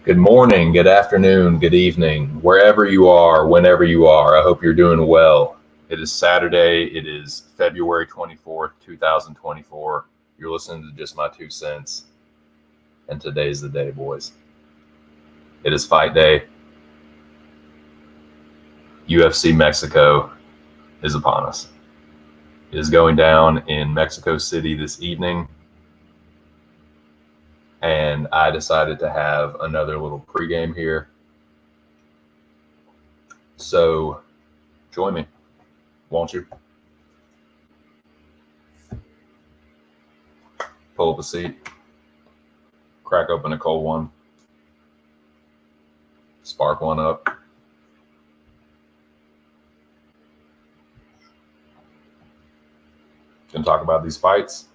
Good morning, good afternoon, good evening, wherever you are, whenever you are. I hope you're doing well. It is Saturday. It is February 24th, 2024. You're listening to Just My 2 Cents. And today's the day, boys. It is fight day. UFC Mexico is upon us. It is going down in Mexico City this evening. And I decided to have another little pregame here. So join me, won't you? Pull up a seat, crack open a cold one, spark one up. Gonna talk about these fights.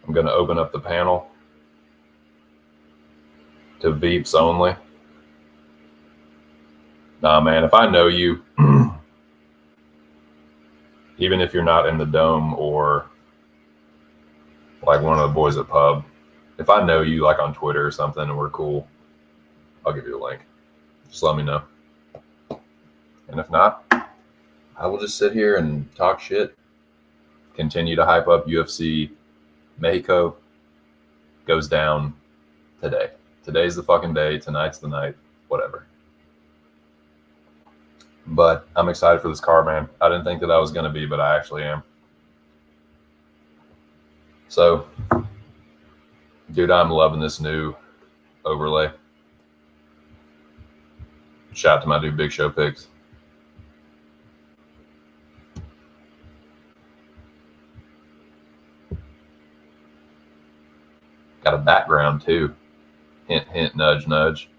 I'm gonna open up the panel to Veeps only. Nah, man, if I know you, even if you're not in the dome or like one of the boys at pub, if I know you like on Twitter or something and we're cool, I'll give you a link. Just let me know. And if not, I will just sit here and talk shit. Continue to hype up UFC Mexico. Goes down today. Today's the fucking day. Tonight's the night. Whatever. But I'm excited for this card, man. I didn't think that I was going to be, but I actually am. So, dude, I'm loving this new overlay. Shout out to my dude, Big Show Picks. Got a background, too. Hint, hint, nudge, nudge.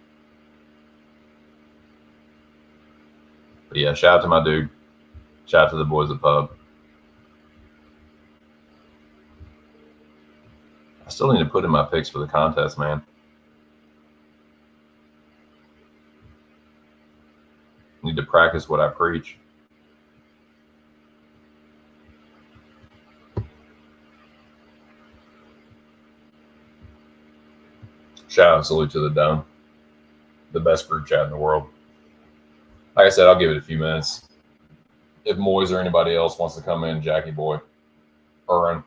But yeah, shout out to my dude. Shout out to the boys at pub. I still need to put in my picks for the contest, man. Need to practice what I preach. Shout out and salute to the Dome. The best group chat in the world. Like I said, I'll give it a few minutes. If Moyes or anybody else wants to come in, Jackie Boy, Aaron,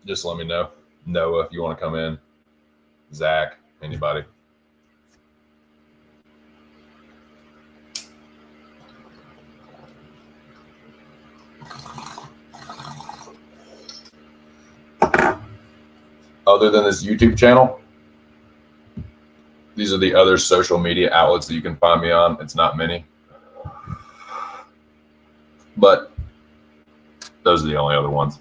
just let me know. Noah, if you want to come in. Zach, anybody. Other than this YouTube channel, these are the other social media outlets that you can find me on. It's not many. But those are the only other ones.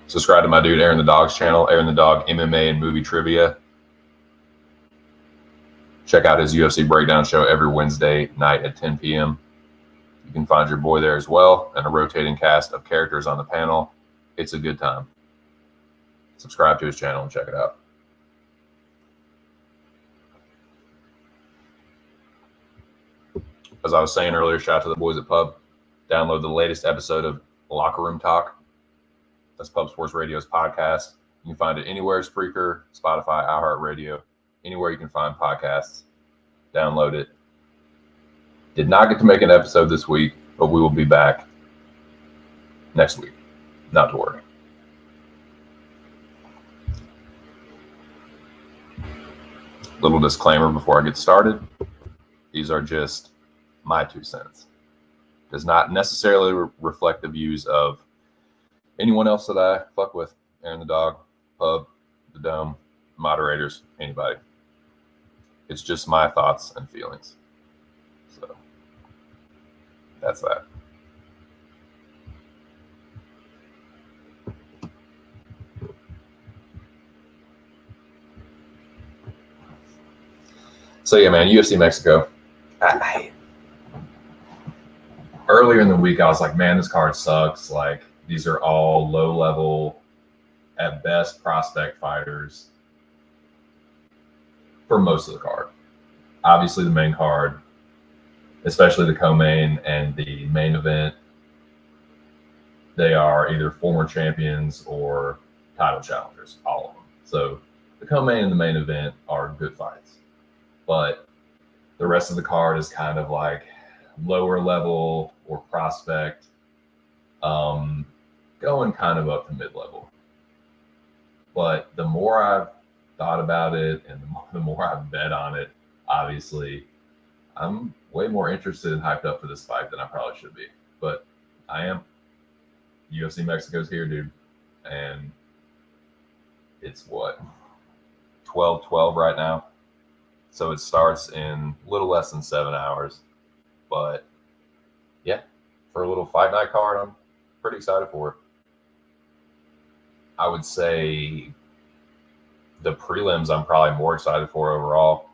Subscribe to my dude Aaron the Dog's channel, Aaron the Dog MMA and Movie Trivia. Check out his UFC breakdown show every Wednesday night at 10 p.m. You can find your boy there as well, and a rotating cast of characters on the panel. It's a good time. Subscribe to his channel and check it out. As I was saying earlier, shout out to the boys at Pub. Download the latest episode of Locker Room Talk. That's Pub Sports Radio's podcast. You can find it anywhere, Spreaker, Spotify, iHeartRadio, anywhere you can find podcasts. Download it. Did not get to make an episode this week, but we will be back next week. Not to worry. Little disclaimer before I get started. These are just my 2 cents. Does not necessarily reflect the views of anyone else that I fuck with. Aaron the Dog, Pub, the Dome, moderators, anybody. It's just my thoughts and feelings. So that's that. So yeah, man, UFC Mexico. Earlier in the week, I was like, man, this card sucks. Like, these are all low-level, at best, prospect fighters for most of the card. Obviously, the main card, especially the co-main and the main event, they are either former champions or title challengers, all of them. So the co-main and the main event are good fights, but the rest of the card is kind of like lower level or prospect, going kind of up to mid-level. But the more I've thought about it and the more I've bet on it, obviously, I'm way more interested and hyped up for this fight than I probably should be. But I am. UFC Mexico's here, dude. And it's what? 12:12 right now. So it starts in a little less than 7 hours. But yeah, for a little fight night card, I'm pretty excited for it. I would say the prelims I'm probably more excited for overall.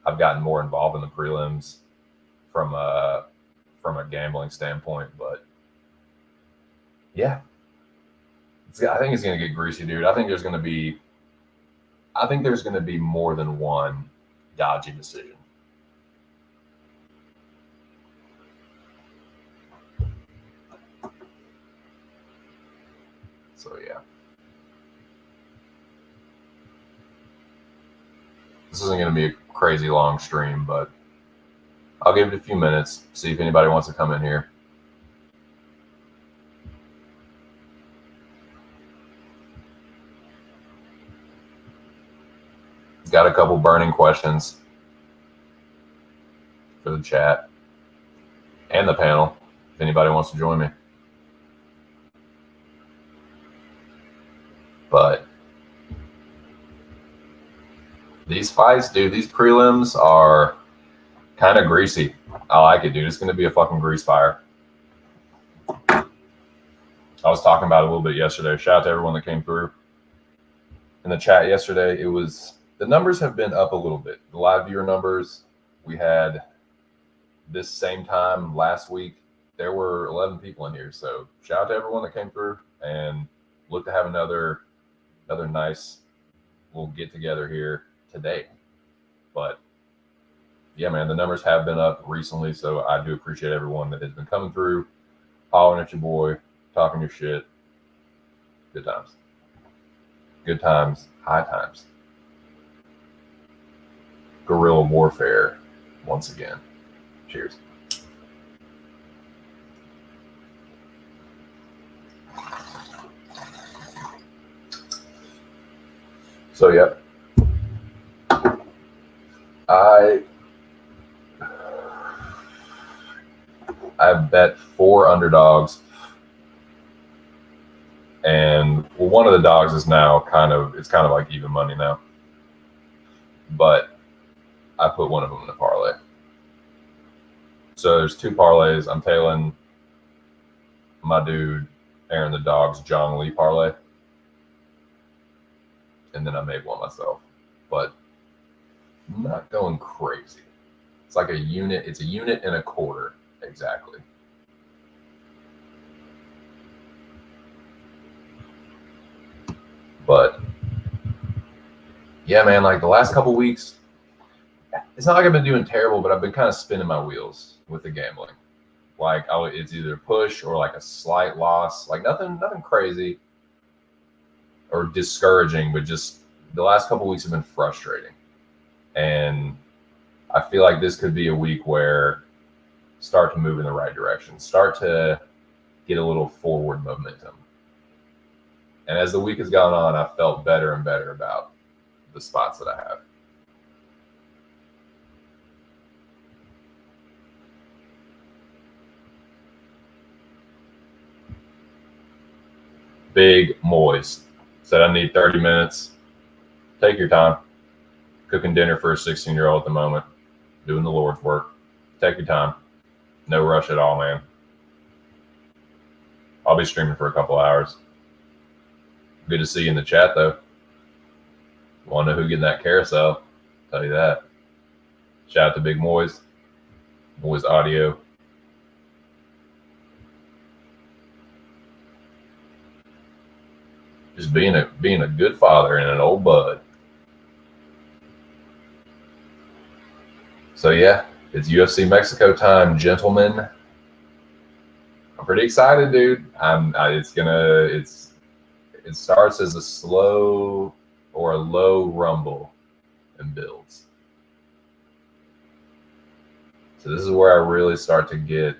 I've gotten more involved in the prelims from a gambling standpoint, but yeah, I think it's going to get greasy, dude. I think there's going to be more than one dodgy decision. So yeah, this isn't going to be a crazy long stream, but I'll give it a few minutes, see if anybody wants to come in here. Got a couple burning questions for the chat and the panel, if anybody wants to join me. But these fights, dude, these prelims are kind of greasy. I like it, dude. It's going to be a fucking grease fire. I was talking about it a little bit yesterday. Shout out to everyone that came through in the chat yesterday. The numbers have been up a little bit. The live viewer numbers, we had this same time last week, there were 11 people in here. So shout out to everyone that came through, and look to have another nice little get together here today. But yeah, man, the numbers have been up recently, so I do appreciate everyone that has been coming through, hollering at your boy, talking your shit. Good times. Good times, high times. Guerrilla warfare once again. Cheers. So yeah, I've bet 4 underdogs, and one of the dogs is now kind of like even money now, but I put one of them in the parlay. So there's 2 parlays. I'm tailing my dude Aaron the Dog's John Lee parlay, and then I made one myself, but I'm not going crazy. It's like a unit. It's a unit and a quarter exactly. But yeah, man, like the last couple weeks, it's not like I've been doing terrible, but I've been kind of spinning my wheels with the gambling. Like it's either push or like a slight loss, like nothing crazy or discouraging, but just the last couple weeks have been frustrating. And I feel like this could be a week where start to move in the right direction, start to get a little forward momentum. And as the week has gone on, I've felt better and better about the spots that I have. Big Moist said, I need 30 minutes. Take your time. Cooking dinner for a 16-year-old at the moment. Doing the Lord's work. Take your time. No rush at all, man. I'll be streaming for a couple hours. Good to see you in the chat, though. Want to know who getting that carousel? Tell you that. Shout out to Big Moist. Moist Audio. Just being a good father and an old bud. So yeah, it's UFC Mexico time, gentlemen. I'm pretty excited, dude. It starts as a slow or a low rumble and builds. So this is where I really start to get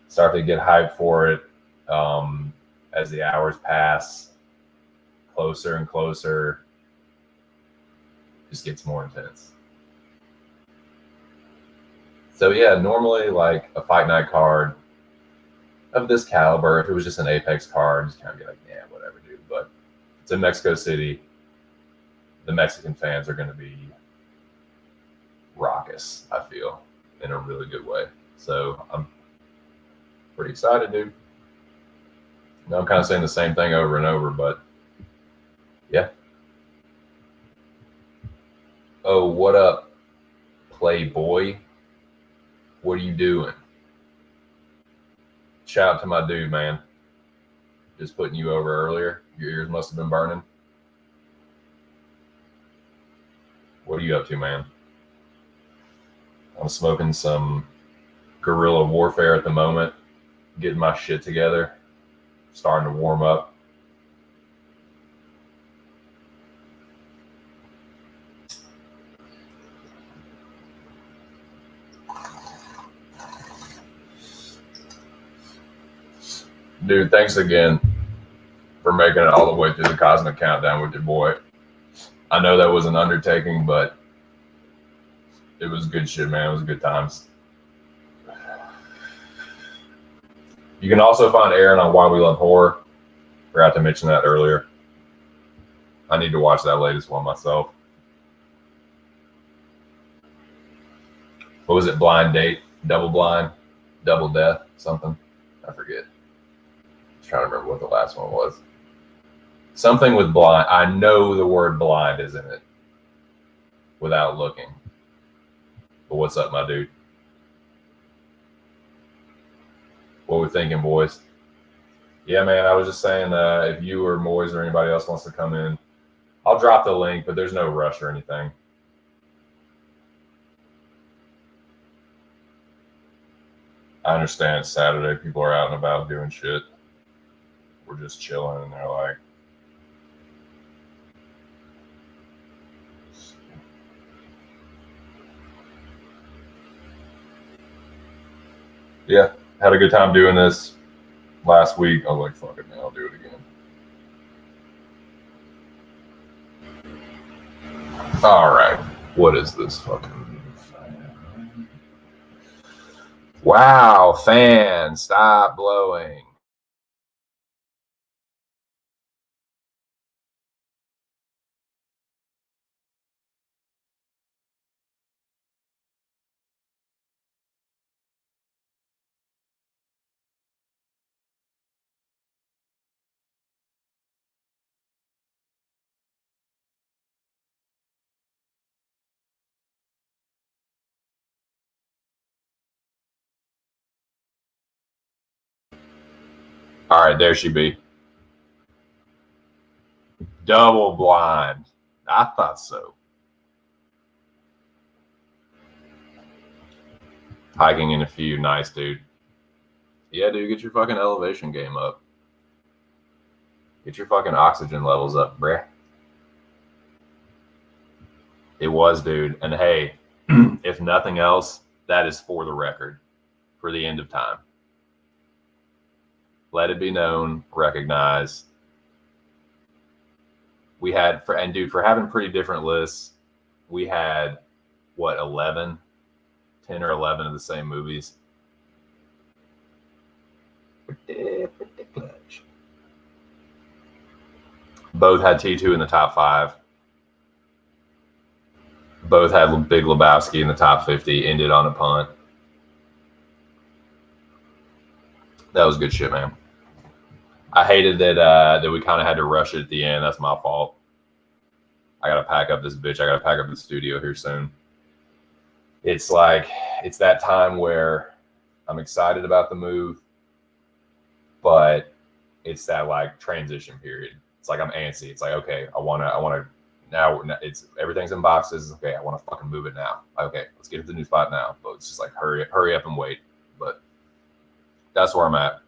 hyped for it. As the hours pass, closer and closer, just gets more intense. So yeah, normally like a fight night card of this caliber, if it was just an Apex card, just kind of be like, yeah, whatever, dude. But it's in Mexico City. The Mexican fans are going to be raucous, I feel, in a really good way. So I'm pretty excited, dude. No, I'm kind of saying the same thing over and over, but yeah. Oh, what up, Playboy? What are you doing? Shout out to my dude, man. Just putting you over earlier. Your ears must have been burning. What are you up to, man? I'm smoking some guerrilla warfare at the moment, getting my shit together, starting to warm up. Dude, thanks again for making it all the way through the Cosmic Countdown with your boy. I know that was an undertaking, but it was good shit, man. It was good times. You can also find Aaron on Why We Love Horror. Forgot to mention that earlier. I need to watch that latest one myself. What was it? Blind Date? Double Blind? Double Death? Something? I forget. I'm trying to remember what the last one was. Something with blind. I know the word blind is in it without looking. But what's up, my dude? What we thinking, boys? Yeah, man, I was just saying if you or Moise or anybody else wants to come in, I'll drop the link, but there's no rush or anything. I understand it's Saturday. People are out and about doing shit. We're just chilling, and they're like, yeah, had a good time doing this last week. I was like, fuck it, man, I'll do it again. All right, what is this fucking? Wow, fan, stop blowing. All right, there she be. Double blind. I thought so. Hiking in a few. Nice, dude. Yeah, dude, get your fucking elevation game up. Get your fucking oxygen levels up, bruh. It was, dude. And hey, if nothing else, that is for the record, for the end of time. Let it be known, recognized. We had, for having pretty different lists, we had, what, 10 or 11 of the same movies. Both had T2 in the top 5. Both had Big Lebowski in the top 50, ended on a punt. That was good shit, man. I hated that we kind of had to rush it at the end. That's my fault. I got to pack up this bitch. I got to pack up the studio here soon. It's like, it's that time where I'm excited about the move, but it's that like transition period. It's like I'm antsy. It's like, okay, I want to, now it's everything's in boxes. Okay, I want to fucking move it now. Okay, let's get to the new spot now. But it's just like hurry up and wait. But that's where I'm at.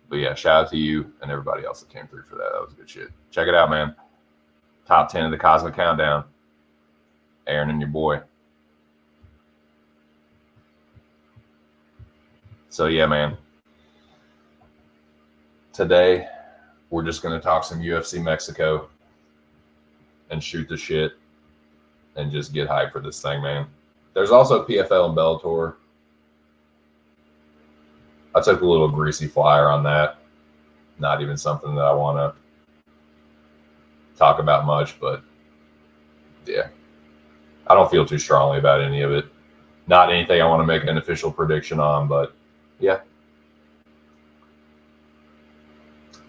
But yeah, shout out to you and everybody else that came through for that. That was good shit. Check it out, man. Top 10 of the Cosmic Countdown. Aaron and your boy. So yeah, man. Today, we're just going to talk some UFC Mexico and shoot the shit and just get hyped for this thing, man. There's also PFL and Bellator. I took a little greasy flyer on that. Not even something that I want to talk about much, but yeah, I don't feel too strongly about any of it. Not anything I want to make an official prediction on, but yeah.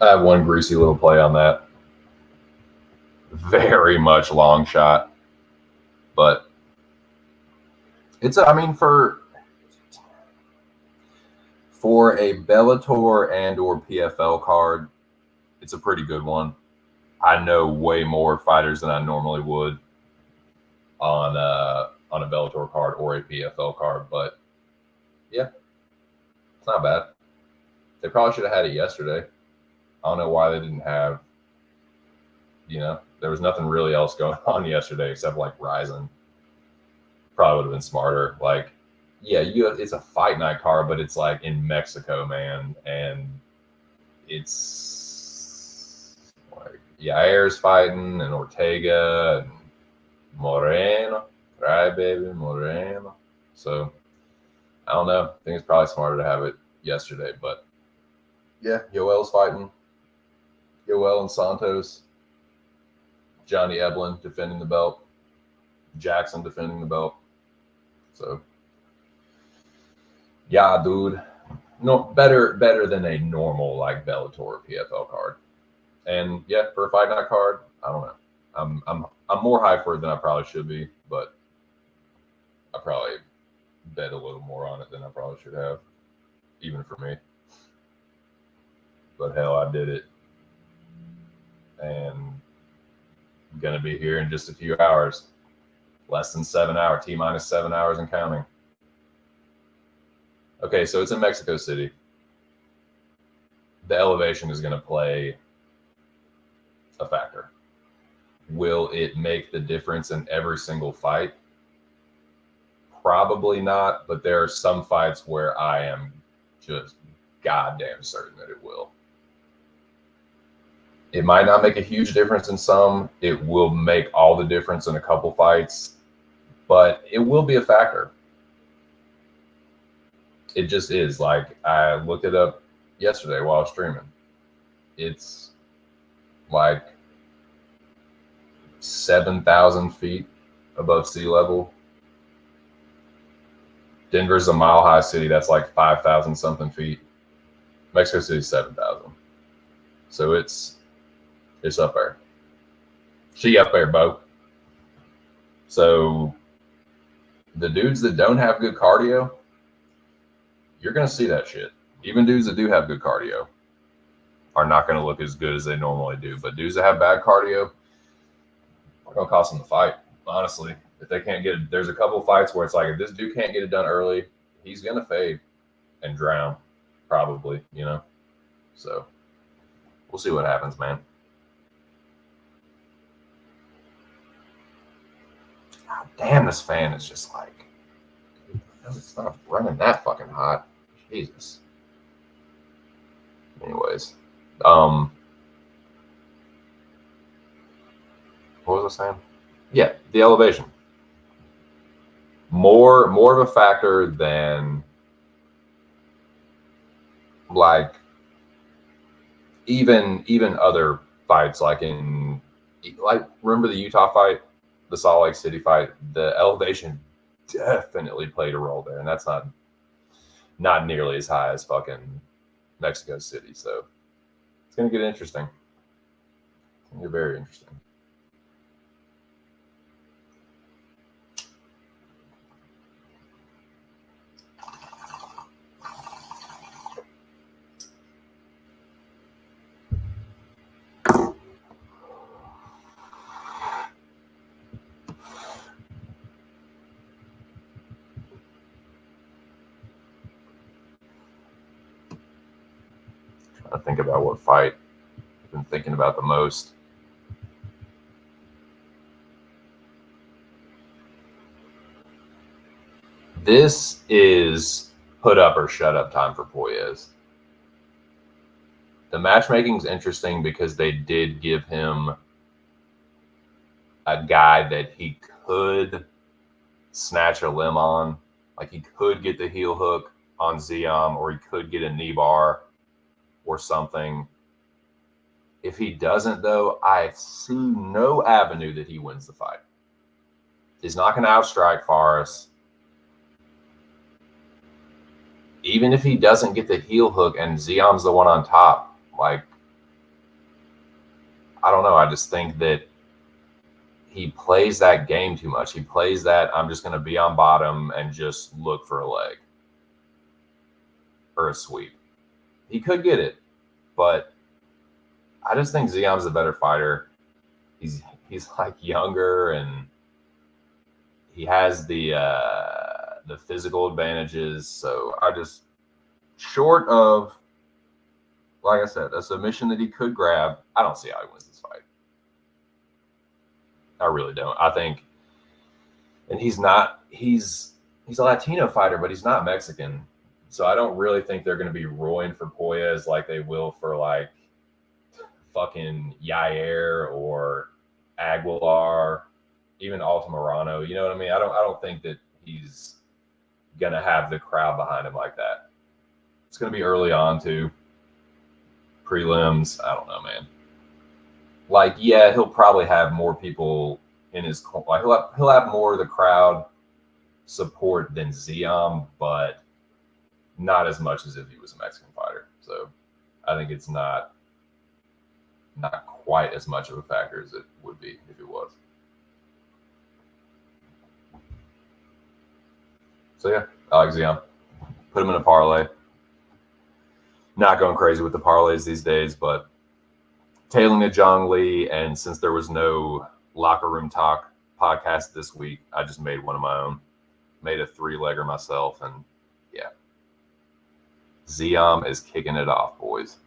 I have one greasy little play on that. Very much long shot, but it's, I mean, for a Bellator and or PFL card, it's a pretty good one. I know way more fighters than I normally would on a Bellator card or a PFL card, but yeah, it's not bad. They probably should have had it yesterday. I don't know why they didn't have, there was nothing really else going on yesterday except like Ryzen. Probably would have been smarter. Like, yeah, it's a fight night card, but it's like in Mexico, man, and it's like Yair's fighting and Ortega and Moreno, right, baby, Moreno. So I don't know. I think it's probably smarter to have it yesterday, but yeah, Yoel's fighting. Yoel and Santos. Johnny Eblin defending the belt. Jackson defending the belt. So yeah, dude. No, better than a normal like Bellator PFL card. And yeah, for a fight night card, I don't know. I'm more hyped for it than I probably should be, but I probably bet a little more on it than I probably should have, even for me. But hell, I did it. And I'm gonna be here in just a few hours. Less than 7 hours, T-minus 7 hours and counting. Okay, so it's in Mexico City. The elevation is going to play a factor. Will it make the difference in every single fight? Probably not, but there are some fights where I am just goddamn certain that it will. It might not make a huge difference in some. It will make all the difference in a couple fights, but it will be a factor. It just is. Like, I looked it up yesterday while I was streaming. It's like 7,000 feet above sea level. Denver's a mile high city. That's like 5,000 something feet. Mexico City's 7,000. So it's up there. She up there, Bo. So the dudes that don't have good cardio, you're going to see that shit. Even dudes that do have good cardio are not going to look as good as they normally do. But dudes that have bad cardio are going to cost them the fight, honestly. If they can't get it, there's a couple fights where it's like, if this dude can't get it done early, he's going to fade and drown, probably, So we'll see what happens, man. God damn, this fan is just like, it's not running that fucking hot. Jesus. Anyways, what was I saying? Yeah, the elevation. More of a factor than like even other fights, like remember the Utah fight, the Salt Lake City fight. The elevation definitely played a role there, and that's not nearly as high as fucking Mexico City. So it's gonna get interesting. It's gonna get very interesting. I think about what fight I've been thinking about the most. This is put up or shut up time for Poyes. The matchmaking is interesting because they did give him a guy that he could snatch a limb on. Like he could get the heel hook on Ziam, or he could get a knee bar or something. If he doesn't, though, I see no avenue that he wins the fight. He's not going to outstrike Forrest. Even if he doesn't get the heel hook and Ziam's the one on top, like, I don't know. I just think that he plays that game too much. He plays that I'm just going to be on bottom and just look for a leg or a sweep. He could get it, but I just think Ziam's a better fighter. He's like younger and he has the physical advantages. So I just, short of, like I said, a submission that he could grab, I don't see how he wins this fight. I really don't. I think, and he's a Latino fighter, but he's not Mexican. So I don't really think they're going to be roaring for Poyes like they will for like fucking Yair or Aguilar, even Altamirano. You know what I mean? I don't think that he's going to have the crowd behind him like that. It's going to be early on too. Prelims, I don't know, man. Like, yeah, he'll probably have more people in his, like he'll have more of the crowd support than Ziam, but not as much as if he was a Mexican fighter. So I think it's not quite as much of a factor as it would be if it was. So yeah, I like Ziam. Put him in a parlay. Not going crazy with the parlays these days, but tailing to Zhang Li, and since there was no Locker Room Talk podcast this week, I just made one of my own. Made a 3-legger myself, and yeah. Ziam is kicking it off, boys.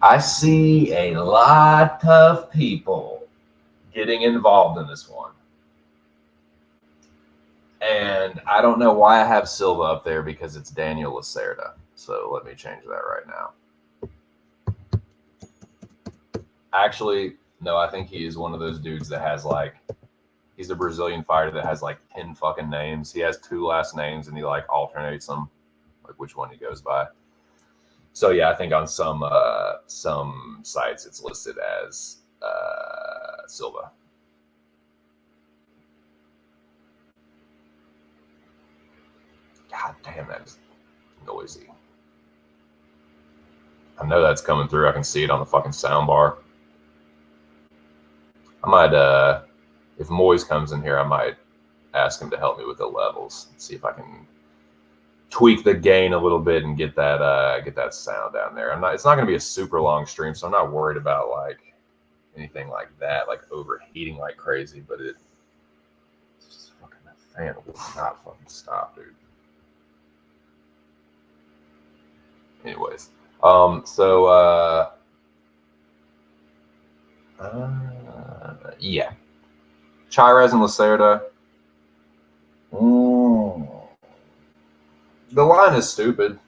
I see a lot of people getting involved in this one. And I don't know why I have Silva up there because it's Daniel Lacerda. So let me change that right now. Actually, no, I think he is one of those dudes that has like, he's a Brazilian fighter that has like 10 fucking names. He has 2 last names and he like alternates them, like which one he goes by. So yeah, I think on some sites it's listed as Silva. God damn, that is noisy. I know that's coming through. I can see it on the fucking sound bar. I might, if Moyes comes in here, I might ask him to help me with the levels. See if I can tweak the gain a little bit and get that sound down there. It's not going to be a super long stream, so I'm not worried about like anything like that, like overheating like crazy. But it's just fucking, that fan will not fucking stop, dude. Anyways, yeah, Chairez and Lacerda. The line is stupid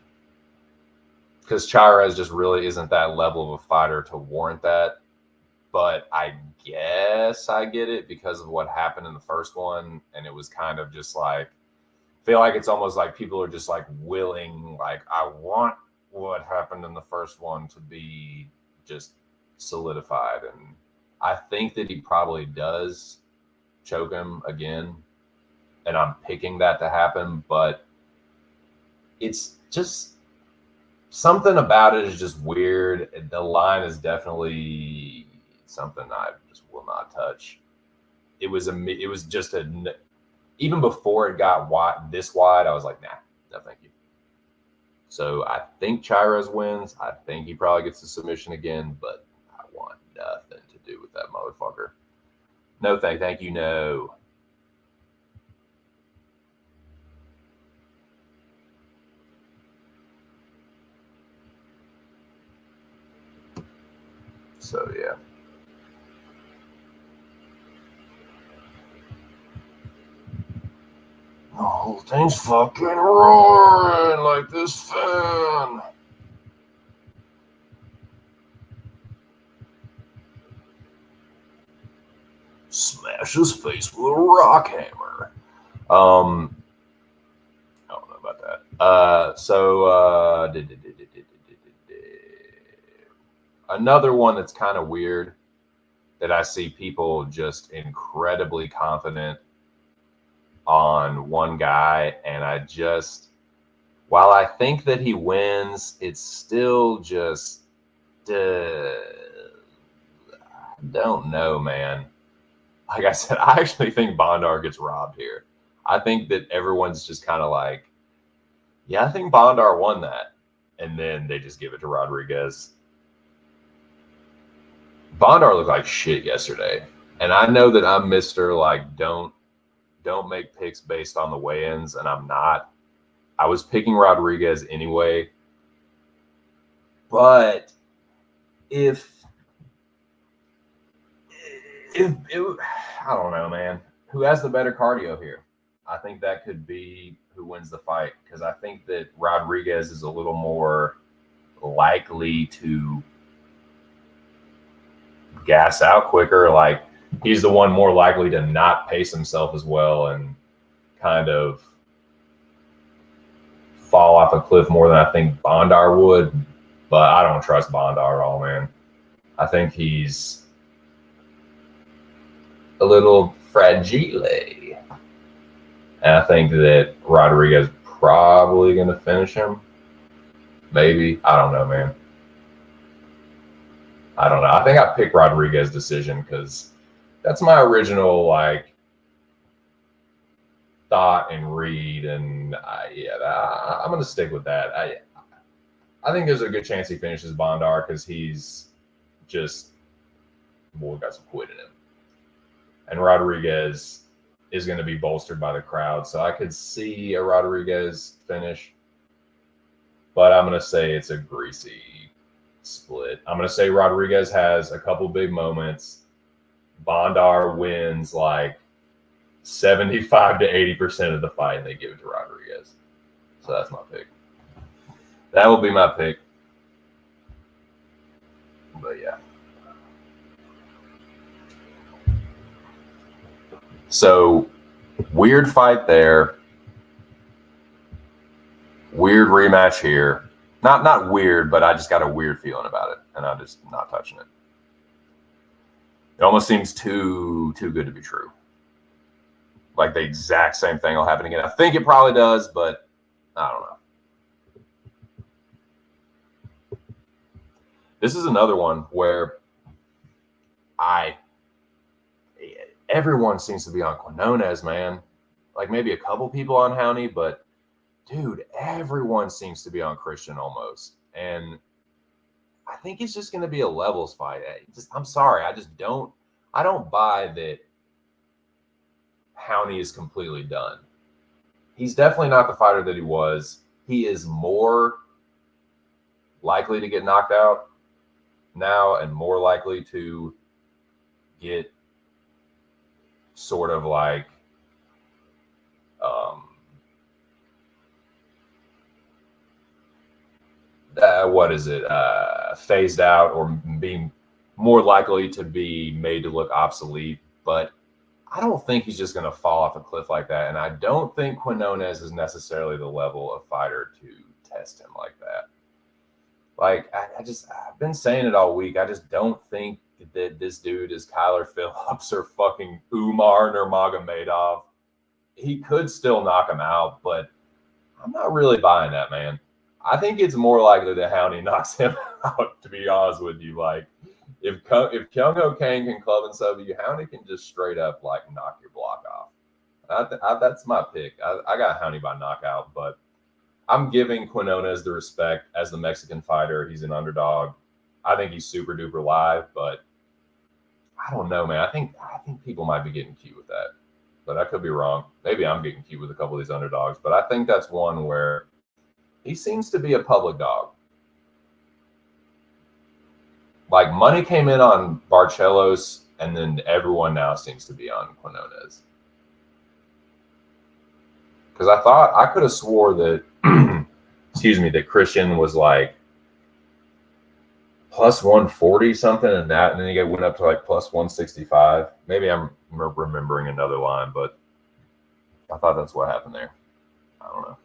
because Chairez just really isn't that level of a fighter to warrant that. But I guess I get it because of what happened in the first one, and it was kind of just like, I feel like it's almost like people are just like willing, like I want what happened in the first one to be just solidified, and I think that he probably does choke him again, and I'm picking that to happen, but it's just something about it is just weird. The line is definitely something I just will not touch. It was just even before it got this wide, I was like, nah, no thank you. So I think Chairez wins. I think he probably gets the submission again, but I want nothing to do with that motherfucker. No thank you, no. So, yeah. The whole thing's fucking roaring like this fan. Smash his face with a rock hammer. I don't know about that. Another one that's kind of weird that I see people just incredibly confident on one guy, and while I think that he wins, it's still just I don't know, man. Like I said, I actually think Bondar gets robbed here. I think that everyone's just kind of like, yeah, I think Bondar won that. And then they just give it to Rodriguez. Bondar looked like shit yesterday. And I know that I'm Mr. like, don't make picks based on the weigh-ins, and I'm not. I was picking Rodriguez anyway. But if I don't know, man. Who has the better cardio here? I think that could be who wins the fight, because I think that Rodriguez is a little more likely to gas out quicker. Like, he's the one more likely to not pace himself as well and kind of fall off a cliff more than I think Bondar would. But I don't trust Bondar at all, man. I think he's a little fragile. And I think that Rodriguez probably going to finish him. Maybe. I don't know, man. I don't know. I think I picked Rodriguez decision because that's my original, like, thought and read. And I'm going to stick with that. I think there's a good chance he finishes Bondar because he's just, got some quit in him. And Rodriguez is going to be bolstered by the crowd. So I could see a Rodriguez finish. But I'm going to say it's a greasy split. I'm going to say Rodriguez has a couple big moments. Bondar wins like 75 to 80% of the fight, and they give it to Rodriguez. So that's my pick. That will be my pick. But yeah. So, weird fight there. Weird rematch here. Not weird, but I just got a weird feeling about it, and I'm just not touching it. It almost seems too good to be true. Like the exact same thing will happen again. I think it probably does, but I don't know. This is another one where everyone seems to be on Quinones, man. Like maybe a couple people on Howney, but dude, everyone seems to be on Christian almost. And I think it's just going to be a levels fight. I'm sorry. I don't buy that Howney is completely done. He's definitely not the fighter that he was. He is more likely to get knocked out now and more likely to get sort of like phased out or being more likely to be made to look obsolete. But I don't think he's just going to fall off a cliff like that. And I don't think Quinones is necessarily the level of fighter to test him like that. Like, I've been saying it all week. I just don't think that this dude is Kyler Phillips or fucking Umar Nurmagomedov. He could still knock him out, but I'm not really buying that, man. I think it's more likely that Howney knocks him out, to be honest with you. Like, if Kyung Ho Kang can club and sub you, Howney can just straight up, like, knock your block off. That's my pick. I got Howney by knockout, but I'm giving Quinones the respect as the Mexican fighter. He's an underdog. I think he's super duper live, but I don't know, man. I think people might be getting cute with that, but I could be wrong. Maybe I'm getting cute with a couple of these underdogs, but I think that's one where. He seems to be a public dog. Like money came in on Barcelos, and then everyone now seems to be on Quinones. Because I could have swore that, excuse me, that Christian was like plus 140 something and that, and then he went up to like plus 165. Maybe I'm remembering another line, but I thought that's what happened there. I don't know.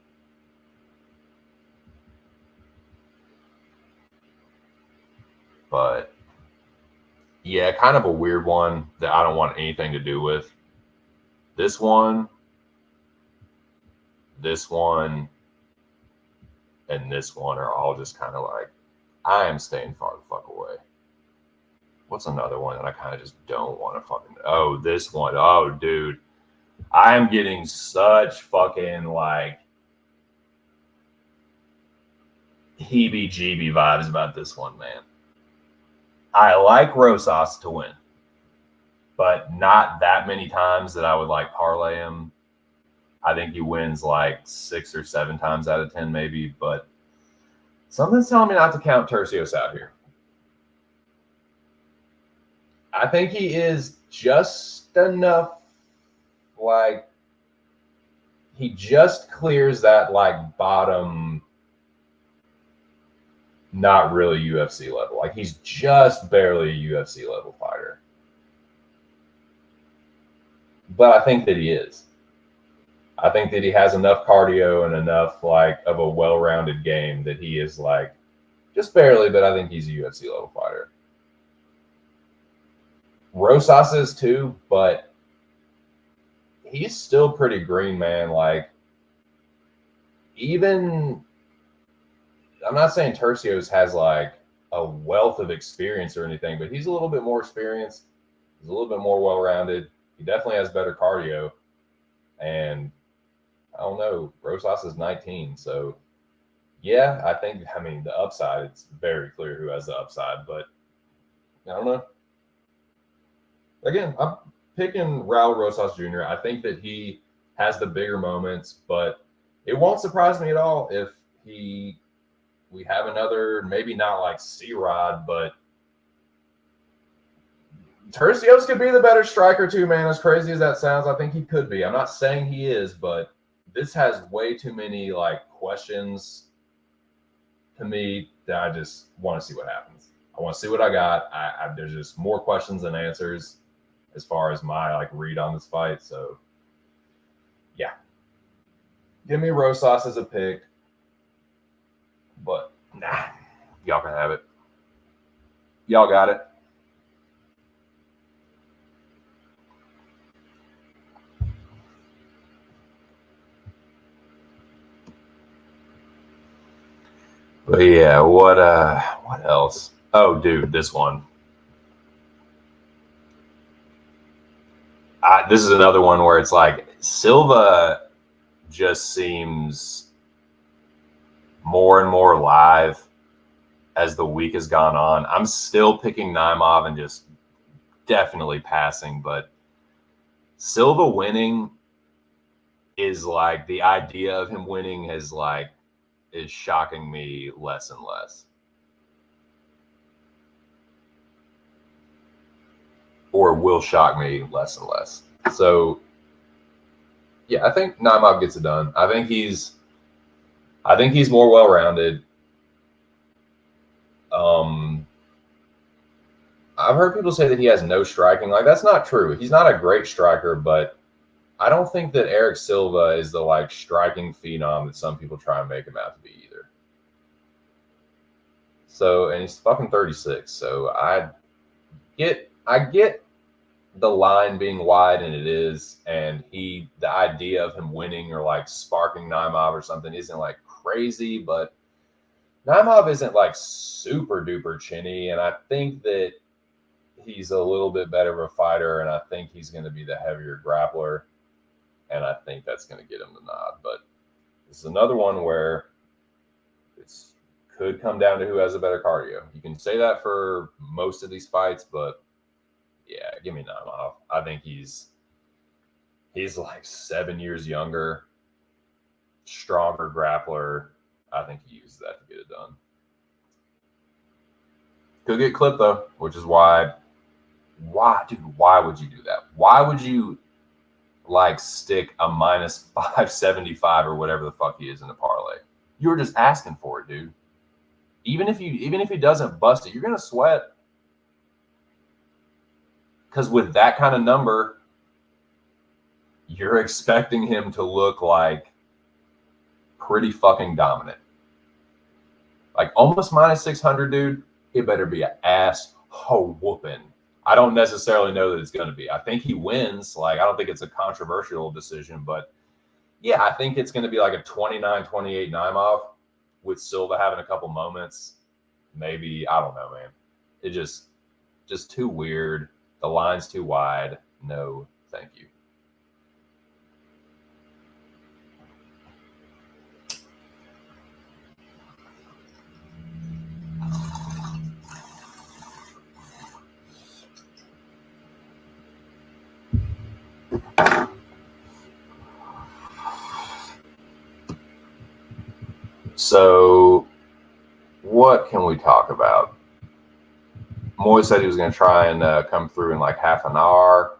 But yeah, kind of a weird one that I don't want anything to do with. This one, and this one are all just kind of like, I am staying far the fuck away. What's another one that I kind of just don't want to fucking... Oh, this one. Oh, dude. I am getting such fucking like heebie-jeebie vibes about this one, man. I like Rosas to win, but not that many times that I would like parlay him. I think he wins like 6 or 7 times out of 10 maybe, but something's telling me not to count Tercios out here. I think he is just enough, like, he just clears that, like, bottom, not really UFC level. Like, he's just barely a UFC level fighter. But I think that he is. I think that he has enough cardio and enough, like, of a well-rounded game that he is, like, just barely, but I think he's a UFC level fighter. Rosas is too, but he's still pretty green, man. Like, even, I'm not saying Tercios has like a wealth of experience or anything, but he's a little bit more experienced. He's a little bit more well-rounded. He definitely has better cardio. And I don't know, Rosas is 19. So yeah, I mean, the upside, it's very clear who has the upside, but I don't know. Again, I'm picking Raul Rosas Jr. I think that he has the bigger moments, but it won't surprise me at all if we have another, maybe not like C-Rod, but Tercios could be the better striker too, man. As crazy as that sounds, I think he could be. I'm not saying he is, but this has way too many like questions to me that I just want to see what happens. I want to see what I got. There's just more questions than answers as far as my like read on this fight. So yeah, give me Rosas as a pick, but nah, y'all can have it. Y'all got it. But yeah, what else? Oh, dude, this one. This is another one where it's like Silva just seems more and more live as the week has gone on. I'm still picking Naimov and just definitely passing, but Silva winning is like, the idea of him winning is shocking me less and less. Or will shock me less and less. So yeah, I think Naimov gets it done. I think he's more well-rounded. I've heard people say that he has no striking. Like, that's not true. He's not a great striker, but I don't think that Eric Silva is the like striking phenom that some people try and make him out to be either. So, and he's fucking 36. So I get the line being wide, and it is, and the idea of him winning or like sparking Naimov or something isn't like crazy, but Naimov isn't like super duper chinny, and I think that he's a little bit better of a fighter, and I think he's going to be the heavier grappler, and I think that's going to get him the nod. But this is another one where it could come down to who has a better cardio. You can say that for most of these fights, but yeah, give me Naimov. I think he's like 7 years younger, stronger grappler. I think he uses that to get it done. Could get clipped though, which is why, dude, why would you do that? Why would you like stick a minus 575 or whatever the fuck he is in the parlay? You were just asking for it, dude. Even if he doesn't bust it, you're gonna sweat. Because with that kind of number, you're expecting him to look like pretty fucking dominant. Like almost minus 600, dude. It better be an ass whooping. I don't necessarily know that it's going to be. I think he wins. Like, I don't think it's a controversial decision, but yeah, I think it's going to be like a 29-28 Naimov with Silva having a couple moments. Maybe, I don't know, man. It just too weird. The line's too wide. No, thank you. So, what can we talk about? Moy said he was going to try and come through in like half an hour.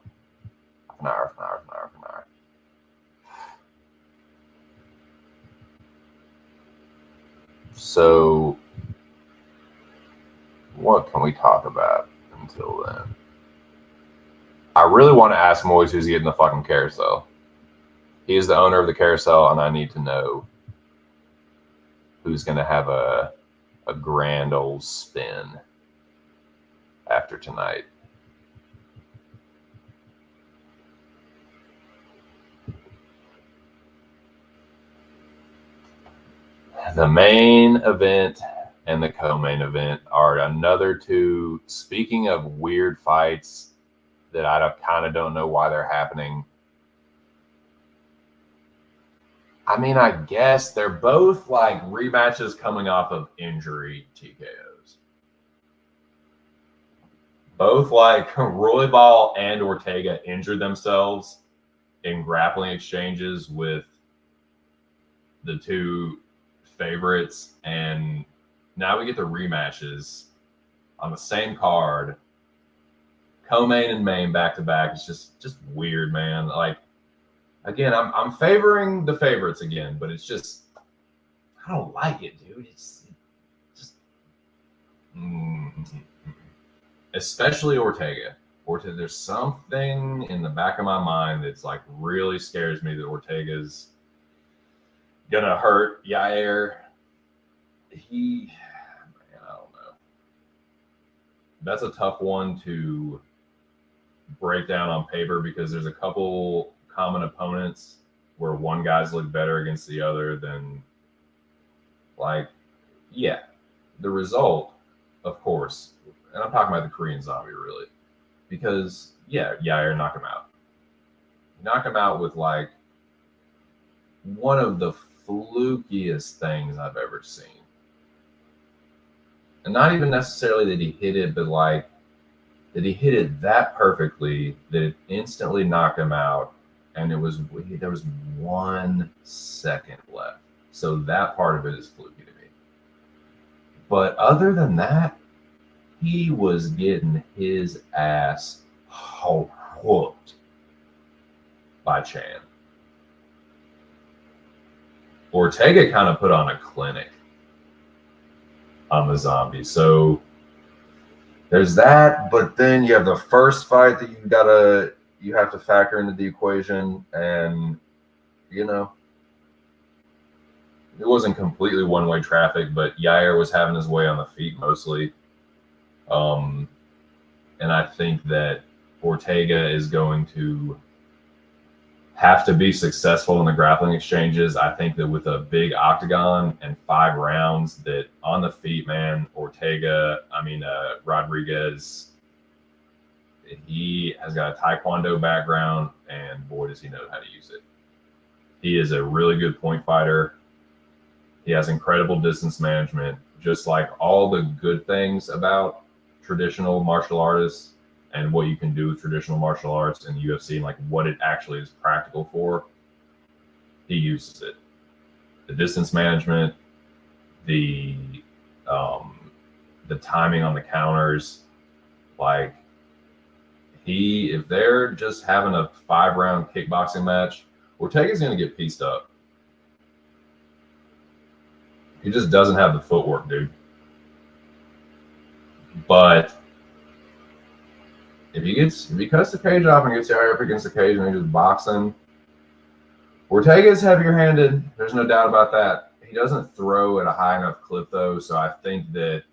So, what can we talk about until then? I really want to ask Moyes who's getting the fucking carousel. He is the owner of the carousel, and I need to know who's going to have a grand old spin after tonight. The main event and the co-main event are another two. Speaking of weird fights that I kind of don't know why they're happening. I mean, I guess they're both like rematches coming off of injury TKOs. Both like Roybal and Ortega injured themselves in grappling exchanges with the two favorites, and now we get the rematches on the same card, co-main and main back to back. It's just weird, man. Like, again, I'm favoring the favorites again, but it's just, I don't like it, dude. It's just especially Ortega. There's something in the back of my mind that's like really scares me that Ortega's gonna hurt Yair. I don't know. That's a tough one to break down on paper because there's a couple common opponents where one guy's looked better against the other than, like, yeah, the result, of course, and I'm talking about the Korean Zombie, really, because, yeah, Yair knocked him out. Knock him out with, like, one of the flukiest things I've ever seen. And not even necessarily that he hit it, but, like, that he hit it that perfectly that it instantly knocked him out, and there was 1 second left. So that part of it is fluky to me. But other than that, he was getting his ass whooped by Chan. Ortega kind of put on a clinic on the Zombie. So there's that, but then you have the first fight that you have to factor into the equation, and you know, it wasn't completely one-way traffic, but Yair was having his way on the feet mostly. And I think that Ortega is going to have to be successful in the grappling exchanges. I think that with a big octagon and 5 rounds, that on the feet, man, Rodriguez, he has got a Taekwondo background, and boy, does he know how to use it. He is a really good point fighter. He has incredible distance management, just like all the good things about traditional martial artists and what you can do with traditional martial arts in the UFC and like what it actually is practical for. He uses it. The distance management, the the timing on the counters. Like, if they're just having a 5-round kickboxing match, Ortega's going to get pieced up. He just doesn't have the footwork, dude. But if he cuts the cage off and gets Yair up against the cage and he's just boxing, Ortega's heavier handed. There's no doubt about that. He doesn't throw at a high enough clip, though. So I think that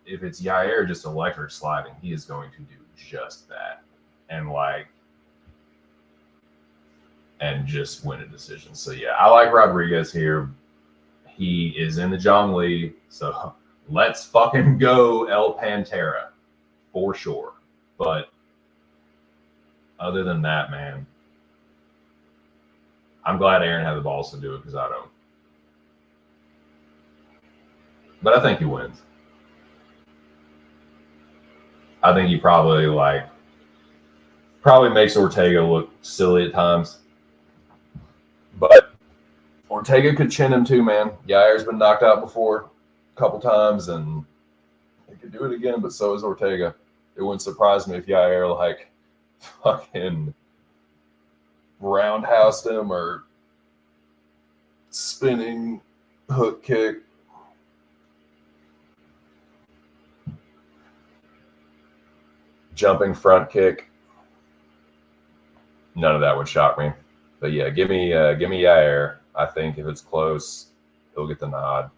if it's Yair just electric sliding, he is going to do just that. And just win a decision. So yeah, I like Rodriguez here. He is in the Zhang Li, so let's fucking go El Pantera for sure. But other than that, man, I'm glad Aaron had the balls to do it because I don't. But I think he wins. I think he probably makes Ortega look silly at times. But Ortega could chin him too, man. Yair's been knocked out before a couple times, and he could do it again, but so is Ortega. It wouldn't surprise me if Yair, fucking roundhoused him or spinning hook kick. Jumping front kick. None of that would shock me. But yeah, give me Yair. I think if it's close, he'll get the nod.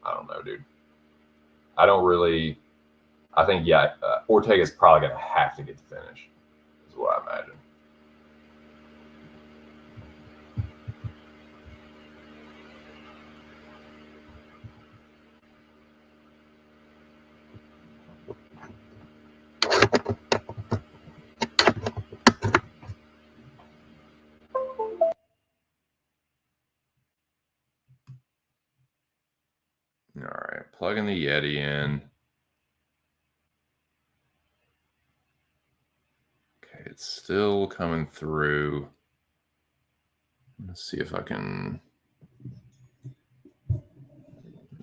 I don't know, dude. I think Ortega's probably gonna have to get the finish, is what I imagine. All right, plugging the Yeti in. Okay, it's still coming through. Let's see if I can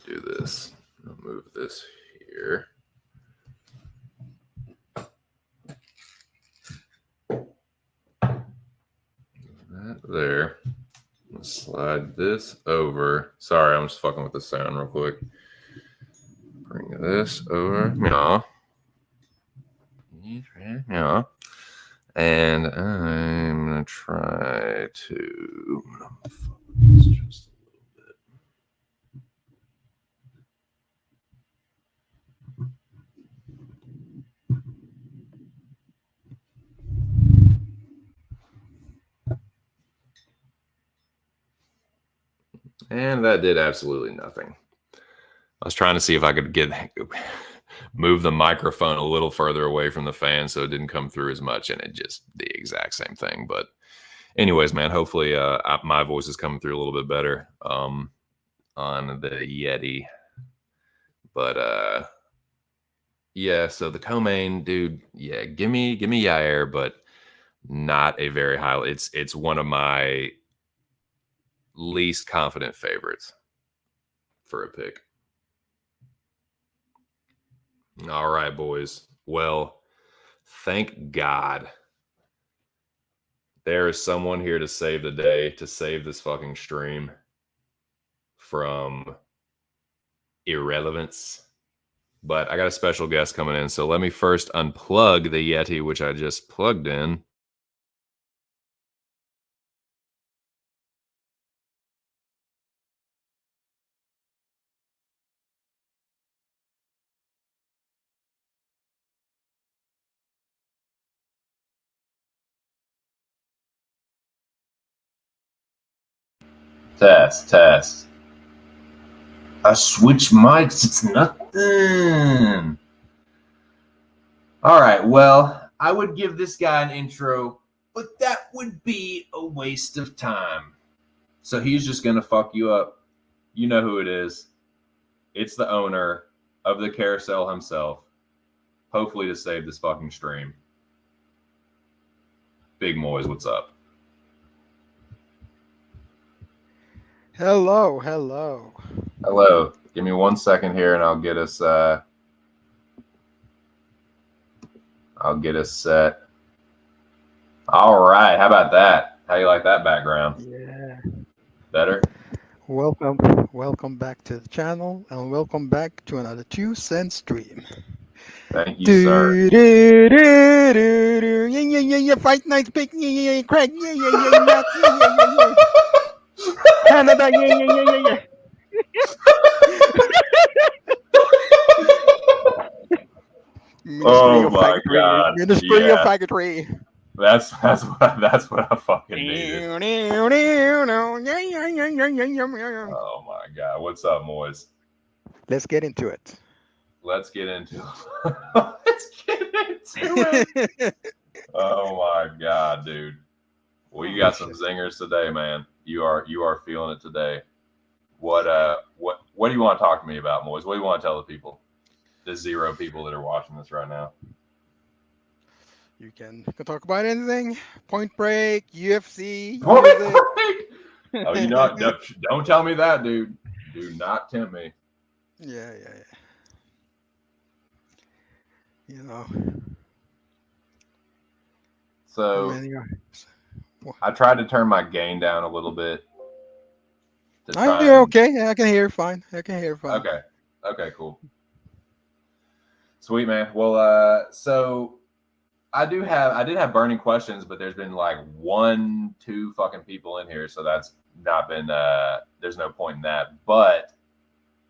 do this. I'll move this here. That there. Let's slide this over. Sorry, I'm just fucking with the sound real quick. Bring this over. Yeah. And I'm going to try to focus just a little bit. And that did absolutely nothing. I was trying to see if I could move the microphone a little further away from the fan so it didn't come through as much, and it just the exact same thing. But anyways, man, hopefully my voice is coming through a little bit better on the Yeti. But yeah, so the co-main, dude, yeah, give me Yair, but not a very high. It's one of my least confident favorites for a pick. All right, boys. Well, thank God there is someone here to save the day, to save this fucking stream from irrelevance. But I got a special guest coming in, so let me first unplug the Yeti, which I just plugged in. Test. I switched mics. It's nothing. All right. Well, I would give this guy an intro, but that would be a waste of time. So he's just going to fuck you up. You know who it is. It's the owner of the carousel himself. Hopefully to save this fucking stream. Big Moise, what's up? Hello. Give me 1 second here and I'll get us I'll get us set. All right. How about that? How you like that background? Yeah. Better? Welcome back to the channel, and welcome back to another 2 cent stream. Thank you, sir. Yeah, yeah, yeah, yeah. Fight night pick. Yeah, yeah, yeah. Craig. Yeah, yeah, yeah, yeah. Matt. Yeah, yeah, yeah, yeah. Canada. Yeah, yeah, yeah, yeah, yeah. Ministry Oh of my Faggotry. God. Ministry of Yeah. Faggotry. That's what I fucking needed. Yeah, yeah, yeah, yeah, yeah, yeah. Oh my God. What's up, boys? Let's get into it. Let's get into let's get into it. Oh my God, dude. Well, you Oh got some shit. zingers today, man. You are feeling it today. What do you want to talk to me about, boys? What do you want to tell the people? The 0 people that are watching this right now. You can talk about anything. Point Break, UFC, Point music. Break! Oh, don't tell me that, dude. Do not tempt me. Yeah, yeah, yeah. You know, how So many are? I tried to turn my gain down a little bit to Oh, try you're and. okay. I can hear fine. I can hear fine. Okay. Okay. Cool. Sweet, man. Well, so I did have burning questions, but there's been like 2 fucking people in here, so that's not been. There's no point in that. But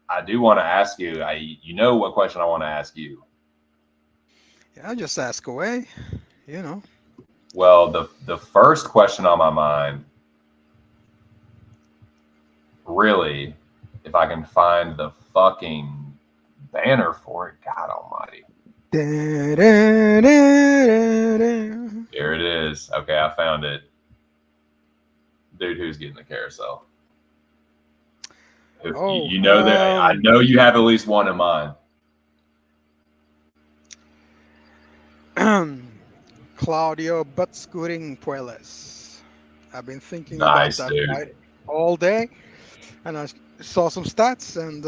I do want to ask you. You know what question I want to ask you? Yeah, I'll just ask away. You know. Well, the first question on my mind, really, if I can find the fucking banner for it, God Almighty. Da, da, da, da. Here it is. Okay, I found it. Dude, who's getting the carousel? Oh, You know that I know you have at least one in mind. Claudio Butt Scooting Puelas. I've been thinking about Nice, that dude. fight all day, and I saw some stats, and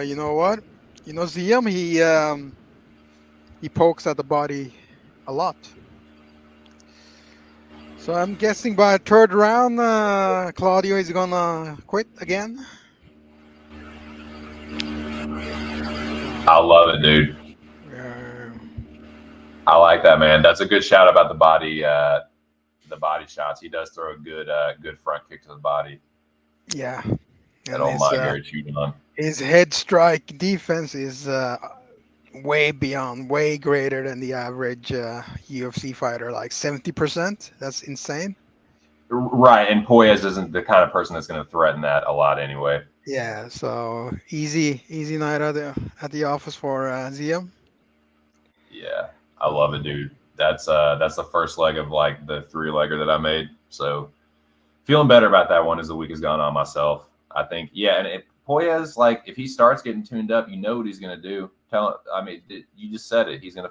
you know what? You know, Ziam, he pokes at the body a lot. So I'm guessing by third round, Claudio is gonna quit again. I love it, dude. Uh, I like that, man. That's a good shout about the body shots. He does throw a good front kick to the body. yeah, That and old my Gary Judon. his head strike defense is way beyond, way greater than the average UFC fighter, like 70%. That's insane. Right, and Poyes isn't the kind of person that's going to threaten that a lot anyway. Yeah, so easy night at the office for Ziam. Yeah, I love it, dude. That's the first leg of like the 3-legger that I made. So feeling better about that one as the week has gone on myself. I think, yeah, and Poyes, like, if he starts getting tuned up, you know what he's gonna do. You just said it. He's gonna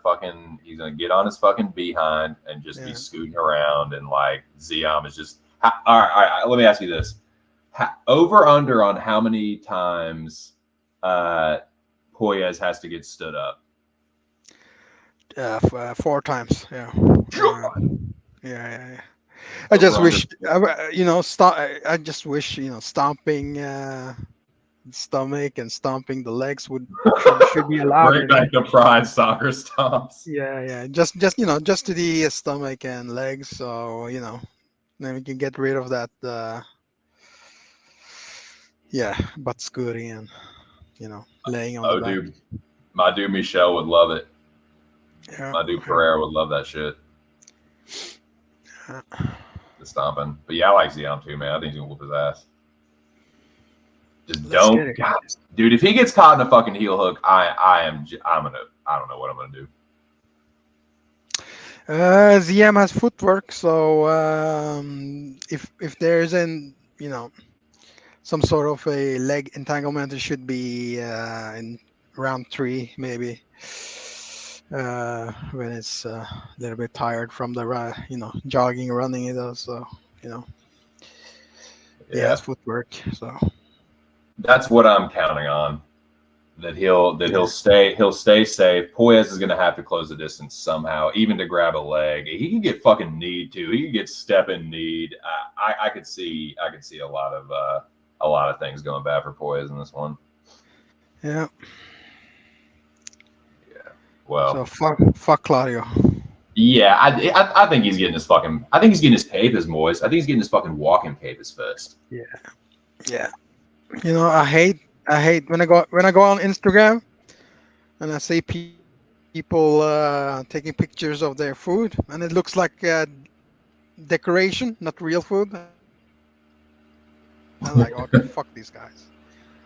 get on his fucking behind and just be scooting around, and like Ziam is just. All right. Let me ask you this: over under on how many times Poyes has to get stood up? 4 times. Yeah. Yeah. I just wish, I just wish, stomping stomach and stomping the legs should be allowed. Bring back the pride soccer stomps. Yeah. Just to the stomach and legs, so then we can get rid of that. Butt scooting and laying on the back. Dude, my dude Michelle would love it. Yeah, my dude Pereira would love that shit. The stomping, but yeah, I like Zion too, man. I think he's gonna whoop his ass. Just don't, God, dude. If he gets caught in a fucking heel hook, I don't know what I'm gonna do. ZM has footwork, so if there's some sort of a leg entanglement, it should be in round 3 maybe, when it's a little bit tired from the jogging, running it does. So he has footwork. So that's what I'm counting on. that he'll stay safe. Poyes is going to have to close the distance somehow, even to grab a leg. He can get fucking kneed too. He can get step and kneed. I could see a lot of things going bad for Poyes in this one. Yeah. Yeah. Well. So fuck Claudio. Yeah, I think he's getting his fucking. I think he's getting his cape as Moyes. I think he's getting his fucking walking cape as first. Yeah. Yeah. You know, I hate when I go on Instagram and I see people taking pictures of their food and it looks like decoration, not real food. I'm like, okay, fuck these guys.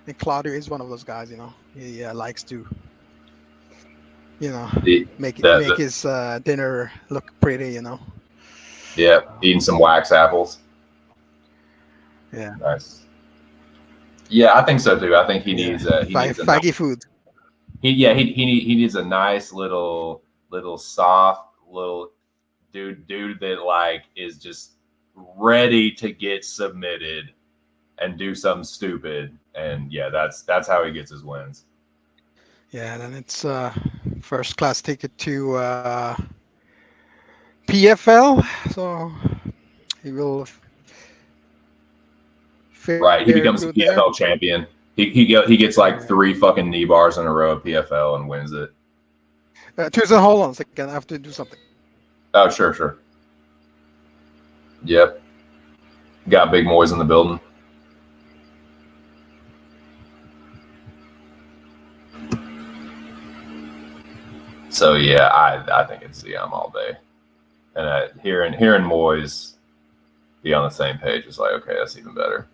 And Claudio is one of those guys, you know. He likes to, you know, make his dinner look pretty, you know. Yeah, eating some wax apples. Yeah. Nice. Yeah, I think so too. I think he needs faggy food. He needs a nice little soft little dude that like is just ready to get submitted and do something stupid. And yeah, that's how he gets his wins. Yeah, then it's first class ticket to PFL, so he will. Right, he becomes a PFL champion. He gets like 3 fucking knee bars in a row at PFL and wins it. Tuesday, hold on a second. I have to do something. Oh, sure. Yep. Got Big Moyes in the building. So yeah, I think it's Ziam all day. And hearing Moyes be on the same page is like, okay, that's even better.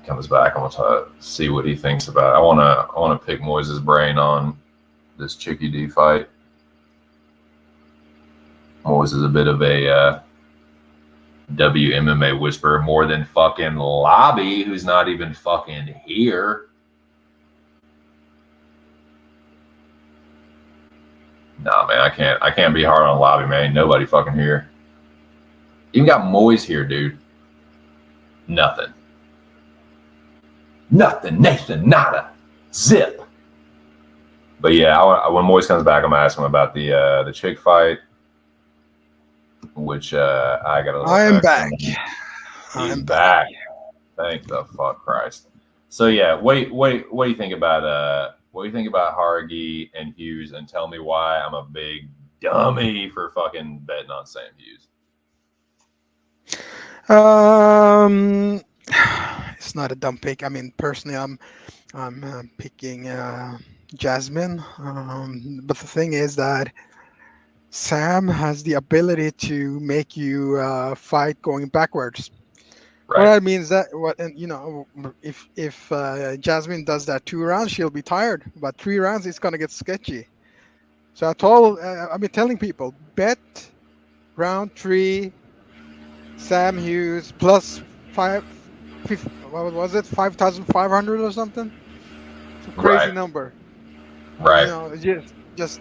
Comes back, I'm gonna see what he thinks about it. I wanna pick Moyes' brain on this Chicky D fight. Moyes is a bit of a WMMA whisperer more than fucking Lobby, who's not even fucking here. Nah, man, I can't be hard on Lobby, man. Ain't nobody fucking here. Even got Moyes here, dude. Nothing, Nathan, nada, zip. But yeah, when Moyes comes back, I'm gonna ask him about the chick fight, which I got. I am back. I'm back. Thank the fuck Christ. So yeah, what do you think about Hargy and Hughes, and tell me why I'm a big dummy for fucking betting on Sam Hughes. It's not a dumb pick. I mean, personally, I'm picking Jasmine. But the thing is that Sam has the ability to make you fight going backwards. Right. What that means that if Jasmine does that 2 rounds, she'll be tired. But 3 rounds, it's gonna get sketchy. So I've been telling people, bet round 3, Sam Hughes plus 5,500 or something. It's a crazy number. Right. Do the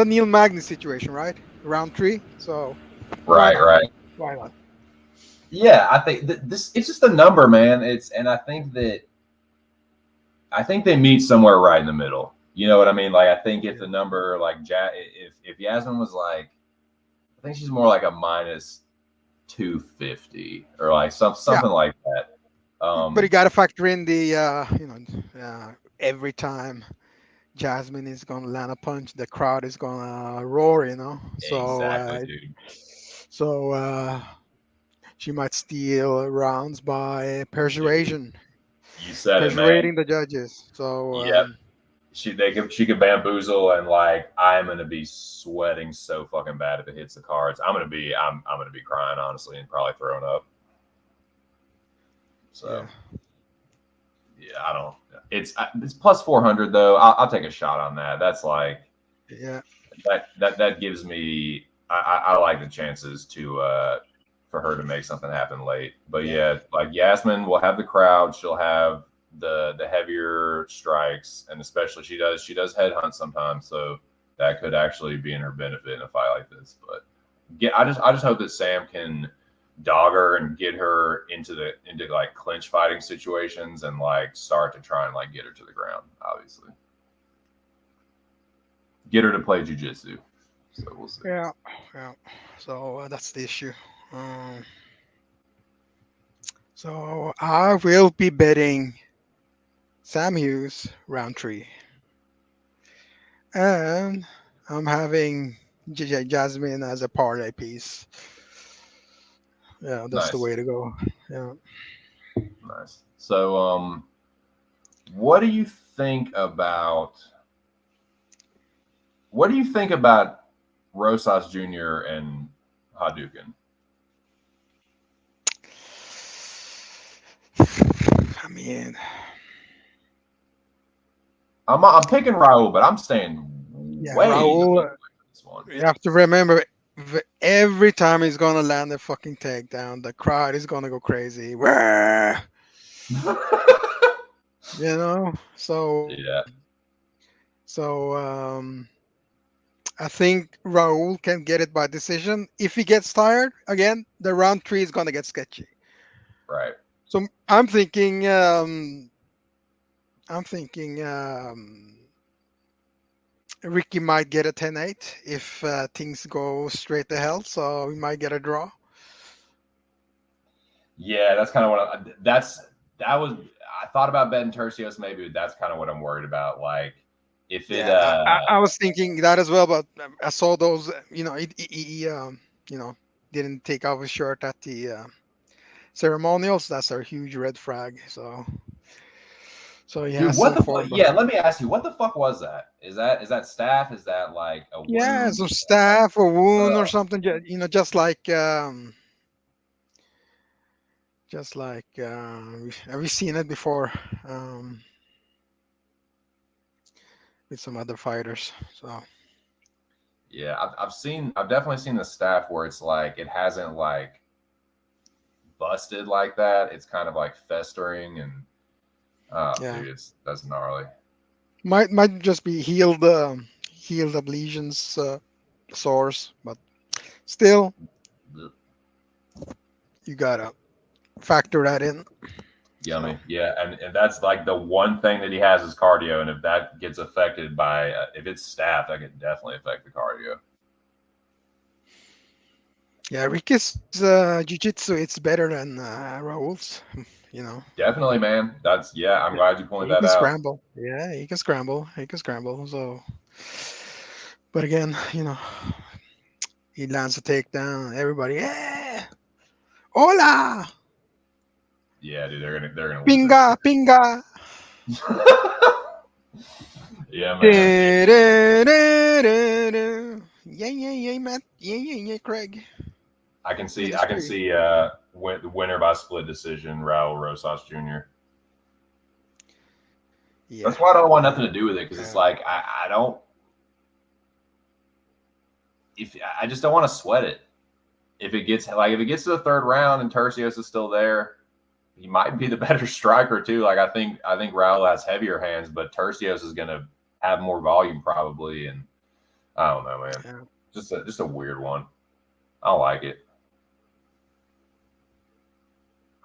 Neil Magny situation, right? Round 3. So. Right. Why not? Yeah, I think this it's just a number, man. I think they meet somewhere right in the middle. You know what I mean? Like, I think if the number, like, if Yasmin was like, I think she's more like a minus 250 or like something like that. But you got to factor in the every time Jasmine is gonna land a punch, the crowd is gonna roar, So exactly, dude. So she might steal rounds by persuasion. You said persuading it, man. the judges. So yeah. She could bamboozle, and like, I'm gonna be sweating so fucking bad if it hits the cards. I'm gonna be crying, honestly, and probably throwing up. So yeah, I don't. It's plus 400 though. I'll take a shot on that. That's like, that gives me. I like the chances to for her to make something happen late. But yeah, like Yasmin will have the crowd. She'll have the heavier strikes, and especially she does headhunt sometimes, so that could actually be in her benefit in a fight like this. But yeah, I just hope that Sam can dog her and get her into like clinch fighting situations and like start to try and like get her to the ground. Obviously, get her to play jujitsu. So we'll see. Yeah, yeah. So that's the issue. Um, so I will be betting Sam Hughes round three, and I'm having Jasmine as a parlay piece. Yeah, that's the Nice, way to go. Yeah. nice. So what do you think about what do you think about Rosas Jr. and Hadouken? I mean, I'm picking Raul, but I'm staying yeah, way the fuck Raul. away from this one. You have to remember, every time he's gonna land a fucking takedown, the crowd is gonna go crazy. Wah! You know. Yeah, So I think Raul can get it by decision. If he gets tired again, the round three is gonna get sketchy. right. So I'm thinking Ricky might get a 10-8 if things go straight to hell. So we might get a draw. Yeah, that's kind of what that was. I thought about betting Tercios maybe, but that's kind of what I'm worried about. Like, if it, Yeah, I was thinking that as well, but I saw those. He didn't take off his shirt at the ceremonials. That's a huge red flag. So he dude, has what some the fuck? form. Yeah, let me ask you, what the fuck was that? Is that staph? Is that like a Yeah, wound? some Is that like, staph or wound or uh, something. Just like have we seen it before with some other fighters? So yeah, I've definitely seen the staph where it's like it hasn't like busted like that. It's kind of like festering and yeah, dude, that's gnarly. might just be healed up lesions, sores, but still you gotta factor that in. So Yummy. Yeah, and that's like the one thing that he has is cardio, and if that gets affected by if it's staph, that could definitely affect the cardio. yeah, Ricky's jiu-jitsu it's better than Raul's. You know, Definitely, man. That's yeah. I'm glad you pointed he that can out. scramble. Yeah, he can scramble. He can scramble. So, but again, he lands a takedown. Everybody, yeah, hola, Yeah, dude, they're gonna lose their pinga, shit. pinga. Yeah, man. Da-da-da-da-da. Yeah, yeah, yeah, Matt. Yeah, yeah, yeah, Craig. I can Industry. see the winner by split decision, Raul Rosas Jr. Yeah, That's why I don't want yeah, nothing to do with it because it's yeah, like I don't if I just don't want to sweat it. If it gets to the third round and Tercios is still there, he might be the better striker too. Like I think Raul has heavier hands, but Tercios is gonna have more volume probably, and I don't know, man. yeah. Just a weird one. I don't like it.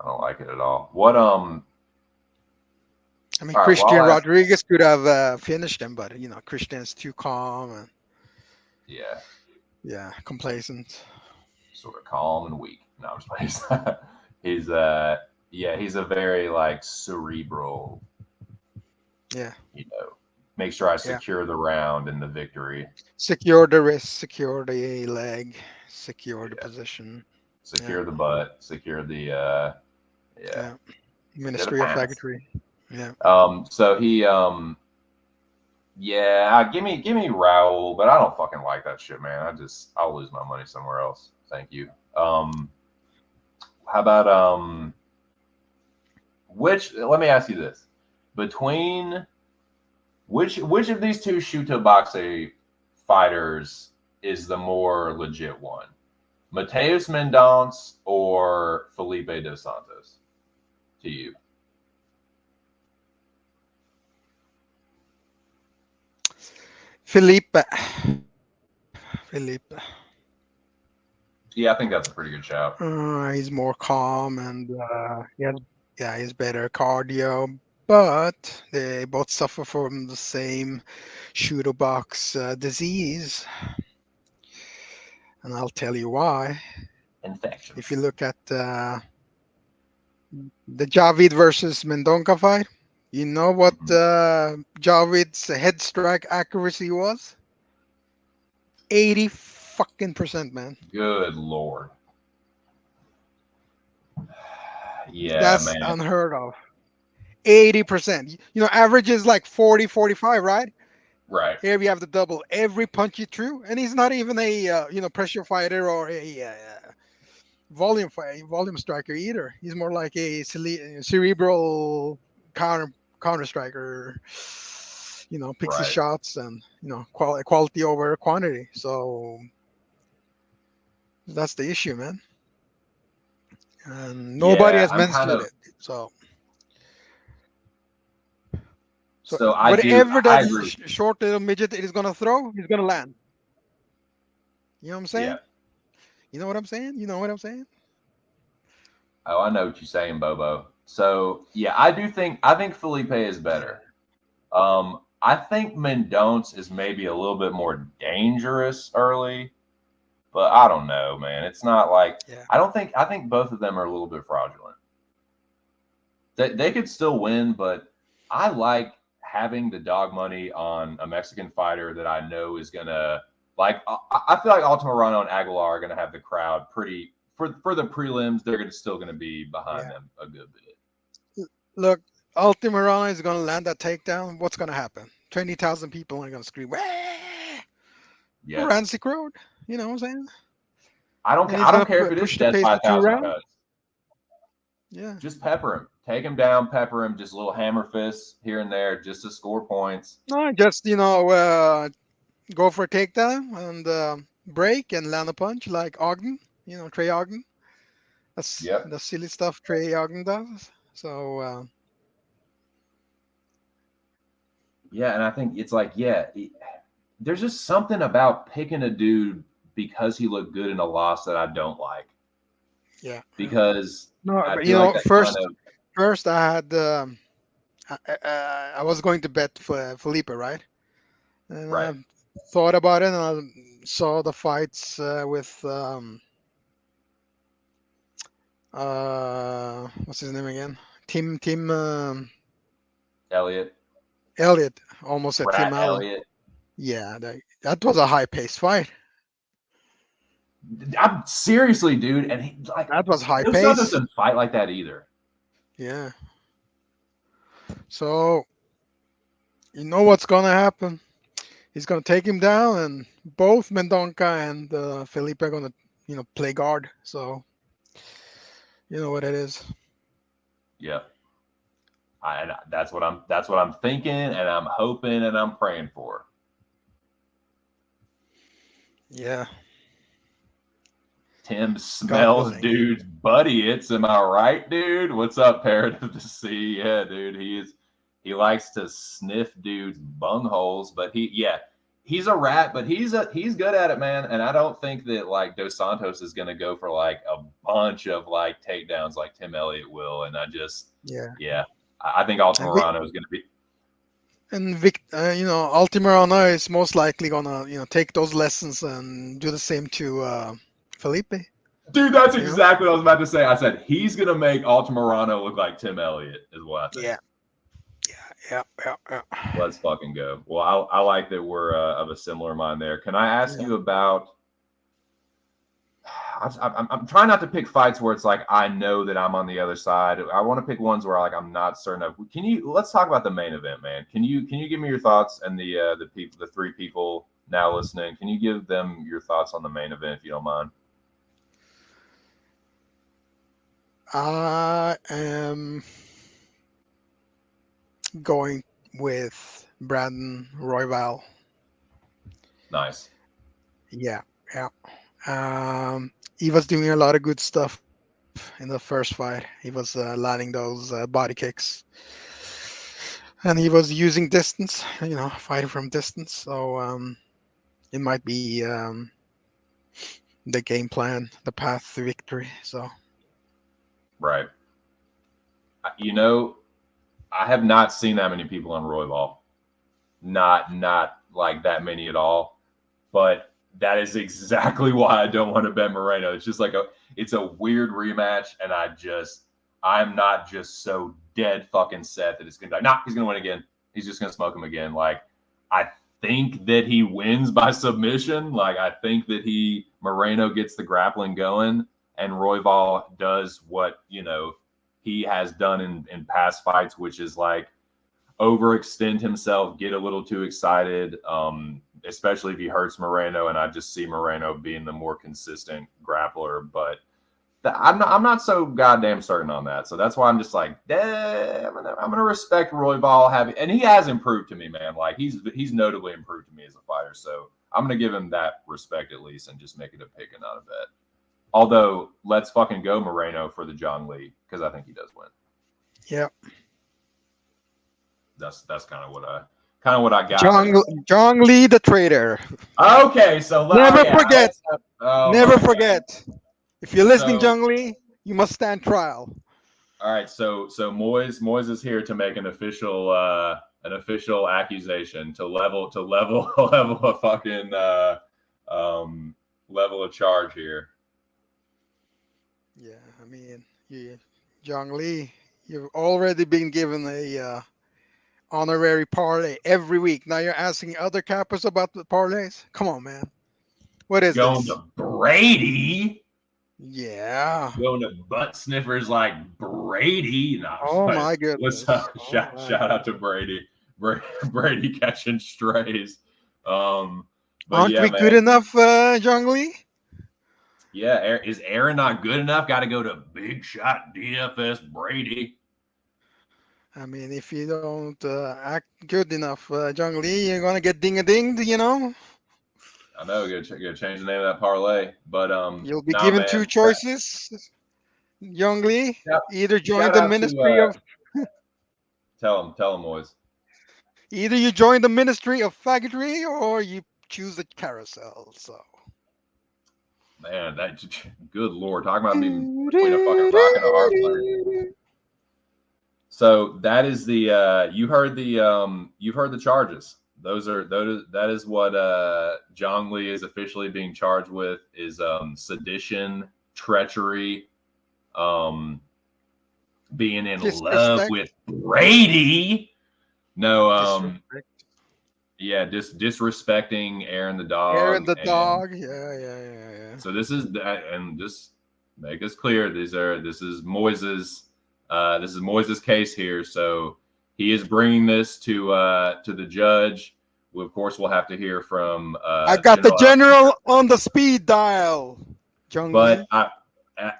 I don't like it at all. What I mean, All right. Well, Christian I'll ask. Rodriguez could have finished him, but Christian is too calm and Yeah, yeah, complacent. sort of calm and weak. No, I'm just playing. He's yeah, he's a very like cerebral. Yeah, You know, make sure I yeah. secure the round and the victory. Secure the wrist, secure the leg, secure the Yeah, position. Yeah, secure the butt, secure the yeah, yeah. secure the Ministry of pants. Faggotry. Yeah. So he yeah, give me Raul, but I don't fucking like that shit, man. I'll lose my money somewhere else. Thank you. How about which? Let me ask you this: between which of these two Shuto Boxe fighters is the more legit one? Mateus Mendonce or Felipe dos Santos? To you, Felipe. Felipe. Yeah, I think that's a pretty good shout. He's more calm and he's better cardio. But they both suffer from the same shooter box disease, and I'll tell you why. If you Infections. look at the Javid versus Mendonca fight, you know what Mhm. Javid's head strike accuracy was? 80 fucking percent, man. Good lord. Yeah, That's man. unheard of. 80%. Average is like 40, 45, right? Right. Here we have the double. Every punch he threw, and he's not even a pressure fighter or a volume striker either. He's more like a cerebral counter striker. Picks his Right. shots and quality over quantity. So that's the issue, man. And nobody Yeah, has I'm kind mentioned of it. So so whatever that I agree. short little midget is gonna throw, he's gonna land. You know what I'm Yeah. saying? You know what I'm saying? You know what I'm saying? Oh, I know what you're saying, Bobo. So yeah, I think Felipe is Yeah, better. I think Mendonce is maybe a little bit more dangerous early, but I don't know, man. It's not like yeah, I think both of them are a little bit fraudulent. They could still win, but I like having the dog money on a Mexican fighter that I know is gonna like. I feel like Altamirano and Aguilar are gonna have the crowd pretty for the prelims. They're still gonna be behind yeah. them a good bit. Look, Altamirano is gonna land that takedown. What's gonna happen? 20,000 people are gonna scream, "Wah!" Yes, Ramsey crowd. You know what I'm saying? And he's I don't gonna care if it is push the death pace by to a two thousand rounds. cuts. Yeah. Just pepper him, take him down, pepper him, just little hammer fists here and there, just to score points. No, just go for a takedown and break and land a punch like Ogden. Trey Ogden. That's Yep. the silly stuff Trey Ogden does. So Yeah, and I think it's like, there's just something about picking a dude because he looked good in a loss that I don't like. yeah. Because No, I but feel like that kind first of first I had I was going to bet for Felipe, right? And right. I thought about it, and I saw the fights with what's his name again? Tim Elliot, Elliott. Almost at Tim Rat Allen. Elliot. Yeah, that was a high paced fight. I'm seriously, dude, and he like That was high Dos Santos pace. doesn't fight like that either. Yeah. So you know what's gonna happen? He's gonna take him down, and both Mendonca and Felipe are gonna play guard. So you know what it is. Yeah. That's what I'm thinking, and I'm hoping, and I'm praying for. Yeah. Tim God smells willing. dude's buddy. It's am I right, dude? What's up, Parrot of the Sea? Yeah, dude. He likes to sniff dudes' bungholes, but he's a rat, but he's good at it, man. And I don't think that like Dos Santos is gonna go for like a bunch of like takedowns like Tim Elliott will. And Yeah. I think And Vic, Altamirano is gonna be. Altamirano is most likely gonna take those lessons and do the same to Felipe. Dude, that's You know. exactly what I was about to say. I said he's gonna make Altamirano look like Tim Elliott, is what I think. Yeah. Yeah. Let's fucking go. Well, I like that we're of a similar mind there. Can I ask Yeah. you about? I'm trying not to pick fights where it's like I know that I'm on the other side. I want to pick ones where like I'm not certain of. Let's talk about the main event, man. Can you give me your thoughts and the three people now listening? Can you give them your thoughts on the main event if you don't mind? I am going with Brandon Royval. Nice. Yeah. Yeah. He was doing a lot of good stuff in the first fight. He was landing those body kicks, and he was using distance. Fighting from distance. So it might be the game plan, the path to victory. So Right. You know, I have not seen that many people on Royval. Not like that many at all. But that is exactly why I don't want to bet Moreno. It's just like it's a weird rematch, and I'm not just so dead fucking set that it's gonna die. Nah, he's gonna win again. He's just gonna smoke him again. Like, I think that he wins by submission. Like, I think that Moreno gets the grappling going, and Royval does what he has done in past fights, which is like overextend himself, get a little too excited, especially if he hurts Moreno. And I just see Moreno being the more consistent grappler. But I'm not so goddamn certain on that. So that's why I'm just like, I'm gonna respect Royval and he has improved to me, man. Like he's notably improved to me as a fighter. So I'm gonna give him that respect at least and just make it a pick and not a bet. Although let's fucking go Moreno for the John Lee because I think he does win. yeah. That's kind of what I got. John Lee, the traitor. Okay, so Never forget. Never forget. If you're listening, John Lee, you must stand trial. All right, so Moise is here to make an official accusation to level a fucking level of charge here. Yeah, I mean, John Lee, you've already been given a honorary parlay every week. Now you're asking other cappers about the parlays? Come on, man. What is Going this? to Brady? Yeah. Going to butt sniffers like Brady? Nah, Oh my goodness. Shout out to Brady. Brady catching strays. But aren't we man. good enough, John Lee? Yeah, is Aaron not good enough? Got to go to Big Shot DFS Brady. I mean, if you don't act good enough, John Lee, you're gonna get ding-a-dinged, you know. I know. Gotta change the name of that parlay, but You'll be given two choices, Young Lee. Either join the ministry of. Tell him, boys. Either you join the ministry of faggotry or you choose the carousel. So. Man, that good lord, talking about being between a fucking rock and a hard place. So that is the you've heard the charges. That is what John Lee is officially being charged with is sedition, treachery, being in love with Brady. No, yeah, just disrespecting Aaron the dog. Aaron the dog. Yeah. So this is that, and just make this clear. This is Moises' case here. So he is bringing this to the judge. We, of course, we'll have to hear from. I got the general on the speed dial. But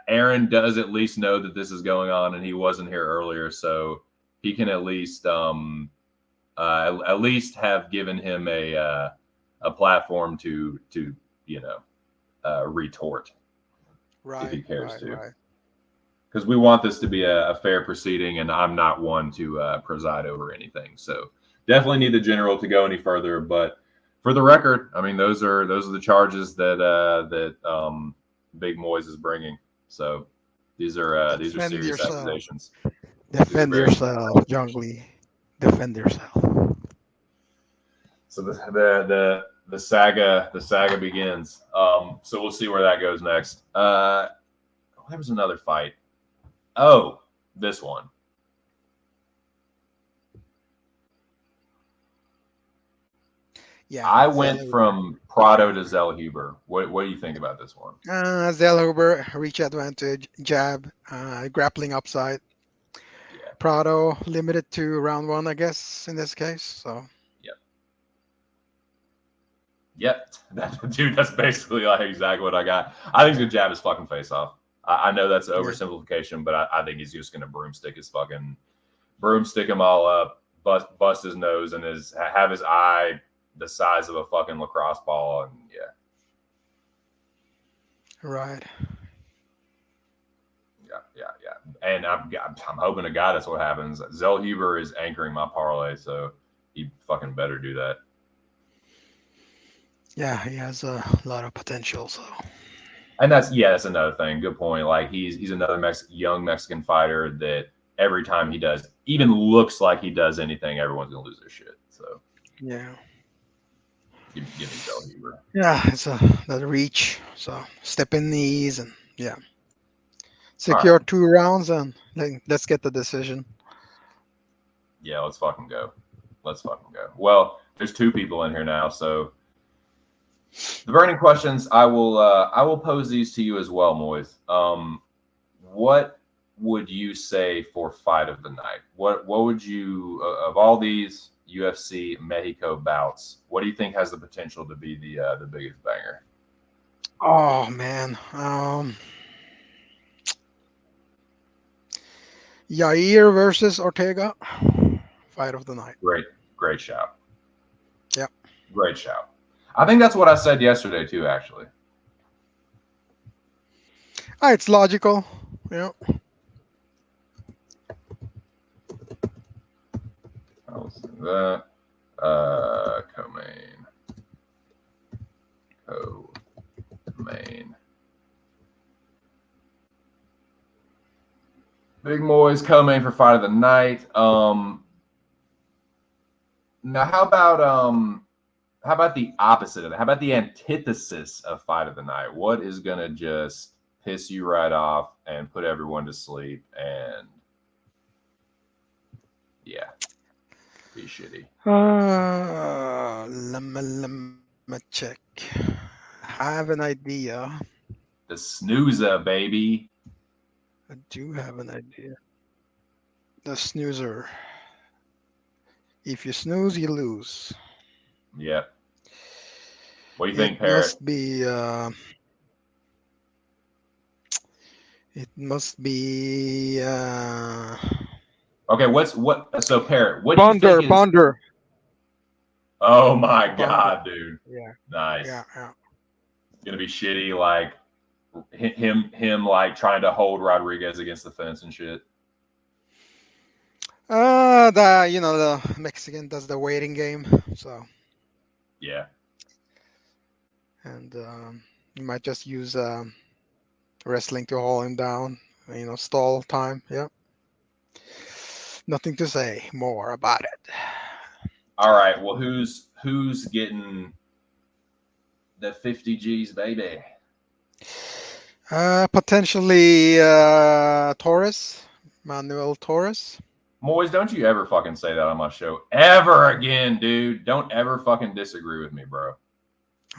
Aaron does at least know that this is going on, and he wasn't here earlier, so he can at least have given him a platform to retort, if he cares to. Because we want this to be a fair proceeding, and I'm not one to preside over anything. So definitely need the general to go any further. But for the record, I mean, those are the charges that Big Moise is bringing. So these are serious accusations. Defend yourself, John Lee. Defend yourself. So the saga begins. So we'll see where that goes next. There was another fight. Oh, this one. Yeah, I went from Prado to Zellhuber. What do you think about this one? Zellhuber, reach advantage, jab, grappling upside. Yeah. Prado limited to round one, I guess, in this case. So. Yep. Dude, that's basically like exactly what I got. I think the jab is fucking face off. I know that's an oversimplification, but I think he's just gonna broomstick him all up, bust his nose, and have his eye the size of a fucking lacrosse ball, and yeah. Right. Yeah. And I'm hoping to God that's what happens. Zellhuber is anchoring my parlay, so he fucking better do that. Yeah, he has a lot of potential. So And that's another thing. Good point. Like he's another young Mexican fighter that every time he does, even looks like he does anything, everyone's gonna lose their shit. So Yeah. give me Joe Huber. Yeah, it's the reach. So step in knees and yeah, All right. secure 2 rounds and let's get the decision. Yeah, let's fucking go. Let's fucking go. Well, there's 2 people in here now, so the burning questions. I will pose these to you as well, Moise. What would you say for fight of the night? What would you of all these UFC Mexico bouts? What do you think has the potential to be the biggest banger? Oh man, Yair versus Ortega, fight of the night. Great shout. Yeah. Great shout. I think that's what I said yesterday too. Actually, It's logical. Yeah. I was that co-main. Big Moy's co-main for fight of the night. Now how about the opposite of that? How about the antithesis of fight of the night? What is gonna just piss you right off and put everyone to sleep and yeah, be shitty? Let me check. I have an idea. The snoozer, baby. I do have an idea. The snoozer. If you snooze, you lose. Yep. What do you It think, Parrot? must be. It must be. Okay, what? So, Parrot, what do you Bonder. think is? Bonder. Oh my Bonder. God, dude! Yeah. Nice. Yeah. Gonna be shitty, like him like trying to hold Rodriguez against the fence and shit. The Mexican does the waiting game, so Yeah. and you might just use wrestling to haul him down. Stall time. Yeah. Nothing to say more about it. All right. Well, who's getting the 50 G's, baby? Potentially Torres, Manuel Torres. Moise, don't you ever fucking say that on my show ever again, dude. Don't ever fucking disagree with me, bro.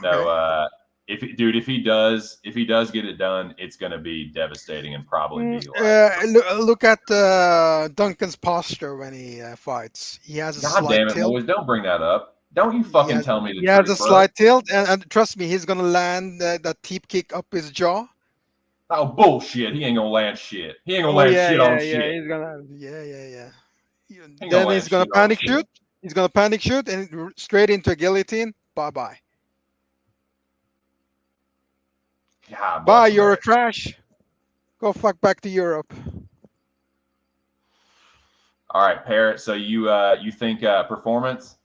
No, Okay. if he does get it done, it's gonna be devastating and probably be like. Look at Duncan's posture when he fights. He has a God slight damn it, tilt. Moise, don't bring that up. Don't you He fucking has tell me the he has a truth, bro. slight tilt, and trust me, he's gonna land that teep kick up his jaw. Oh bullshit! He ain't gonna land shit. He ain't gonna Oh land yeah, shit on yeah, yeah. shit. He's gonna yeah. He ain't gonna Then land he's gonna shit on panic shit. shoot. He's gonna panic shoot and straight into a guillotine. Bye bye. God bless Bye. You're a America. trash. Go fuck back to Europe. All right, Parrot. So you think performance?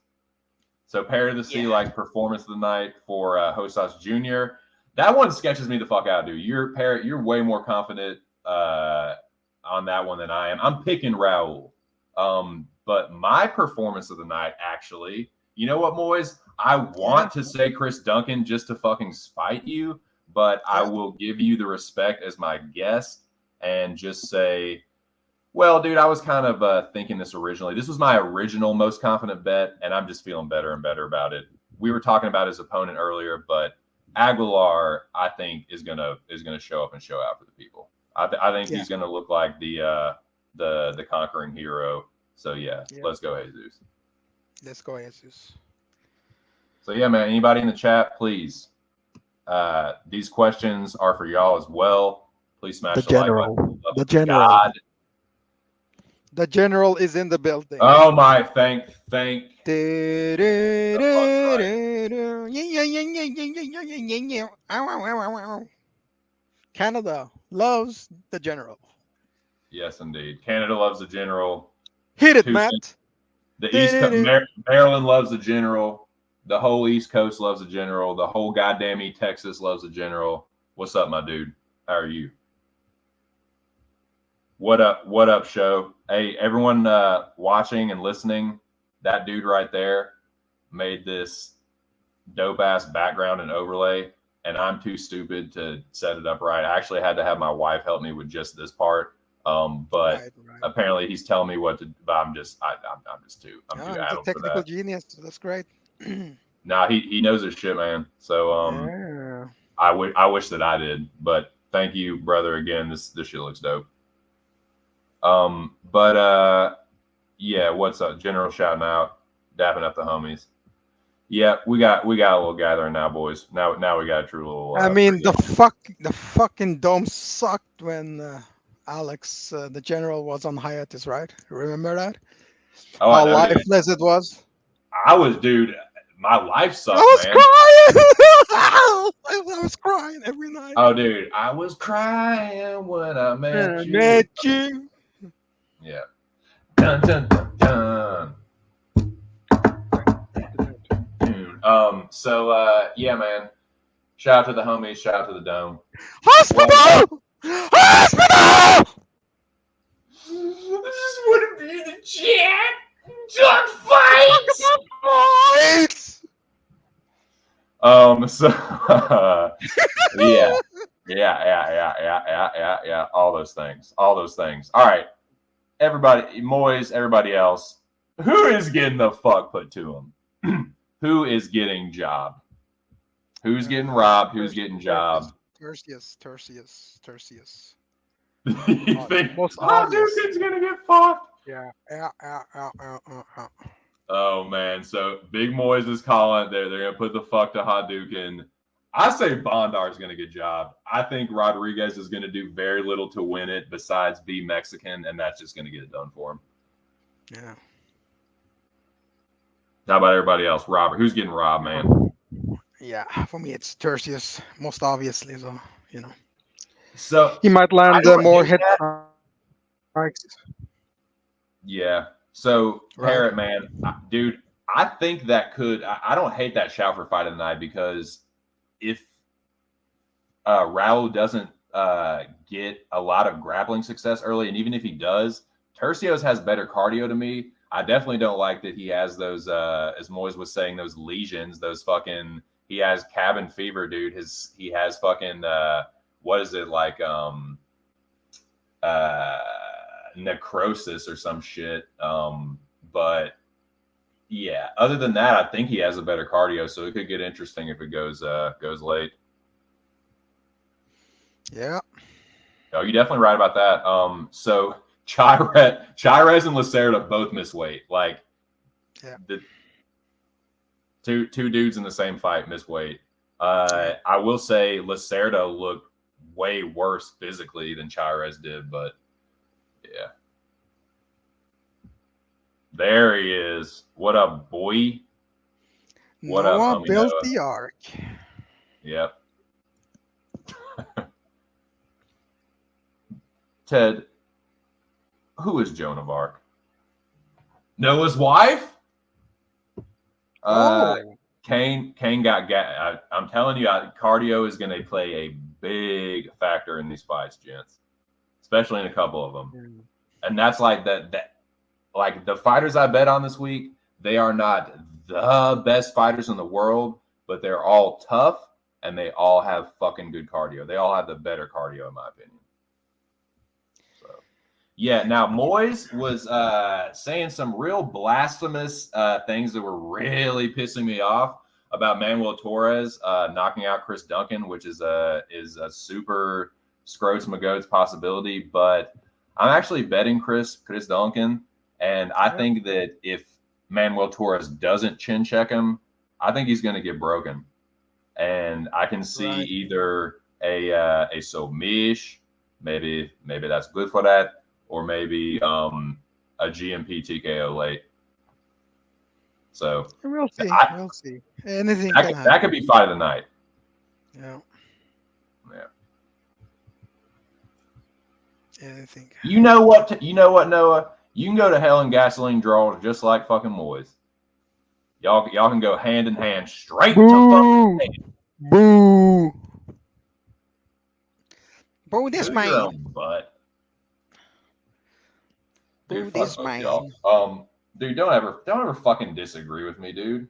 So Parrot of the Sea Yeah. like performance of the night for Hostas Jr. That one sketches me the fuck out, dude. You're way more confident on that one than I am. I'm picking Raul. But my performance of the night, actually, you know what, Moise? I want to say Chris Duncan just to fucking spite you, but I will give you the respect as my guest and just say, well, dude, I was kind of thinking this originally. This was my original most confident bet, and I'm just feeling better and better about it. We were talking about his opponent earlier, but Aguilar, I think, is gonna show up and show out for the people. I think he's gonna look like the conquering hero. So yeah, let's go, Jesus. Let's go, Jesus. So yeah, man. Anybody in the chat, please. These questions are for y'all as well. Please smash the like button. The general. God. The general is in the building. Oh my! Thank. Canada loves the general. Yes, indeed. Canada loves the general. Hit it, Matt. The East Coast, Maryland loves the general. The whole East Coast loves the general. The whole goddamn Texas loves the general. What's up, my dude? How are you? What up? What up, show? Hey, everyone watching and listening, that dude right there made this dope ass background and overlay, and I'm too stupid to set it up right. I actually had to have my wife help me with just this part. But Right. apparently he's telling me what to. But I'm too Yeah, too he's a addled for technical that. genius. That's great. Nah, he knows his shit, man. So Yeah. I wish that I did, but thank you, brother. Again, this shit looks dope. But yeah, what's up? General shouting out, dapping up the homies. Yeah, we got a little gathering now, boys. Now we got a true little. I mean, Pregame. the fucking dome sucked when Alex, the general, was on hiatus, right? Remember that? Oh, I How know, dude. lifeless it was. Dude. My life I sucked, was man. crying. I was crying every night. Oh, dude, I was crying when I met you. Met you. Yeah. Dun dun dun dun. Dude. So yeah, man. Shout out to the homies. Shout out to the dome. Hospital! Hospital! This is what it be the chat. Duck fights. Fights! So yeah. All those things. All right, everybody, Moyes, everybody else, who is getting the fuck put to them? Who is getting job? Who's getting robbed? Who's getting job? Tertius. You think Most obvious. Hadouken's gonna get fucked? Yeah. Oh man, so Big Moyes is calling. They're gonna put the fuck to Hadouken. I say Bondar's gonna get job. I think Rodriguez is gonna do very little to win it besides be Mexican, and that's just gonna get it done for him. Yeah. How about everybody else? Robert, who's getting robbed, man? Yeah. For me, it's Tertius, most obviously. So, So he might land more hit strikes. Yeah. So Right. Parrot, man, dude, I think that could. I don't hate that shout for fight of the night because if Raul doesn't get a lot of grappling success early, and even if he does, Tercios has better cardio to me. I definitely don't like that he has those, as Moyes was saying, those lesions, those fucking. He has cabin fever, dude. He has fucking what is it like? Necrosis or some shit. But yeah, other than that, I think he has a better cardio, so it could get interesting if it goes late. Yeah. Oh, you're definitely right about that. So Chirez and Lacerda both miss weight. Like, yeah, the two dudes in the same fight miss weight. I will say Lacerda looked way worse physically than Chirez did, but yeah. There he is. What up, boy? What up, Noah homie built Noah? the ark. Yep. Ted, who is Joan of Arc? Noah's wife? Kane got I'm telling you, cardio is going to play a big factor in these fights, gents, especially in a couple of them. And that's like that. Like the fighters I bet on this week, they are not the best fighters in the world, but they're all tough and they all have fucking good cardio. They all have the better cardio, in my opinion. So, yeah. Now, Moyes was saying some real blasphemous things that were really pissing me off about Manuel Torres knocking out Chris Duncan, which is a super Scroats Magoats possibility. But I'm actually betting Chris Duncan. And I think that if Manuel Torres doesn't chin check him, I think he's going to get broken. And I can see either a submission, maybe that's good for that, or maybe a GMP TKO late. So we'll see. We'll see. Anything that could be fight of the night. Yeah. Anything. You know what, Noah? You can go to hell in gasoline draws just like fucking Moyes. Y'all can go hand in hand straight to fucking hand. Boo. Boo this Move your man. own butt. Dude, Boo fuck this both y'all. man. Dude, don't ever fucking disagree with me, dude.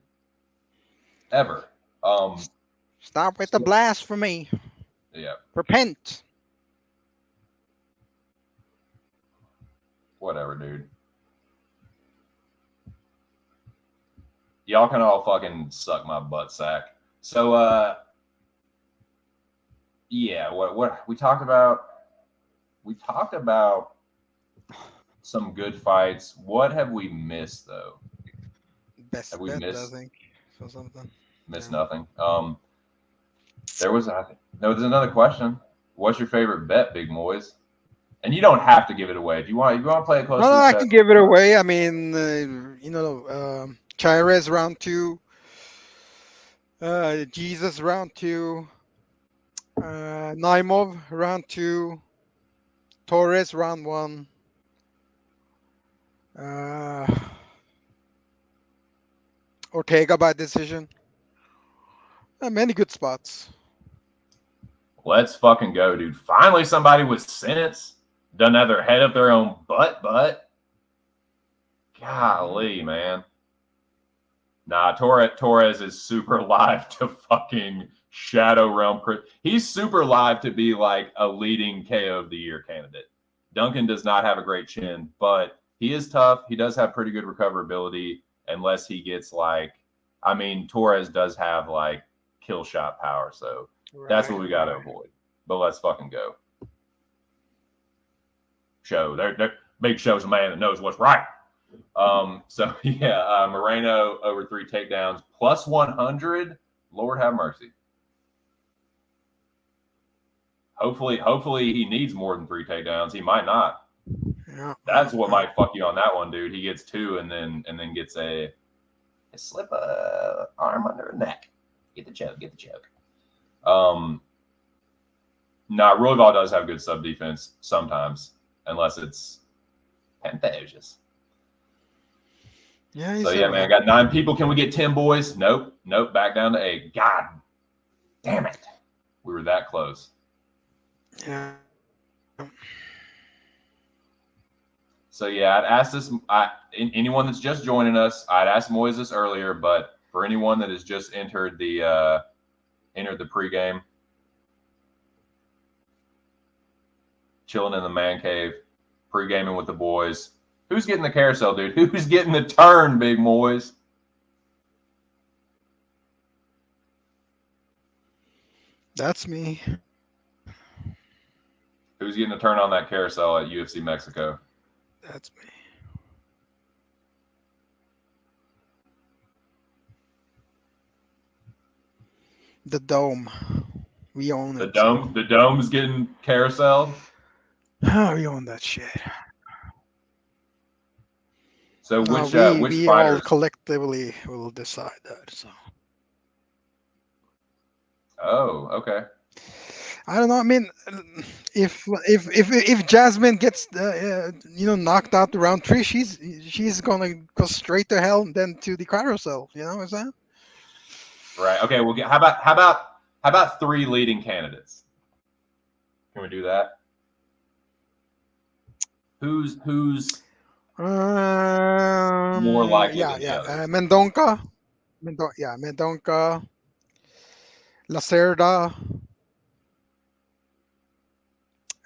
Ever. Stop with the blasphemy. Yeah, Repent. whatever, dude. Y'all can all fucking suck my butt sack. So, yeah, what we talked about? We talked about some good fights. What have we missed though? Have Best we bet, I missed think. So something. missed Yeah. nothing? There's another question. What's your favorite bet, Big Moys? And you don't have to give it away if you want. If you want to play it close No, to the I chest. can give it away. I mean, Chairez round 2, Jesus round 2, Naimov round 2, Torres round 1, uh, Ortega by decision. Many good spots. Let's fucking go, dude. Finally, somebody with sense doesn't have their head up their own butt. Golly, man. Nah, Torres is super live to fucking Shadow Realm. He's super live to be like a leading KO of the year candidate. Duncan does not have a great chin, but he is tough. He does have pretty good recoverability unless he gets Torres does have like kill shot power. So that's what we got to avoid. But let's fucking go. They're big show's a man that knows what's right. Moreno over 3 takedowns plus 100. Lord have mercy. Hopefully he needs more than 3 takedowns. He might not. Yeah. That's what might fuck you on that one, dude. He gets 2 and then gets a slip arm under a neck. Get the choke. Royval does have good sub defense sometimes, unless it's Panthasius. Yeah, So yeah, man, I got 9 people. Can we get 10 boys? Nope. Back down to 8. God damn it. We were that close. Yeah. So yeah, I'd ask this. Anyone that's just joining us, I'd asked Moises this earlier, but for anyone that has just entered the pregame, chilling in the man cave, pregaming with the boys. Who's getting the carousel, dude? Who's getting the turn, Big Mois? That's me. Who's getting a turn on that carousel at UFC Mexico? That's me. The dome. We own it. The dome's getting carouseled? We own that shit. So which we fighters? all collectively will decide that. So. Oh, okay. I don't know. I mean, if Jasmine gets knocked out the round 3, she's gonna go straight to hell and then to the carousel. You know what I'm saying? Right. Okay. Well, how about 3 leading candidates? Can we do that? Who's more likely than the others? Mendonca, Lacerda,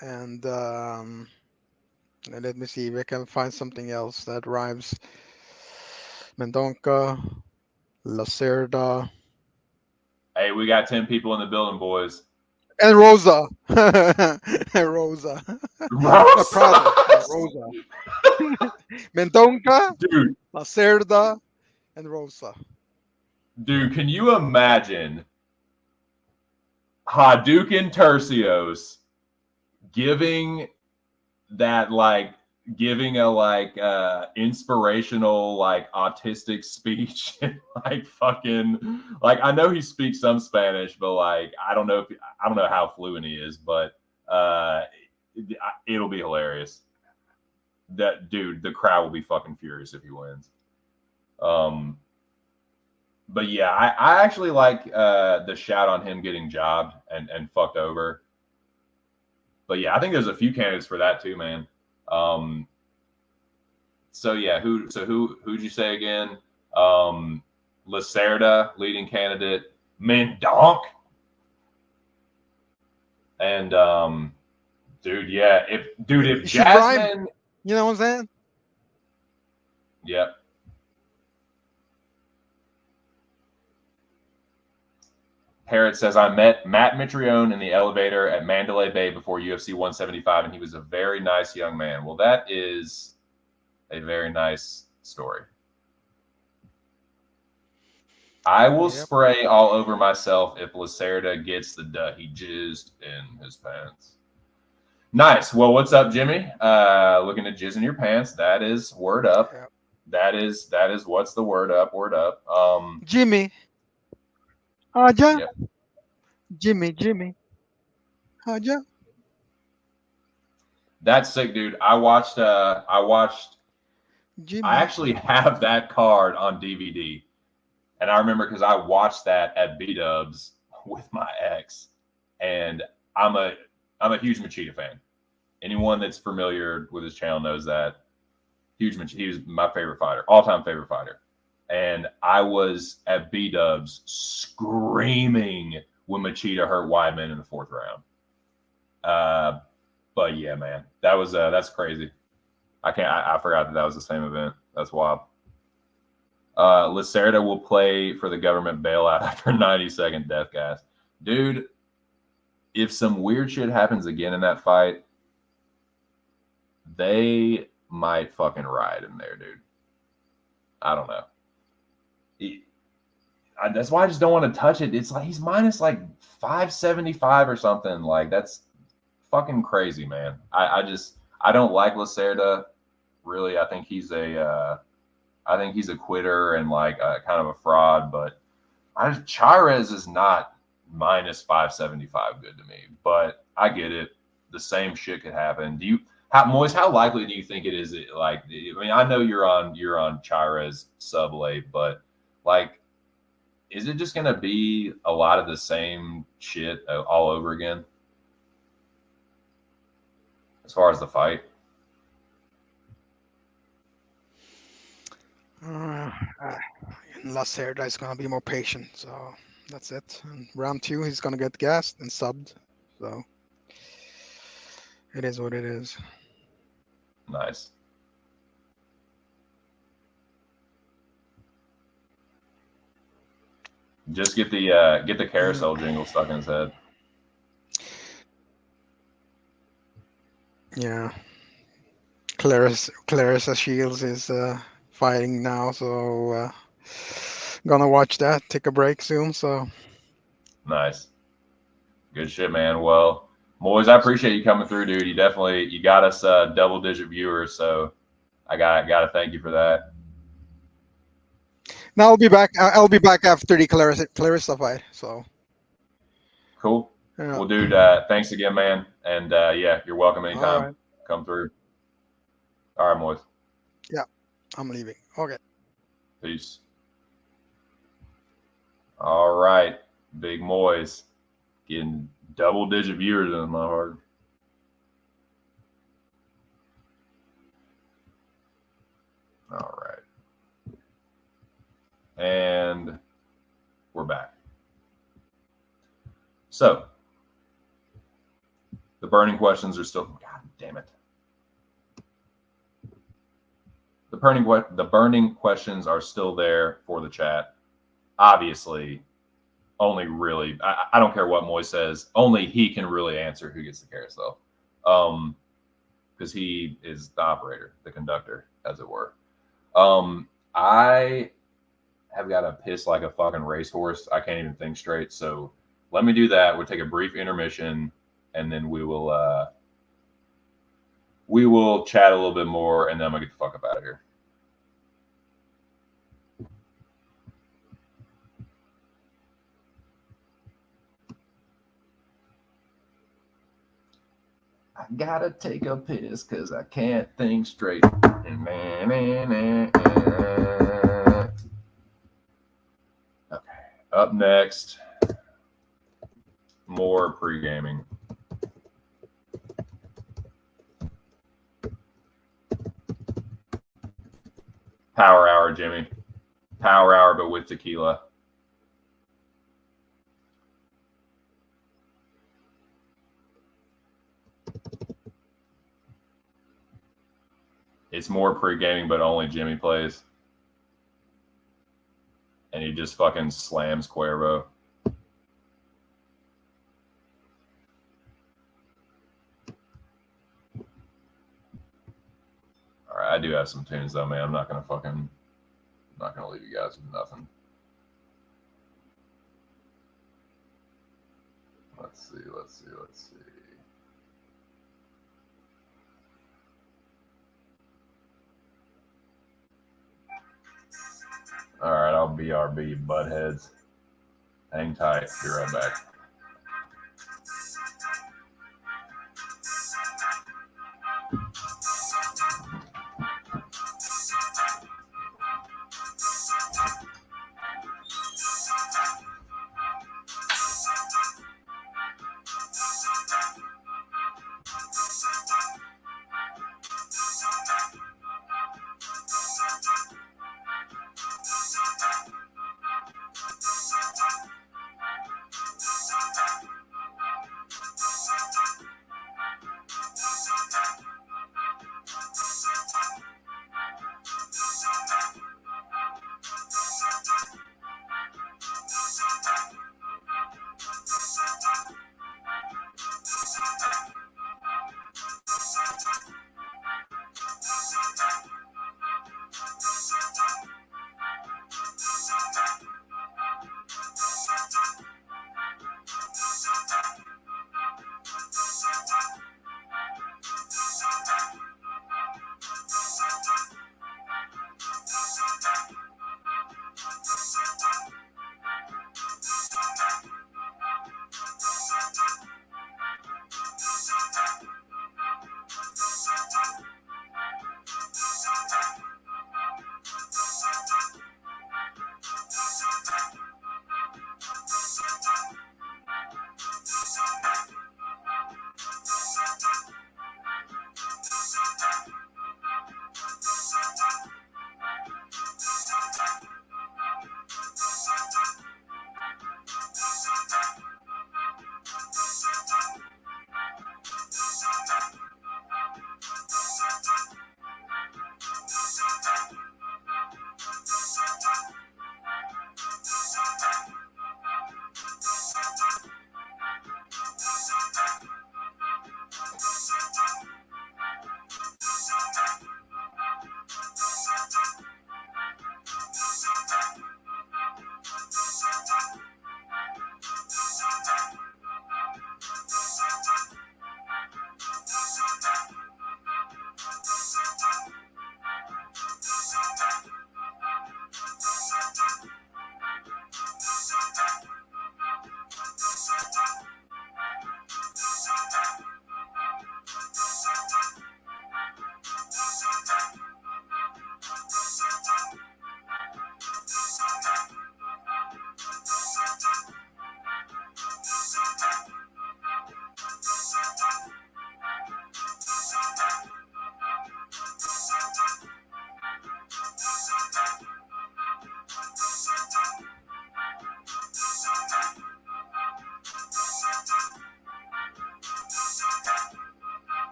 and let me see if I can find something else that rhymes. Mendonca, Lacerda. Hey, we got 10 people in the building, boys. And Rosa. Rosa. Rosa. Mendonca, Dude. Lacerda, and Rosa. Dude, can you imagine Hadouken Tercios giving a inspirational autistic speech and fucking I know he speaks some Spanish, but I don't know how fluent he is, but it'll be hilarious. That dude, the crowd will be fucking furious if he wins. But yeah, I actually like the shout on him getting jobbed and fucked over. But yeah, I think there's a few candidates for that too, man. So yeah, who'd you say again? Lacerda, leading candidate, Mendonk, and dude, yeah, if She rhyme. Jasmine, You know what I'm saying? yep. Parrot says, I met Matt Mitrione in the elevator at Mandalay Bay before UFC 175, and he was a very nice young man. Well, that is a very nice story. I will spray all over myself if Lacerda gets the duh. He jizzed in his pants. Nice. Well, what's up, Jimmy? Looking to jizz in your pants. That is word up. Yep. That is what's the word up? Word up. Jimmy. Aja. Yep. Jimmy. Aja. That's sick, dude. I watched Jimmy. I actually have that card on DVD. And I remember because I watched that at B-Dubs with my ex. And I'm a huge Machida fan. Anyone that's familiar with his channel knows that. He was my favorite fighter, all-time favorite fighter. And I was at B-Dubs screaming when Machida hurt Weidman in the 4th round. But yeah, man, that's crazy. I forgot that was the same event. That's wild. Lacerda will play for the government bailout after 90-second death gas. Dude, if some weird shit happens again in that fight, they might fucking riot in there, dude. I don't know. That's why I just don't want to touch it. It's like he's minus like 575 or something. Like, that's fucking crazy, man. I don't like Lacerda. Really, I think he's a quitter and like kind of a fraud. But Chairez is not minus 575 good to me. But I get it. The same shit could happen. Moise, how likely do you think it is? Like, I mean, I know you're on Chairez sub late, but like, is it just gonna be a lot of the same shit all over again? As far as the fight, Lacerda is gonna be more patient, so that's it. And round 2, he's gonna get gassed and subbed. So it is what it is. nice. Just get the carousel jingle stuck in his head. Yeah. Clarissa Shields is fighting now, so gonna watch that. Take a break soon. So Nice. Good shit, man. Well, Moise, I appreciate you coming through, dude. You got us double-digit viewers, so I gotta thank you for that. now I'll be back. I'll be back after the Clarissa fight. So Cool. yeah. Well, dude, thanks again, man. And yeah, you're welcome anytime. Right. Come through. All right, Moise. Yeah, I'm leaving. Okay. Peace. All right, Big Moise getting double-digit viewers in my heart. All right. And we're back. So, the burning questions are still, God damn it. The burning questions are still there for the chat. Obviously, only really, I don't care what Moise says, only he can really answer who gets the carousel. Because he is the operator, the conductor, as it were. I have got to piss like a fucking racehorse. I can't even think straight. So let me do that. We'll take a brief intermission, and then we will chat a little bit more, and then I'm gonna get the fuck up out of here. I gotta take a piss because I can't think straight. Okay. Up next, more pre-gaming. Power hour, Jimmy. Power hour, but with tequila. It's more pre-gaming, but only Jimmy plays. And he just fucking slams Cuervo. All right, I do have some tunes though, man. I'm not gonna leave you guys with nothing. Let's see. All right, I'll BRB, buttheads. Hang tight. Be right back.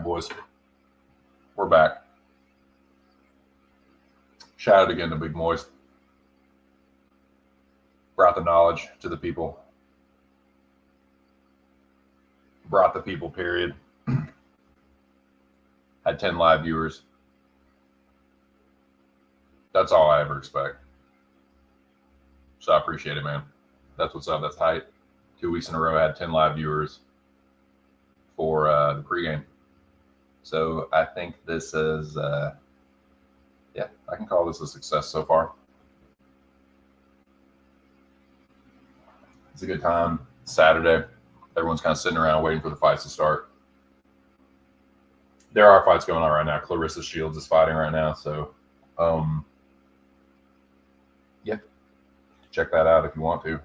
boys. We're back. Shout out again to Big Moist. Brought the knowledge to the people. Brought the people, period. Had 10 live viewers. That's all I ever expect. So I appreciate it, man. That's what's up. That's tight. 2 weeks in a row, I had 10 live viewers for the pregame. So I think this is, yeah, I can call this a success so far. It's a good time. Saturday. Everyone's kind of sitting around waiting for the fights to start. There are fights going on right now. Clarissa Shields is fighting right now. So, yeah, check that out if you want to.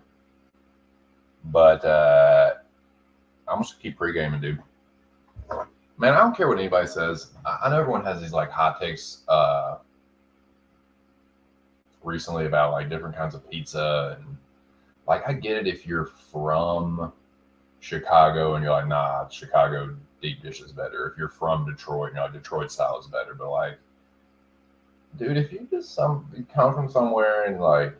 But I'm just going to keep pre-gaming, dude. Man, I don't care what anybody says. I know everyone has these like hot takes recently about like different kinds of pizza. And like, I get it if you're from Chicago and you're like, nah, Chicago deep dish is better. If you're from Detroit, you know, Detroit style is better. But like, dude, if you you come from somewhere and like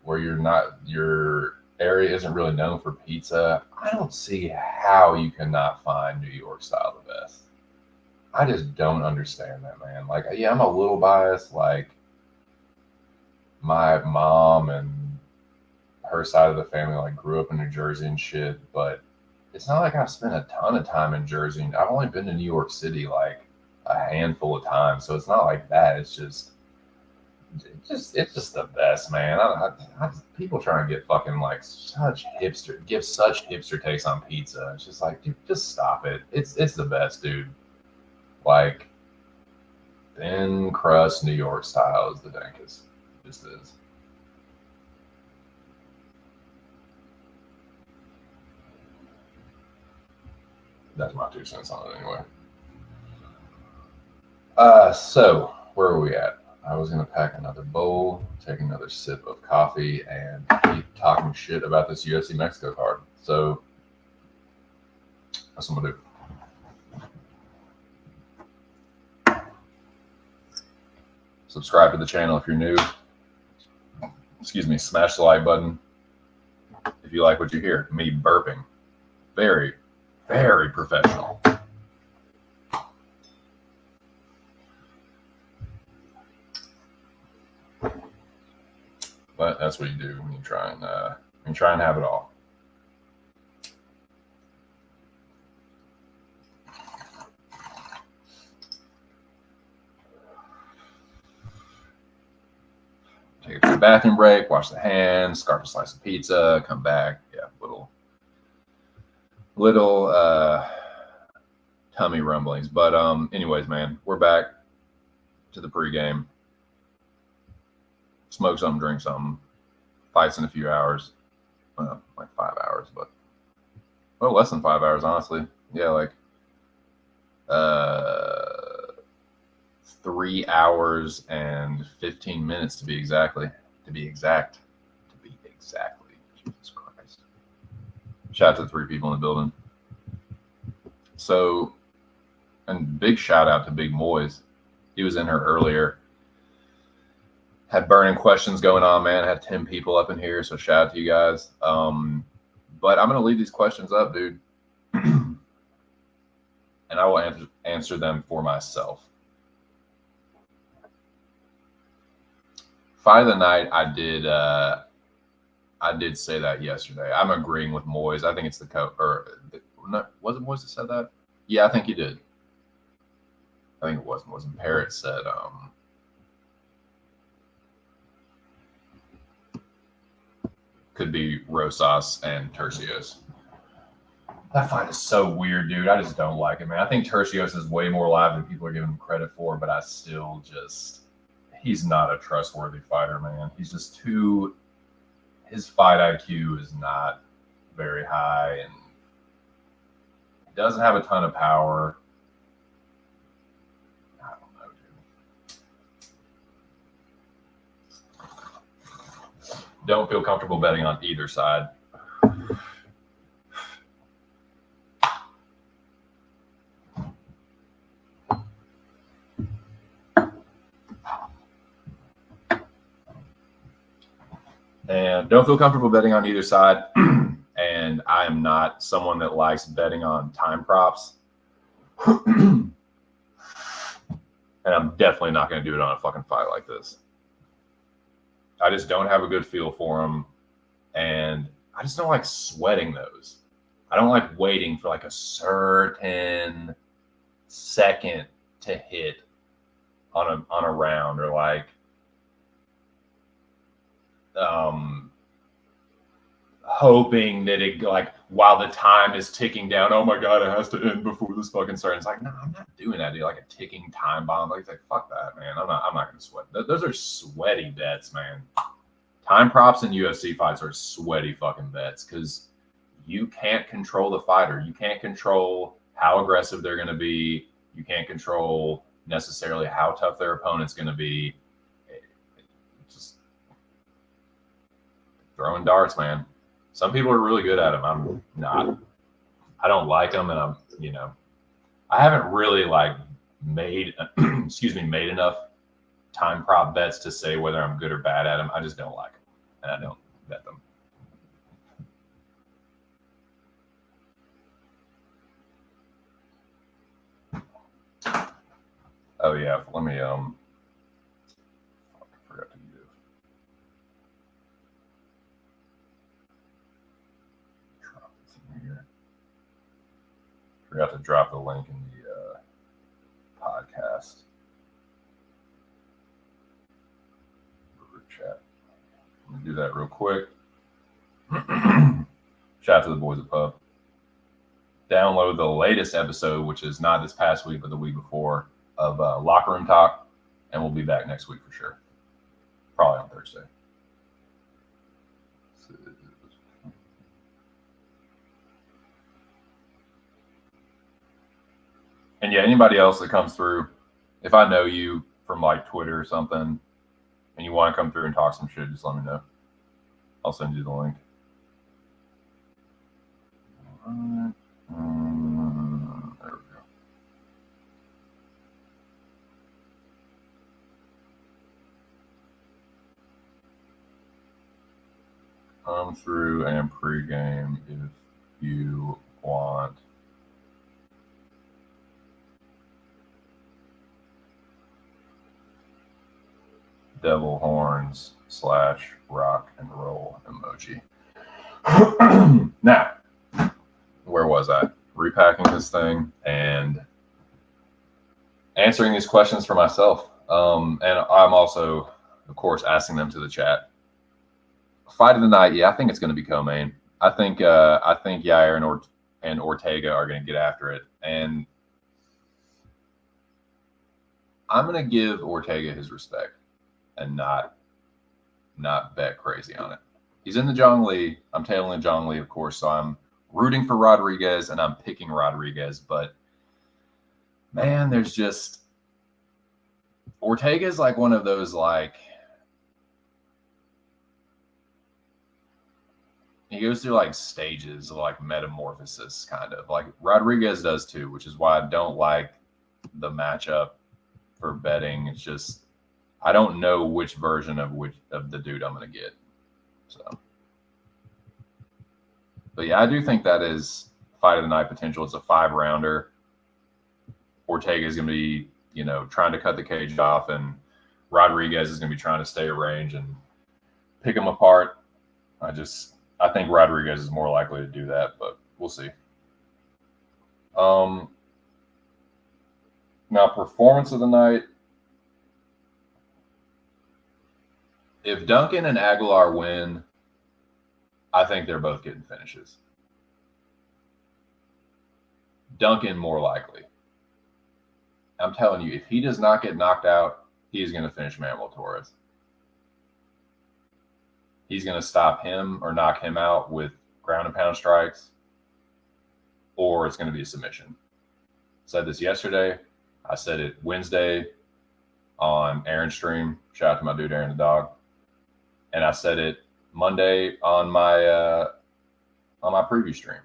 where your area isn't really known for pizza, I don't see how you cannot find New York style the best. I just don't understand that, man. Like, yeah, I'm a little biased. Like, my mom and her side of the family like grew up in New Jersey and shit, but it's not like I've spent a ton of time in Jersey. I've only been to New York City like a handful of times, so it's not like that. It's just the best, man. People trying to get fucking like give such hipster takes on pizza. It's just like, dude, just stop it. It's the best, dude. Like, thin crust New York style is the dankest. It just is. That's my 2 cents on it anyway. So where are we at? I was going to pack another bowl, take another sip of coffee, and keep talking shit about this UFC Mexico card. So that's what I'm going to do. Subscribe to the channel if you're new. Excuse me, smash the like button if you like what you hear. Me burping. Very, very professional. But that's what you do when you try and have it all. Take a bathroom break, wash the hands, scarf a slice of pizza, come back. Yeah, little tummy rumblings. But anyways, man, we're back to the pregame. Smoke something, drink something. Fights in a few hours. Well, like 5 hours, but less than 5 hours, honestly. Yeah, like 3 hours and 15 minutes to be exact. Jesus Christ. Shout out to the 3 people in the building. So, and big shout out to Big Moise. He was in here earlier. Had burning questions going on, man. I had 10 people up in here, so shout out to you guys. But I'm going to leave these questions up, dude. And I will answer them for myself. Fight of the night, I did say that yesterday. I'm agreeing with Moise. I think it's was it Moise that said that? Yeah, I think he did. I think it was Moise. And Parrot said, could be Rosas and Tercios. That fight is so weird, dude. I just don't like it, man. I think Tercios is way more live than people are giving him credit for, but I still he's not a trustworthy fighter, man. He's just his fight IQ is not very high, and he doesn't have a ton of power. I don't know, dude. Don't feel comfortable betting on either side. And don't feel comfortable betting on either side. And I am not someone that likes betting on time props. And I'm definitely not going to do it on a fucking fight like this. I just don't have a good feel for them. And I just don't like sweating those. I don't like waiting for like a certain second to hit on a round, or like hoping that it, like, while the time is ticking down, oh my god, it has to end before this fucking starts. It's like, no, I'm not doing that, dude. Like a ticking time bomb. Like, fuck that, man. I'm not gonna sweat. Those are sweaty bets, man. Time props in UFC fights are sweaty fucking bets because you can't control the fighter. You can't control how aggressive they're going to be. You can't control necessarily how tough their opponent's going to be. Just throwing darts, man. Some people are really good at them. I'm not. I don't like them, and I haven't really like made made enough time prop bets to say whether I'm good or bad at them. I just don't like them, and I don't bet them. Oh yeah, let me I forgot to give. Drop this in here. Forgot to drop the link in the podcast group chat. Let me do that real quick. Shout out to the boys at Pub. Download the latest episode, which is not this past week, but the week before, of Locker Room Talk, and we'll be back next week for sure. Probably on Thursday. And yeah, anybody else that comes through, if I know you from like Twitter or something, and you want to come through and talk some shit, just let me know. I'll send you the link. All right. There we go. Come through and pregame if you want. Devil horns / rock and roll emoji. Now, where was I? Repacking this thing and answering these questions for myself. And I'm also, of course, asking them to the chat. Fight of the night, yeah, I think it's going to be co-main. I think Yair and Ortega are going to get after it, and I'm going to give Ortega his respect and not bet crazy on it. He's in the Zhang Li. I'm tailing Zhang Li, of course, so I'm rooting for Rodriguez, and I'm picking Rodriguez. But, man, there's just – Ortega's like one of those, like – he goes through like stages of like metamorphosis, kind of like Rodriguez does too, which is why I don't like the matchup for betting. It's just I don't know which version of the dude I'm going to get. So, but yeah, I do think that is fight of the night potential. It's a 5-rounder. Ortega is going to be, trying to cut the cage off, and Rodriguez is going to be trying to stay at range and pick him apart. I think Rodriguez is more likely to do that, but we'll see. Now, performance of the night. If Duncan and Aguilar win, I think they're both getting finishes. Duncan more likely. I'm telling you, if he does not get knocked out, he's going to finish Manuel Torres. He's going to stop him or knock him out with ground and pound strikes, or it's going to be a submission. I said this yesterday. I said it Wednesday on Aaron's stream. Shout out to my dude, Aaron the dog. And I said it Monday on my preview stream.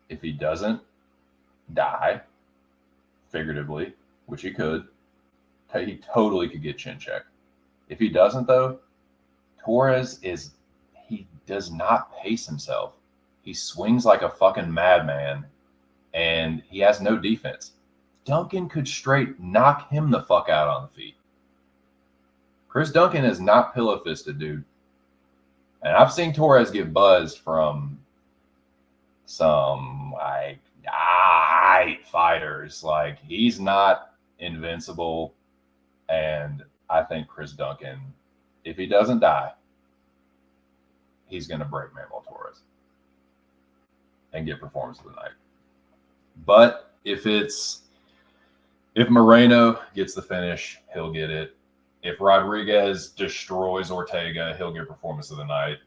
If he doesn't die, figuratively, which he could, he totally could get chin check. If he doesn't, though, Torres he does not pace himself. He swings like a fucking madman, and he has no defense. Duncan could straight knock him the fuck out on the feet. Chris Duncan is not pillow fisted, dude. And I've seen Torres get buzzed from some like fighters. Like, he's not invincible. And I think Chris Duncan, if he doesn't die, he's going to break Manuel Torres and get performance of the night. But if Moreno gets the finish, he'll get it. If Rodriguez destroys Ortega, he'll get performance of the night.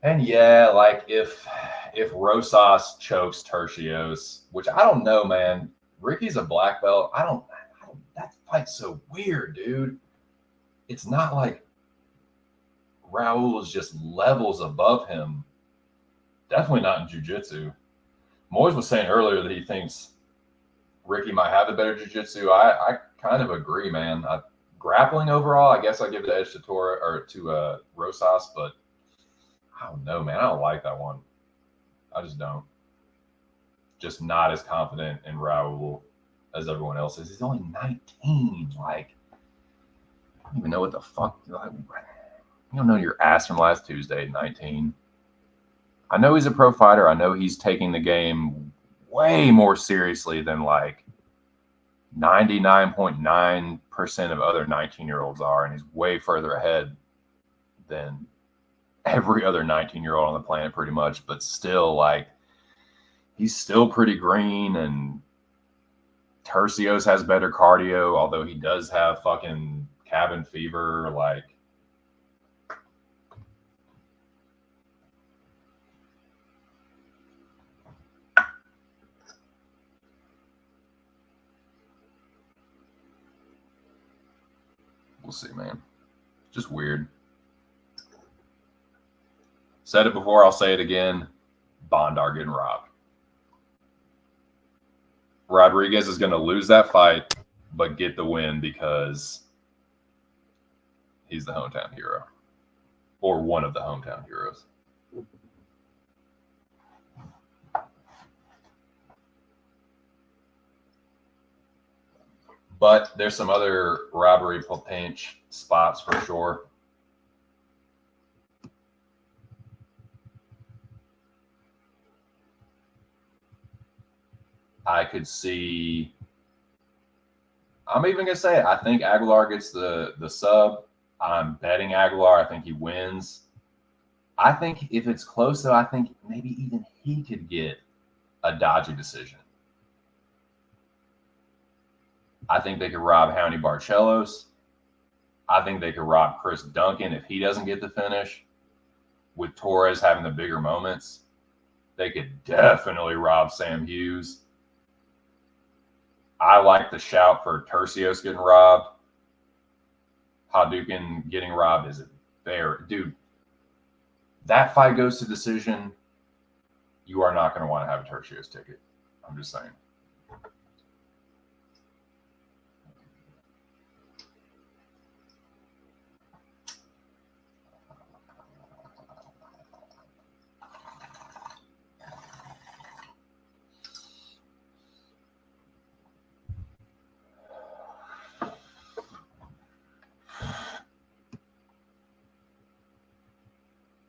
And yeah, like if Rosas chokes Tercios, which I don't know, man. Ricky's a black belt. I don't that fight's so weird, dude. It's not like Raul is just levels above him. Definitely not in jiu-jitsu. Moyes was saying earlier that he thinks Ricky might have the better jiu-jitsu. I kind of agree, man. Grappling overall, I guess I give the edge to Rosas, but I don't know, man. I don't like that one. I just don't. Just not as confident in Raul as everyone else is. He's only 19. Like, I don't even know what the fuck. Like, you don't know your ass from last Tuesday at 19. I know he's a pro fighter. I know he's taking the game way more seriously than like 99.9% of other 19-year-olds are, and he's way further ahead than every other 19-year-old on the planet pretty much. But still, like, he's still pretty green, and Tercios has better cardio, although he does have fucking cabin fever. Like, we'll see, man. Just weird. Said it before, I'll say it again. Bondar getting robbed. Rodriguez is going to lose that fight, but get the win because he's the hometown hero. Or one of the hometown heroes. But there's some other robbery pinch spots for sure. I could see. I'm even gonna say it. I think Aguilar gets the sub. I'm betting Aguilar. I think he wins. I think if it's close, though, I think maybe even he could get a dodgy decision. I think they could rob Howney Barcelos. I think they could rob Chris Duncan if he doesn't get the finish. With Torres having the bigger moments, they could definitely rob Sam Hughes. I like the shout for Tercios getting robbed. Hadouken getting robbed is fair. Dude, that fight goes to decision. You are not going to want to have a Tercios ticket. I'm just saying.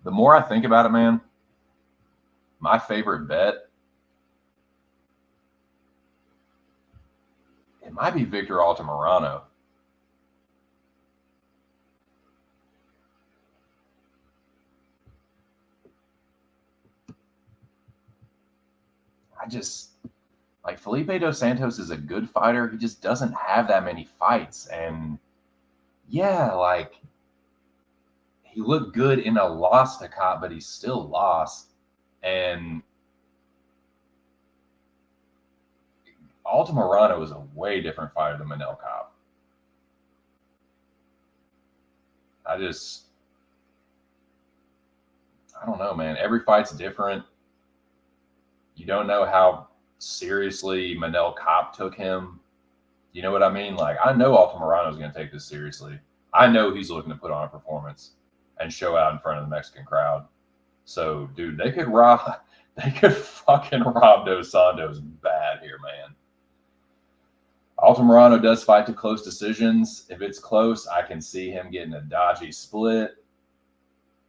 The more I think about it, man, my favorite bet, it might be Victor Altamirano. I just, like, Felipe Dos Santos is a good fighter. He just doesn't have that many fights. And yeah, like, he looked good in a loss to Cop, but he still lost. And Altamirano is a way different fighter than Manel Cop. I don't know, man. Every fight's different. You don't know how seriously Manel Cop took him. You know what I mean? Like, I know Altamirano's going to take this seriously. I know he's looking to put on a performance and show out in front of the Mexican crowd. So, dude, they could fucking rob Dos Santos bad here, man. Altamirano does fight to close decisions. If it's close, I can see him getting a dodgy split.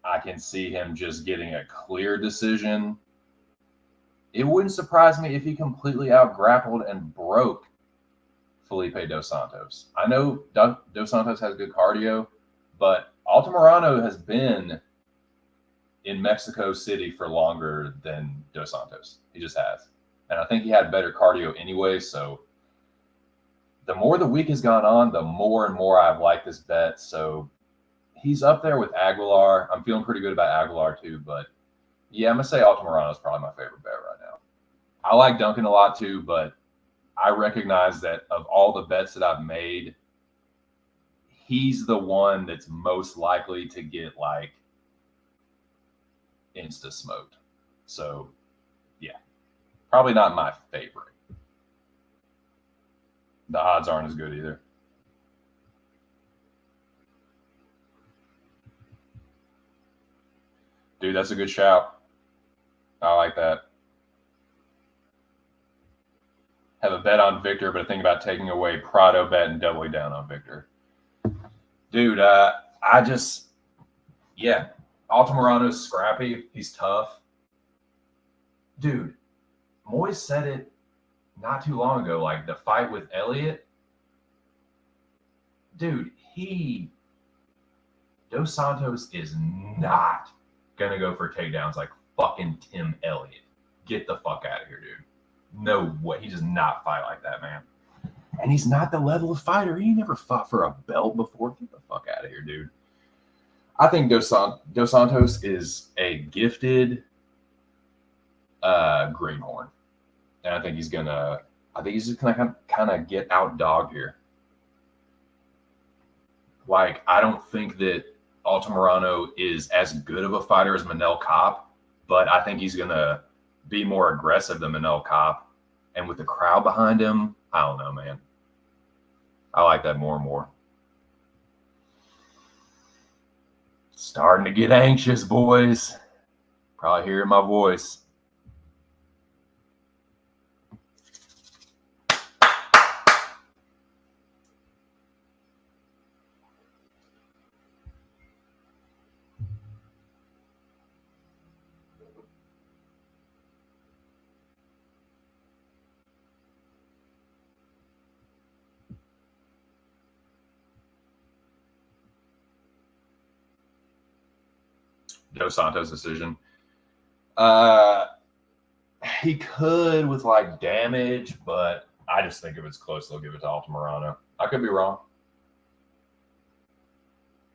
I can see him just getting a clear decision. It wouldn't surprise me if he completely out-grappled and broke Felipe Dos Santos. I know Dos Santos has good cardio, but Altamirano has been in Mexico City for longer than Dos Santos. He just has. And I think he had better cardio anyway, so the more the week has gone on, the more and more I've liked this bet. So he's up there with Aguilar. I'm feeling pretty good about Aguilar too, but yeah, I'm going to say Altamirano is probably my favorite bet right now. I like Duncan a lot too, but I recognize that of all the bets that I've made, he's the one that's most likely to get like insta smoked. So yeah, probably not my favorite. The odds aren't as good either. Dude, that's a good shout. I like that. Have a bet on Victor, but think about taking away Prado bet and doubling down on Victor. Dude, Altamirano's scrappy. He's tough. Dude, Moyes said it not too long ago, like the fight with Elliott. Dude, Dos Santos is not going to go for takedowns like fucking Tim Elliott. Get the fuck out of here, dude. No way. He does not fight like that, man. And he's not the level of fighter. He never fought for a belt before. Get the fuck out of here, dude. I think Dos Santos is a gifted greenhorn. And I think he's just gonna kind of get out dogged here. Like, I don't think that Altamirano is as good of a fighter as Manel Kape, but I think he's gonna be more aggressive than Manel Kape. And with the crowd behind him, I don't know, man. I like that more and more. Starting to get anxious, boys. Probably hearing my voice. Dos Santos decision. He could with like damage, but I just think if it's close, they'll give it to Altamirano. I could be wrong.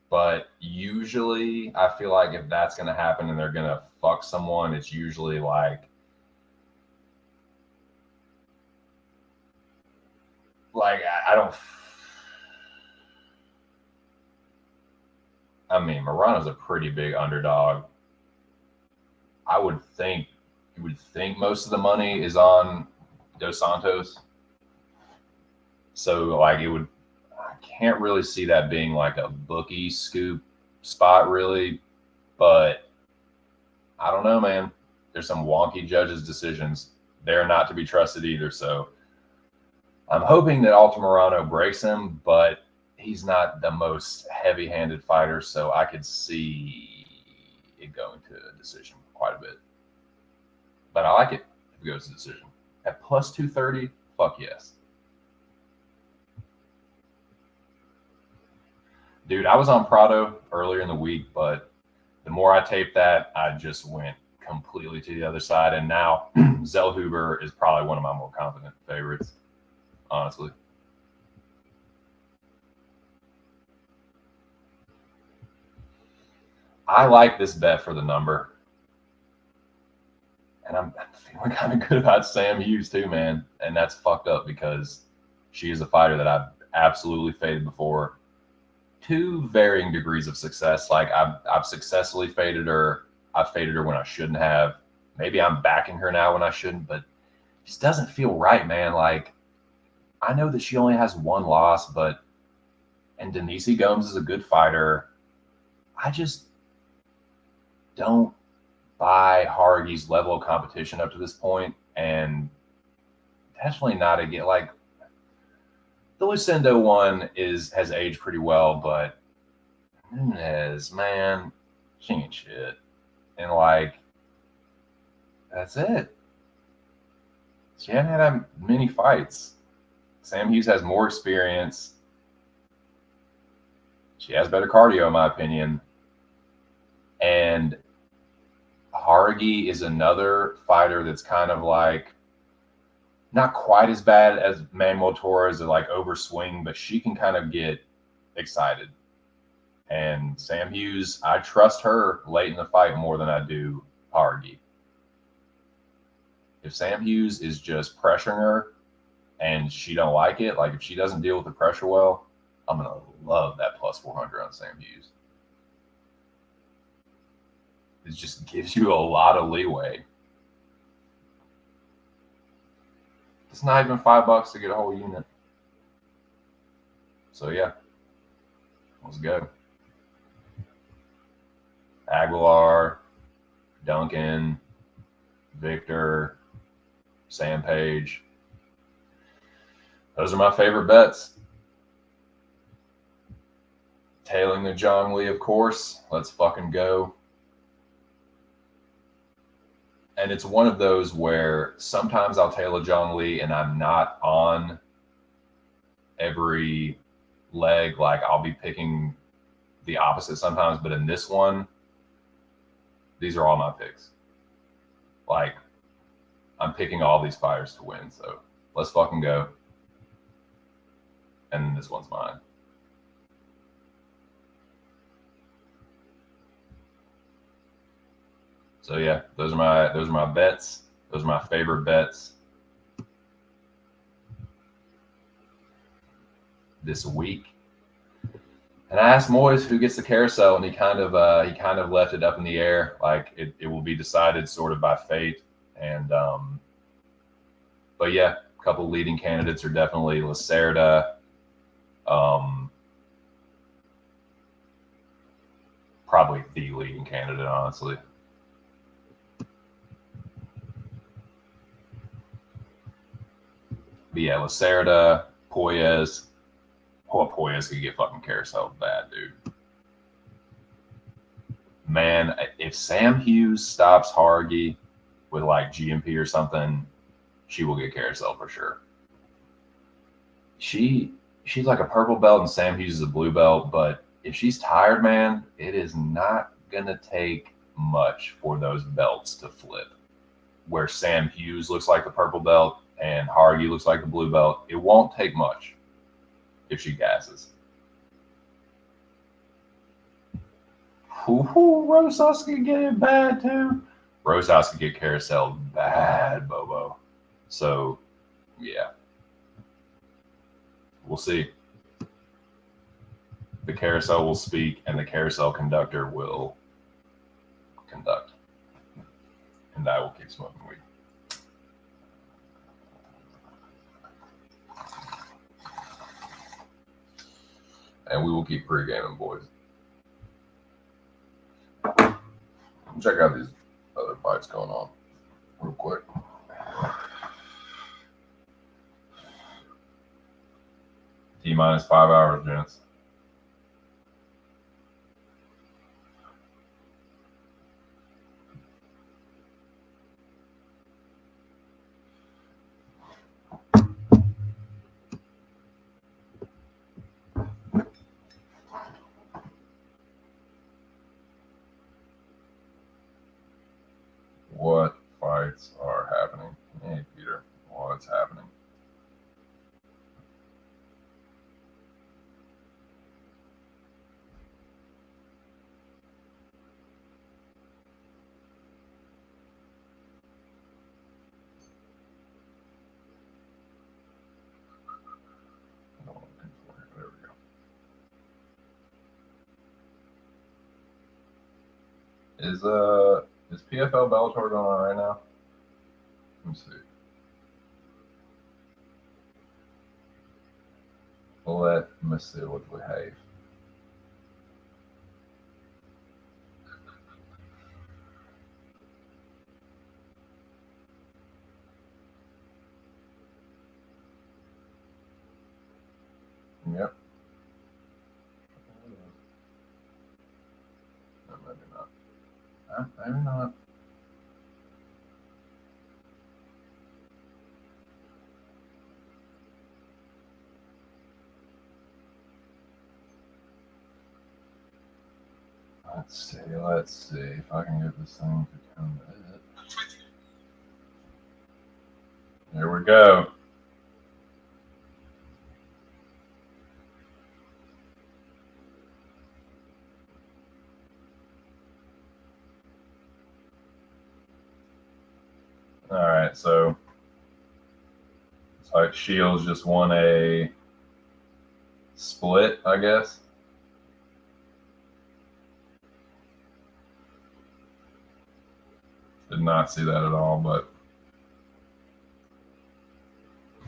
But usually I feel like if that's going to happen and they're going to fuck someone, it's usually like I don't. I mean, Morano's a pretty big underdog. I would think you would think most of the money is on Dos Santos. So like I can't really see that being like a bookie scoop spot really, but I don't know, man. There's some wonky judges' decisions. They're not to be trusted either. So I'm hoping that Altamirano breaks him, but he's not the most heavy-handed fighter, so I could see it going to a decision quite a bit. But I like it if it goes to decision. At plus 230, fuck yes. Dude, I was on Prado earlier in the week, but the more I taped that, I just went completely to the other side. And now Zellhuber is probably one of my more confident favorites, honestly. I like this bet for the number. And I'm feeling kind of good about Sam Hughes too, man. And that's fucked up because she is a fighter that I've absolutely faded before to varying degrees of success. Like I've successfully faded her. I've faded her when I shouldn't have. Maybe I'm backing her now when I shouldn't, but it just doesn't feel right, man. Like I know that she only has one loss, and Denise Gomes is a good fighter. I just don't buy Hargi's level of competition up to this point, and definitely not again. Like the Lucindo one has aged pretty well, but Nunes, man, she ain't shit. And like that's it. She hasn't had that many fights. Sam Hughes has more experience. She has better cardio, in my opinion. And Hargi is another fighter that's kind of like not quite as bad as Manuel Torres at like overswing, but she can kind of get excited. And Sam Hughes, I trust her late in the fight more than I do Hargi. If Sam Hughes is just pressuring her and she don't like it, like if she doesn't deal with the pressure well, I'm gonna love that plus 400 on Sam Hughes. It just gives you a lot of leeway. It's not even $5 to get a whole unit. So yeah, let's go. Aguilar, Duncan, Victor, Sam Page. Those are my favorite bets. Tailing the John Lee, of course. Let's fucking go. And it's one of those where sometimes I'll tail a John Lee and I'm not on every leg. Like I'll be picking the opposite sometimes, but in this one, these are all my picks. Like I'm picking all these fighters to win. So let's fucking go. And then this one's mine. So yeah, those are my bets. Those are my favorite bets this week. And I asked Moyes who gets the carousel, and he kind of left it up in the air, like it will be decided sort of by fate. And but yeah, a couple leading candidates are definitely Lacerda, probably the leading candidate, honestly. But yeah, Lacerda, Poyes. Oh, Poyes could get fucking carousel bad, dude. Man, if Sam Hughes stops Hargi with like GMP or something, she will get carousel for sure. She's like a purple belt and Sam Hughes is a blue belt, but if she's tired, man, it is not gonna take much for those belts to flip. Where Sam Hughes looks like the purple belt and Hargi looks like the blue belt, it won't take much if she gasses. Rosas could get it bad too. Rosas could get carousel bad, Bobo. So, yeah. We'll see. The carousel will speak and the carousel conductor will conduct. And I will keep smoking weed. And we will keep pre-gaming, boys. Check out these other fights going on real quick. T-minus 5 hours, gents. What fights are happening? Hey, Peter, what's happening? There we go. Is PFL Bellator going on right now? Let me see. Let me see what we have. Yep. No, maybe not. Maybe not. Let's see if I can get this thing to come in. There we go. All right, so it's like Shields just won a split, I guess. Did not see that at all, but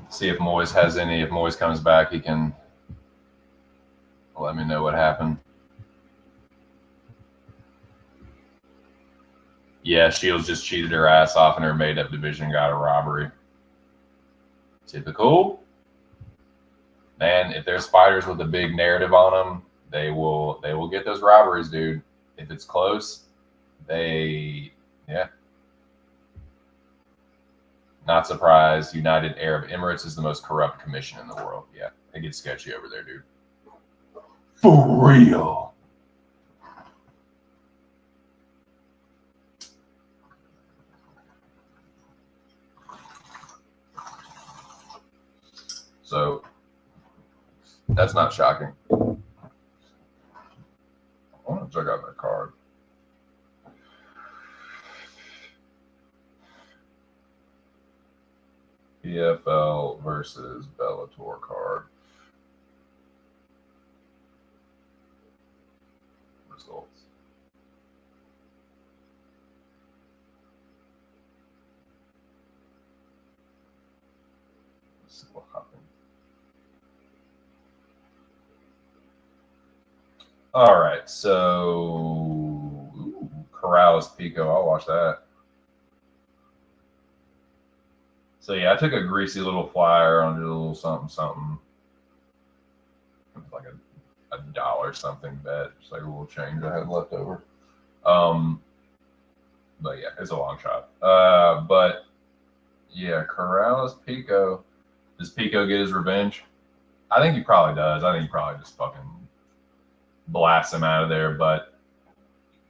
see if Moyes has any. If Moyes comes back, he can let me know what happened. Yeah, Shields just cheated her ass off in her made-up division, got a robbery. Typical. Man, if there's fighters with a big narrative on them, they will get those robberies, dude. If it's close, yeah. Not surprised. United Arab Emirates is the most corrupt commission in the world. Yeah, it gets sketchy over there, dude. For real. So that's not shocking. I want to check out that card. PFL versus Bellator card. Results. Let's see what happened. All right, so Corrales Pico. I'll watch that. So yeah, I took a greasy little flyer on a little something. It was like a dollar something bet, just like a little change I had left over. But yeah, it's a long shot. But yeah, Corrales Pico. Does Pico get his revenge? I think he probably does. I think he probably just fucking blasts him out of there. But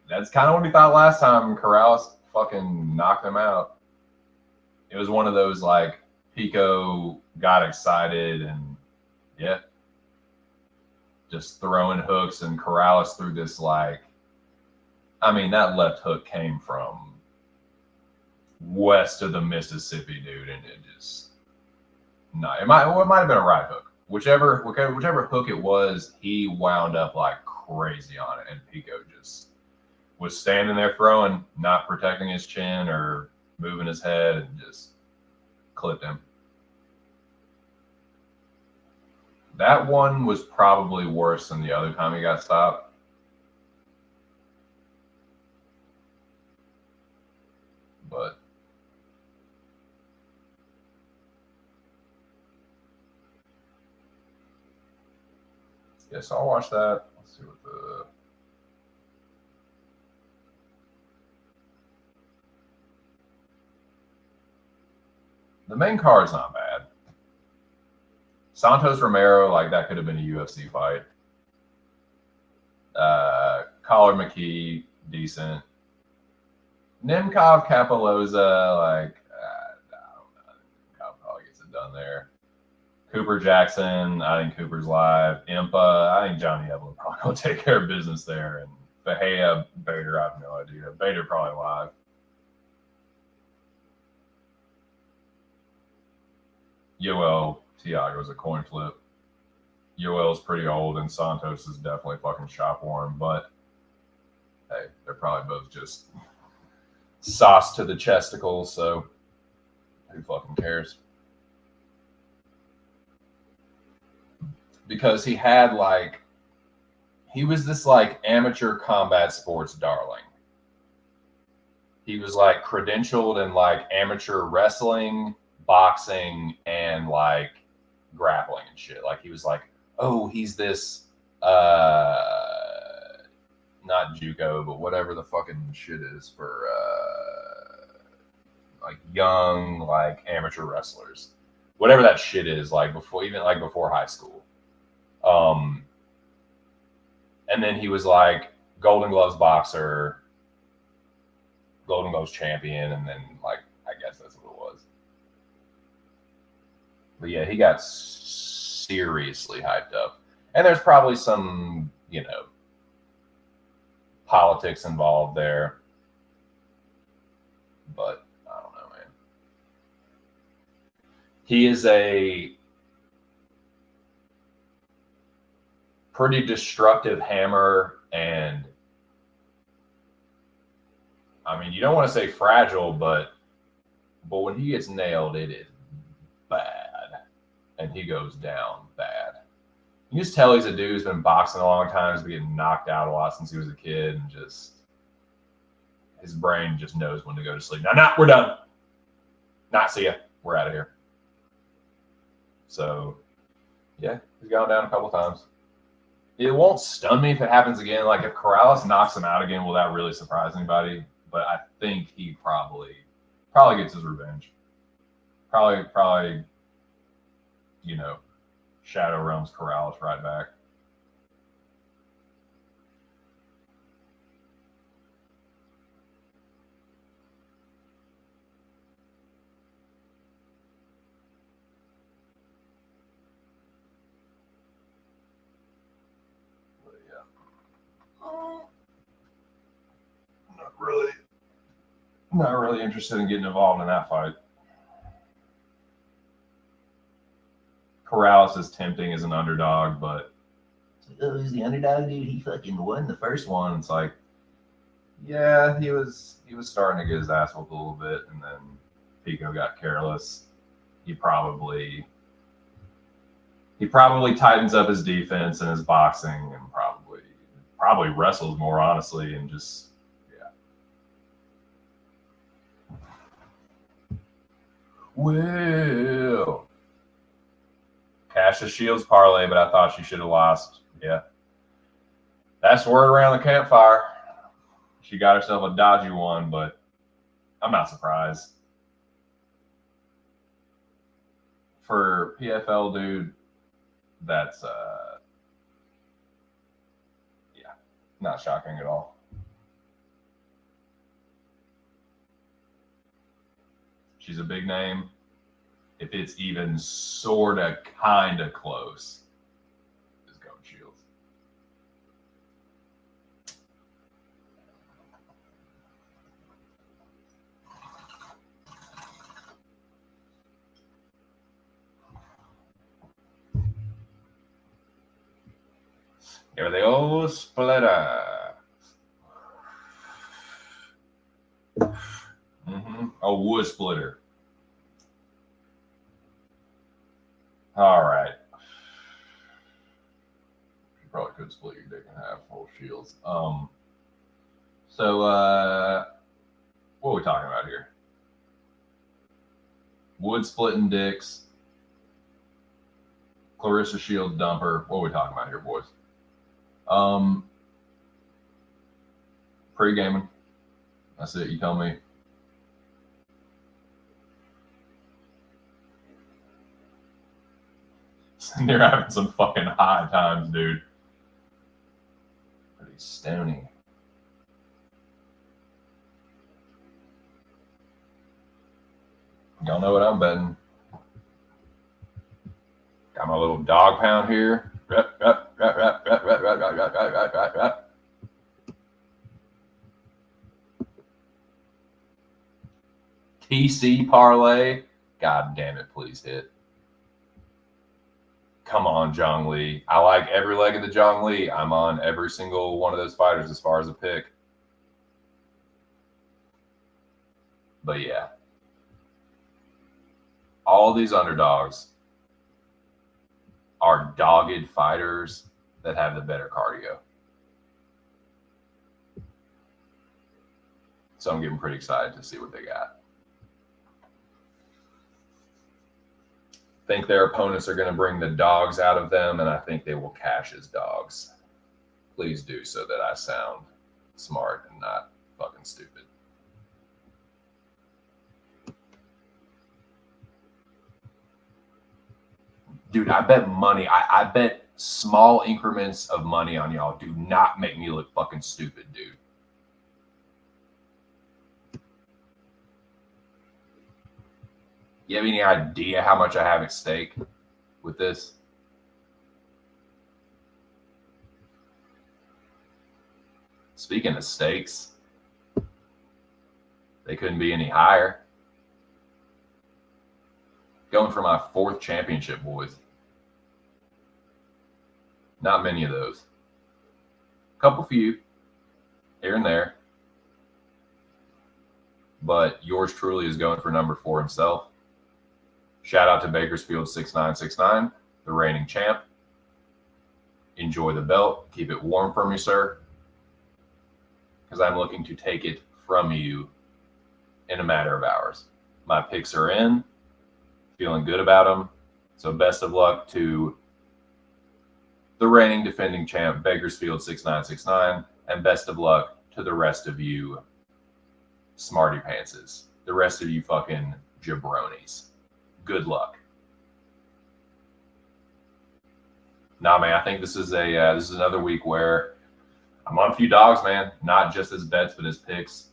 that's kind of what we thought last time. Corrales fucking knocked him out. It was one of those like Pico got excited and yeah, just throwing hooks, and Corrales threw this like, I mean, that left hook came from west of the Mississippi, dude, and it just it might have been a right hook. Whichever hook it was, he wound up like crazy on it, and Pico just was standing there throwing, not protecting his chin or moving his head, and just clipped him. That one was probably worse than the other time he got stopped. But yes, I'll watch that. Let's see what the main card's not bad. Santos Romero, like that could have been a UFC fight. Collar McKee, decent. Nemkov Kapaloza, like I don't know. Nemkov probably gets it done there. Cooper Jackson, I think Cooper's live. Impa, I think Johnny Evelyn probably gonna take care of business there. And Bahia, Bader, I have no idea. Bader probably live. Yoel Tiago's a coin flip. Yoel's pretty old, and Santos is definitely fucking shop warm. But hey, they're probably both just sauce to the chesticles. So who fucking cares? because he had like, he was this like amateur combat sports darling. He was like credentialed in like amateur wrestling, boxing, and like grappling and shit. Like he was like, oh, he's this not JUCO, but whatever the fucking shit is for like young like amateur wrestlers. Whatever that shit is, like before, even like before high school. And then he was like Golden Gloves boxer, Golden Gloves champion, and then like I guess that's what it was. But yeah, he got seriously hyped up, and there's probably some, you know, politics involved there. But I don't know, man. He is a pretty destructive hammer, and I mean, you don't want to say fragile, but when he gets nailed, it is bad, and he goes down bad. You just tell he's a dude who's been boxing a long time, he's been getting knocked out a lot since he was a kid, and just his brain just knows when to go to sleep. Nah, we're done. Not see ya. We're out of here. So, yeah, he's gone down a couple times. It won't stun me if it happens again. Like if Corrales knocks him out again, will that really surprise anybody? But I think he probably gets his revenge. Probably, you know, Shadow Realms Corrales right back. Not really interested in getting involved in that fight. Corrales is tempting as an underdog, but he's the underdog, dude. He fucking won the first one. It's like, yeah, he was starting to get his ass whooped a little bit, and then Pico got careless. He probably tightens up his defense and his boxing, and probably wrestles more honestly, and just. Well, Cassius Shields parlay, but I thought she should have lost. Yeah. That's the word around the campfire. She got herself a dodgy one, but I'm not surprised. For PFL, dude, that's yeah, not shocking at all. She's a big name. If it's even sort of kind of close, is going Shields. Here they all split up. A wood splitter. All right. You probably could split your dick in half, full shields. So what are we talking about here? Wood splitting dicks. Clarissa Shields dumper. What are we talking about here, boys? Pre-gaming. That's it. You tell me. They're having some fucking high times, dude. Pretty stony. Y'all know what I'm betting. Got my little dog pound here. TC parlay. God damn it, please hit. Come on, Zhang Li. I like every leg of the Zhang Li. I'm on every single one of those fighters as far as a pick. But yeah. All these underdogs are dogged fighters that have the better cardio. So I'm getting pretty excited to see what they got. Think their opponents are going to bring the dogs out of them, and I think they will cash as dogs. Please do, so that I sound smart and not fucking stupid. Dude, I bet money. I bet small increments of money on y'all. Do not make me look fucking stupid, dude. You have any idea how much I have at stake with this? Speaking of stakes, they couldn't be any higher. Going for my 4th championship, boys. Not many of those. Couple few here and there. But yours truly is going for number 4 himself. Shout out to Bakersfield 6969, the reigning champ. Enjoy the belt. Keep it warm for me, sir. Because I'm looking to take it from you in a matter of hours. My picks are in. Feeling good about them. So best of luck to the reigning defending champ, Bakersfield 6969. And best of luck to the rest of you smarty pantses. The rest of you fucking jabronis. Good luck. Nah, man, I think this is another week where I'm on a few dogs, man. Not just as bets, but as picks.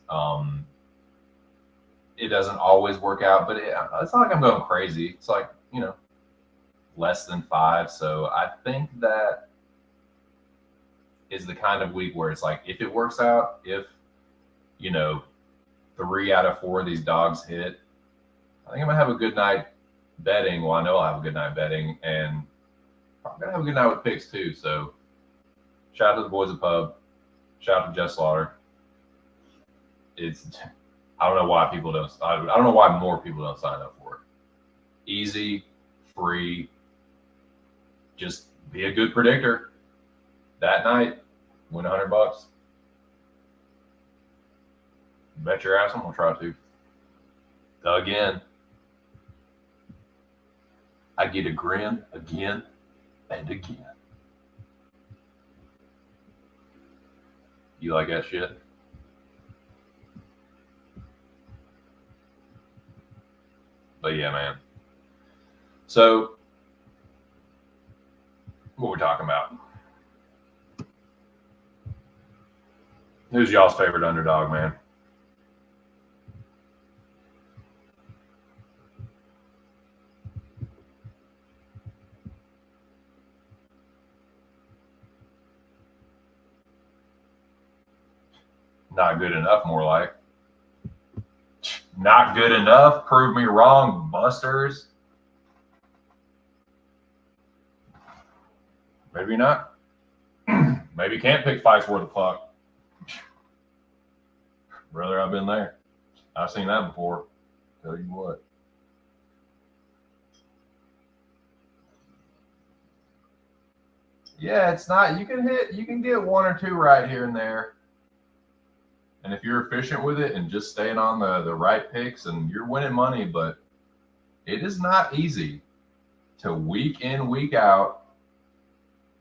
It doesn't always work out, but it's not like I'm going crazy. It's like, less than 5. So I think that is the kind of week where it's like, if it works out, if, 3 out of 4 of these dogs hit, I think I'm going to have a good night betting. Well, I know I'll have a good night betting, and I'm going to have a good night with picks too. So shout out to the boys at Pub. Shout out to Jeff Slaughter. I don't know why people don't. I don't know why more people don't sign up for it. Easy, free. Just be a good predictor. That night, win $100. Bet your ass I'm gonna try to. Again, I get a grin again and again. You like that shit? But yeah, man. So, what we're talking about? Who's y'all's favorite underdog, man? Not good enough, more like. Not good enough. Prove me wrong, busters. Maybe not. Maybe can't pick fights worth a fuck. Brother, I've been there. I've seen that before. Tell you what. Yeah, it's not. You can get 1 or 2 right here and there. And if you're efficient with it and just staying on the right picks, and you're winning money, but it is not easy to week in, week out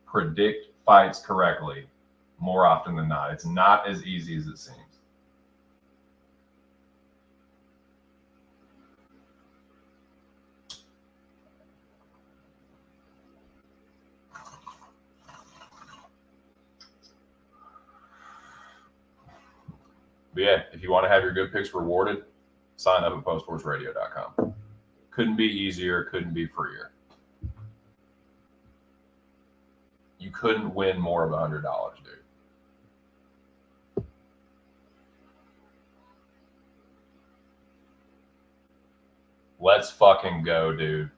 predict fights correctly more often than not. It's not as easy as it seems. But yeah, if you want to have your good picks rewarded, sign up at postsportsradio.com. Couldn't be easier, couldn't be freer. You couldn't win more of $100, dude. Let's fucking go, dude.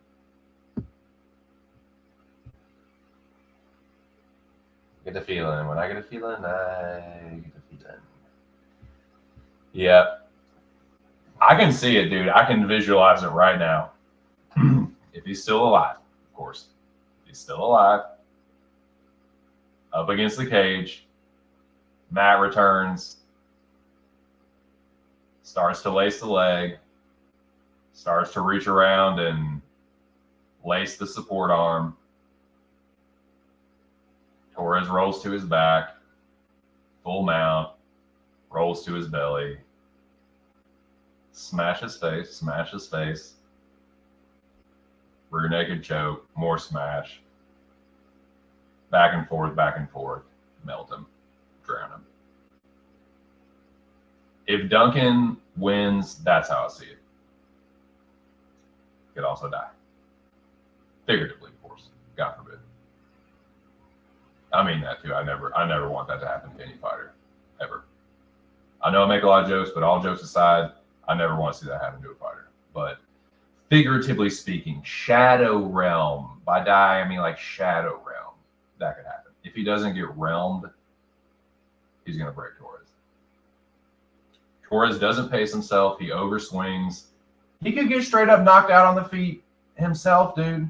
Get the feeling. When I get a feeling, I get a feeling. Yeah. I can see it, dude. I can visualize it right now. If he's still alive, of course. If He's still alive. Up against the cage. Matt returns. Starts to lace the leg. Starts to reach around and lace the support arm. Torres rolls to his back. Full mount. Rolls to his belly. Smash his face. Rear naked choke. More smash. Back and forth. Melt him. Drown him. If Duncan wins, that's how I see it. Could also die. Figuratively, of course. God forbid. I mean that too. I never want that to happen to any fighter. Ever. I know I make a lot of jokes, but all jokes aside, I never want to see that happen to a fighter. But figuratively speaking, Shadow Realm. By die, I mean like Shadow Realm. That could happen. If he doesn't get realmed, he's going to break Torres. Torres doesn't pace himself. He overswings. He could get straight up knocked out on the feet himself, dude.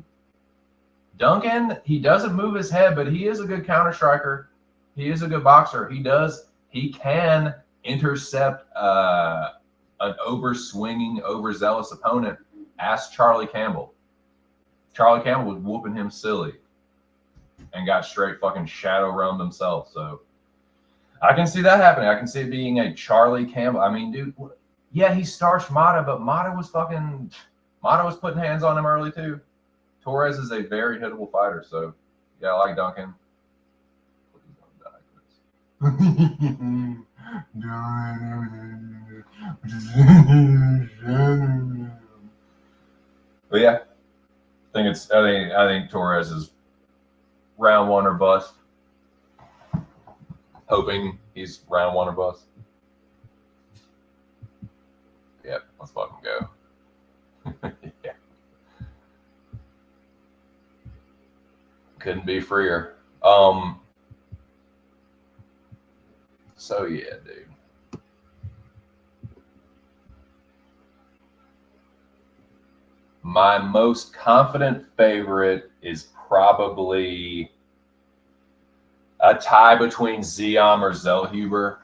Duncan, he doesn't move his head, but he is a good counter striker. He is a good boxer. He can intercept an overswinging, overzealous opponent. Ask Charlie Campbell. Charlie Campbell was whooping him silly and got straight fucking shadow realmed himself. So I can see that happening. I can see it being a Charlie Campbell. I mean, dude, yeah, he starched Mata, but Mata was putting hands on him early too. Torres is a very hittable fighter, so yeah, I like Duncan. But yeah, I think Torres is round one or bust. Hoping he's round one or bust. Yep, let's fucking go. Yeah. Couldn't be freer. So yeah, dude. My most confident favorite is probably a tie between Ziam or Zellhuber.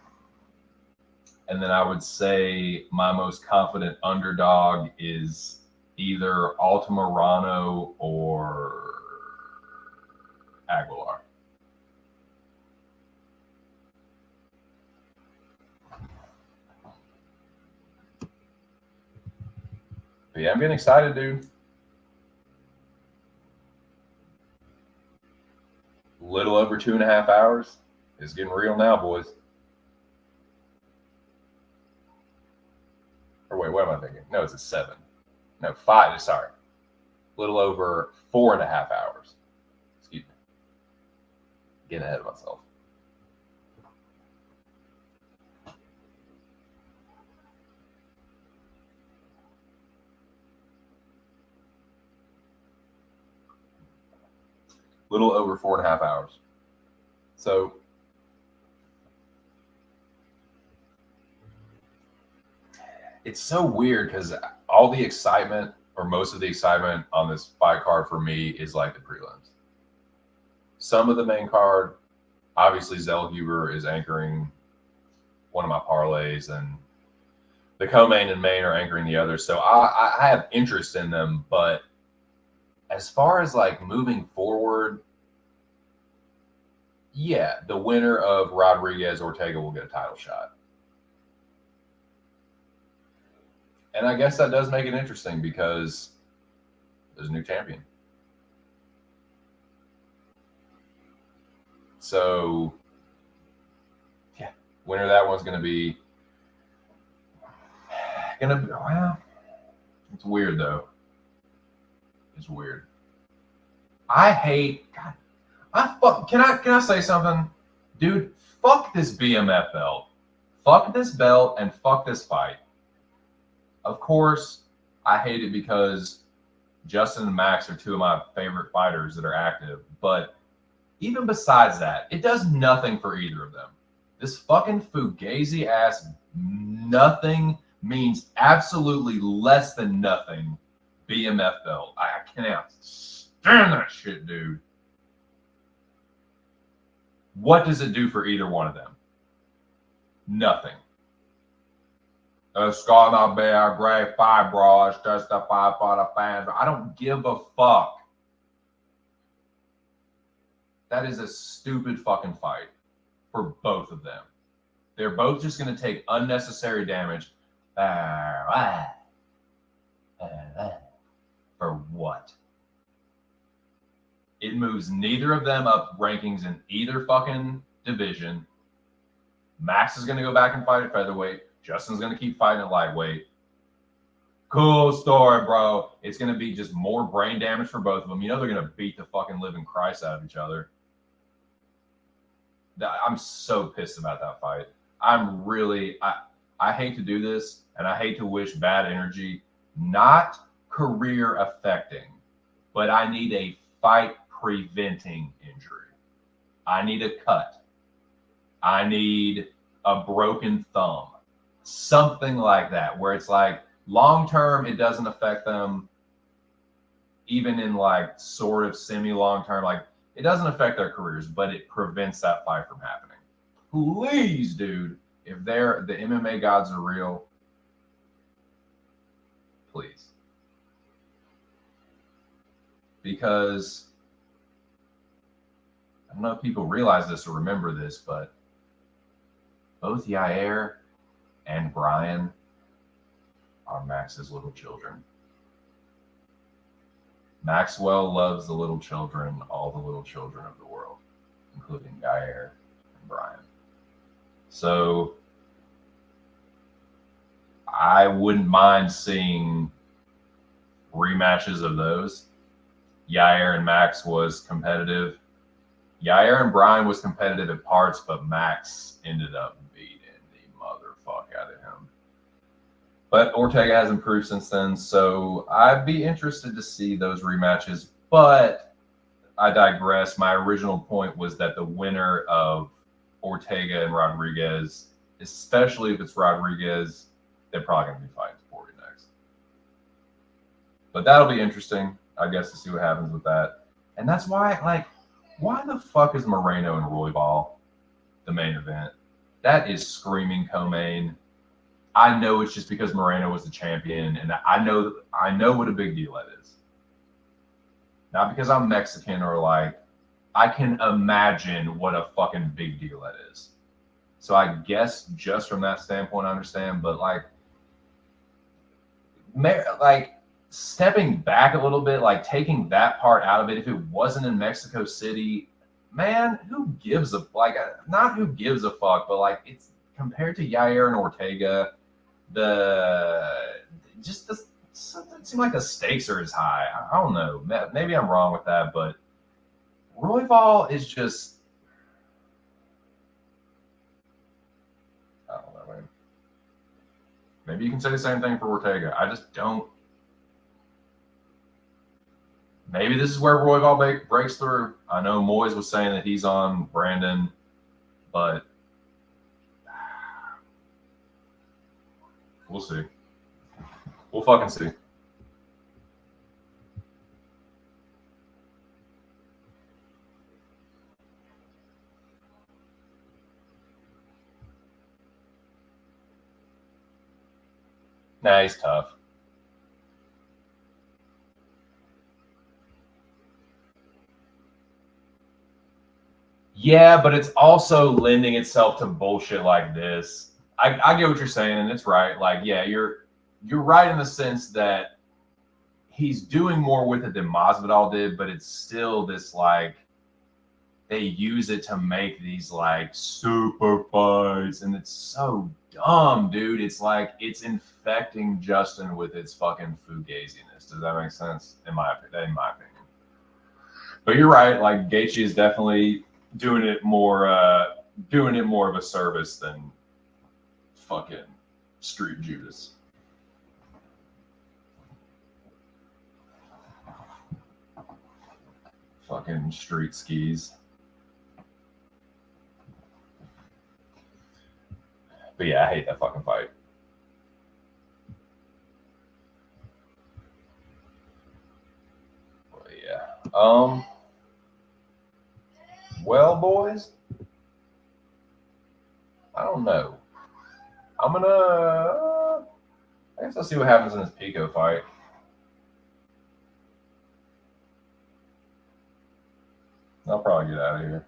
And then I would say my most confident underdog is either Altamirano or Aguilar. But yeah, I'm getting excited, dude. Little over 2.5 hours. It's getting real now, boys. Or wait, what am I thinking? No, it's a 7. No, 5. Sorry. Little over 4.5 hours. Excuse me. Getting ahead of myself. Little over 4.5 hours. So it's so weird because all the excitement, or most of the excitement on this fight card for me, is like the prelims. Some of the main card, obviously Zellhuber is anchoring one of my parlays, and the co-main and main are anchoring the other. So I have interest in them, but as far as like moving forward, yeah, the winner of Rodriguez Ortega will get a title shot. And I guess that does make it interesting because there's a new champion. So, yeah, winner of that one's going to be well, it's weird though. It's weird. I hate God. Can I say something? Dude, fuck this BMF belt. Fuck this belt and fuck this fight. Of course, I hate it because Justin and Max are two of my favorite fighters that are active. But even besides that, it does nothing for either of them. This fucking Fugazi ass nothing means absolutely less than nothing BMF belt. I cannot stand that shit, dude. What does it do for either one of them? Nothing. It's gonna be a great fight, bro. It's just a fight for the fans. I don't give a fuck. That is a stupid fucking fight for both of them. They're both just going to take unnecessary damage. For what? It moves neither of them up rankings in either fucking division. Max is going to go back and fight at featherweight. Justin's going to keep fighting at lightweight. Cool story, bro. It's going to be just more brain damage for both of them. You know they're going to beat the fucking living Christ out of each other. I'm so pissed about that fight. I hate to do this, and I hate to wish bad energy, not career affecting, but I need a fight preventing injury. I need a cut. I need a broken thumb. Something like that, where it's like long term, it doesn't affect them, even in like sort of semi long term, like it doesn't affect their careers, but it prevents that fight from happening. Please, dude, if the MMA gods are real, please. Because I don't know if people realize this or remember this, but both Yair and Brian are Max's little children. Maxwell loves the little children, all the little children of the world, including Yair and Brian. So I wouldn't mind seeing rematches of those. Yair and Max was competitive. Yair and Brian was competitive at parts, but Max ended up beating the motherfuck out of him. But Ortega has improved since then, so I'd be interested to see those rematches. But I digress. My original point was that the winner of Ortega and Rodriguez, especially if it's Rodriguez, they're probably going to be fighting Sporty next. But that'll be interesting, I guess, to see what happens with that. And that's why, like, why the fuck is Moreno and Roybal the main event? That is screaming co-main. I know it's just because Moreno was the champion, and I know what a big deal that is. Not because I'm Mexican or like, I can imagine what a fucking big deal that is. So I guess just from that standpoint, I understand. But like stepping back a little bit, like taking that part out of it, if it wasn't in Mexico City, man, who gives a not who gives a fuck, but like it's compared to Yair and Ortega, it seemed like the stakes are as high. I don't know. Maybe I'm wrong with that, but Royval is just, I don't know, man. Maybe you can say the same thing for Ortega. I just don't. Maybe this is where Royval breaks through. I know Moyes was saying that he's on Brandon, but we'll see. We'll fucking see. Nah, he's tough. Yeah, but it's also lending itself to bullshit like this. I get what you're saying, and it's right. Like, yeah, you're right in the sense that he's doing more with it than Masvidal did, but it's still this like they use it to make these like super fights, and it's so dumb, dude. It's like it's infecting Justin with its fucking fugaziness. Does that make sense? In my opinion. But you're right. Like Gaethje is definitely doing it more of a service than fucking Street Judas. Fucking street skis. But yeah, I hate that fucking fight. But yeah. Well, boys, I don't know. I'm gonna. I guess I'll see what happens in this Pico fight. I'll probably get out of here.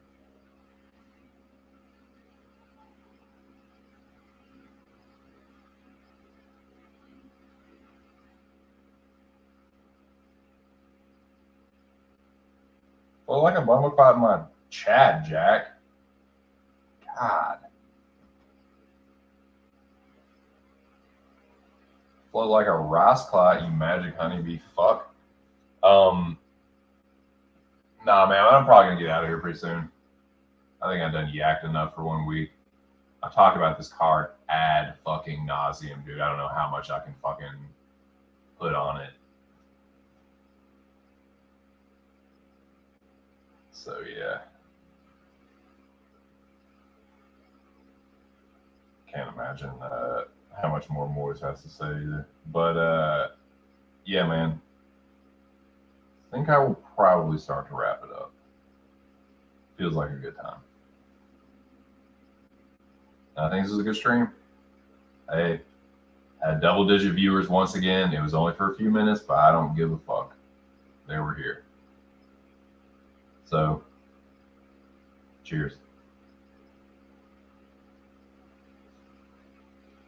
Well, like a bum about my Chad, Jack. God. Flow like a rice clot, you magic honeybee fuck. Nah, man, I'm probably gonna get out of here pretty soon. I think I've done yacked enough for 1 week. I talk about this card ad fucking nauseum, dude. I don't know how much I can fucking put on it. So yeah. Can't imagine how much more Moyes has to say either. But yeah, man. I think I will probably start to wrap it up. Feels like a good time. I think this is a good stream. Hey, had double-digit viewers once again. It was only for a few minutes, but I don't give a fuck. They were here. So, cheers.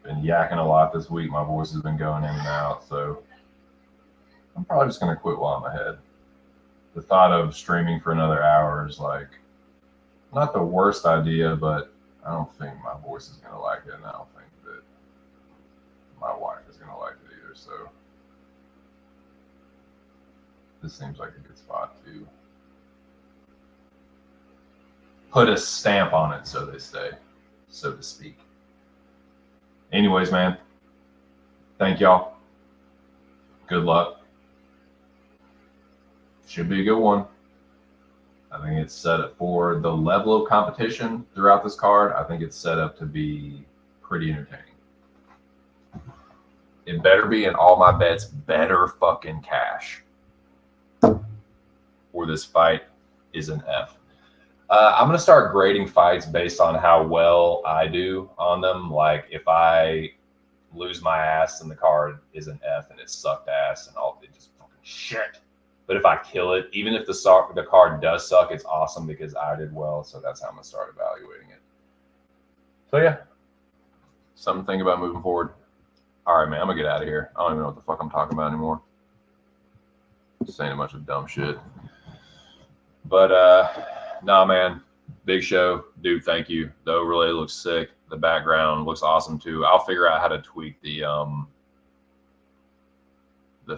Been yakking a lot this week. My voice has been going in and out, so I'm probably just gonna quit while I'm ahead. The thought of streaming for another hour is like not the worst idea, but I don't think my voice is gonna like it, and I don't think that my wife is gonna like it either. So this seems like a good spot to put a stamp on it, so they say, so to speak. Anyways, man, thank y'all. Good luck. Should be a good one. I think it's set up for the level of competition throughout this card. I think it's set up to be pretty entertaining. It better be, and all my bets better fucking cash, or this fight is an F. I'm going to start grading fights based on how well I do on them. Like, if I lose my ass and the card is an F and it sucked ass and all, it just fucking shit. But if I kill it, even if the card does suck, it's awesome because I did well. So that's how I'm going to start evaluating it. So, yeah. Something to think about moving forward. All right, man. I'm going to get out of here. I don't even know what the fuck I'm talking about anymore. Just saying a bunch of dumb shit. But, nah, man. Big show. Dude, thank you. The overlay looks sick. The background looks awesome, too. I'll figure out how to tweak the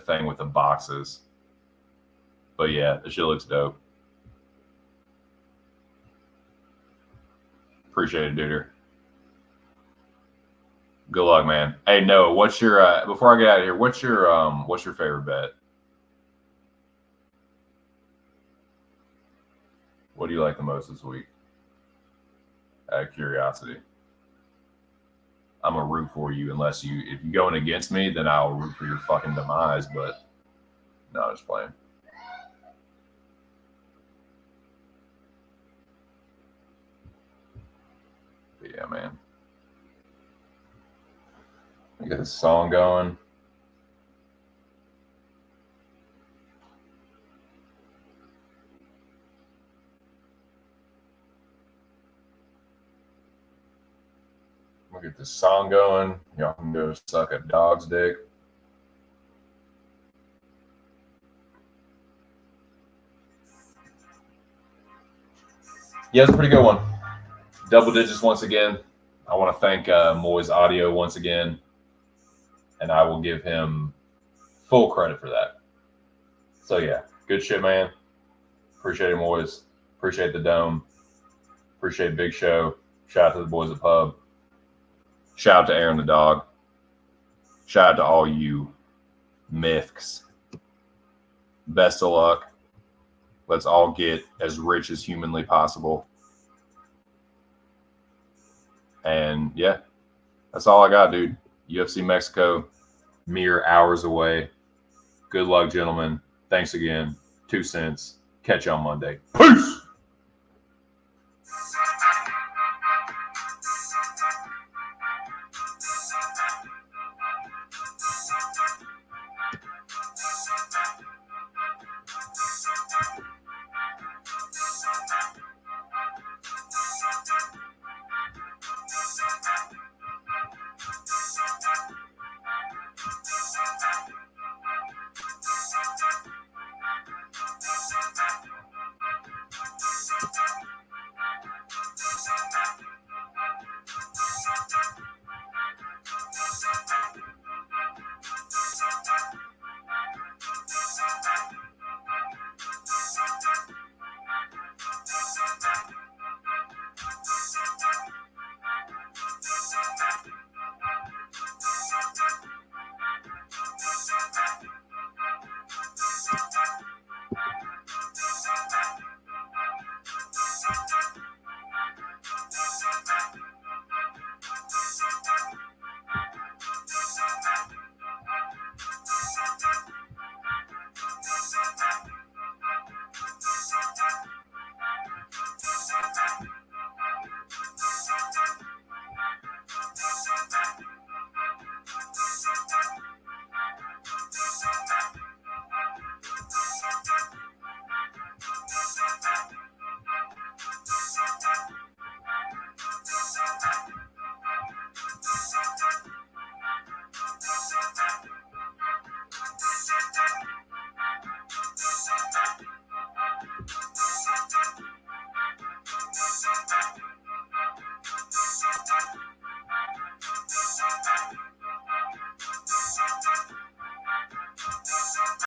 thing with the boxes. But yeah, the shit looks dope. Appreciate it, duder. Good luck, man. Hey, Noah, what's your before I get out of here, what's your favorite bet? What do you like the most this week? Out of curiosity. I'm gonna root for you if you're going against me, then I'll root for your fucking demise, but no, I'm just playing. But yeah, man. We got this song going. We'll get this song going. Y'all can go suck a dog's dick. Yeah, it's a pretty good one. Double digits once again. I want to thank Moyes Audio once again, and I will give him full credit for that. So yeah, good shit, man. Appreciate it, Moyes. Appreciate the dome. Appreciate Big Show. Shout out to the boys at Pub. Shout out to Aaron the dog. Shout out to all you myths. Best of luck. Let's all get as rich as humanly possible. And yeah, that's all I got, dude. UFC Mexico, mere hours away. Good luck, gentlemen. Thanks again. 2 cents. Catch you on Monday. Peace.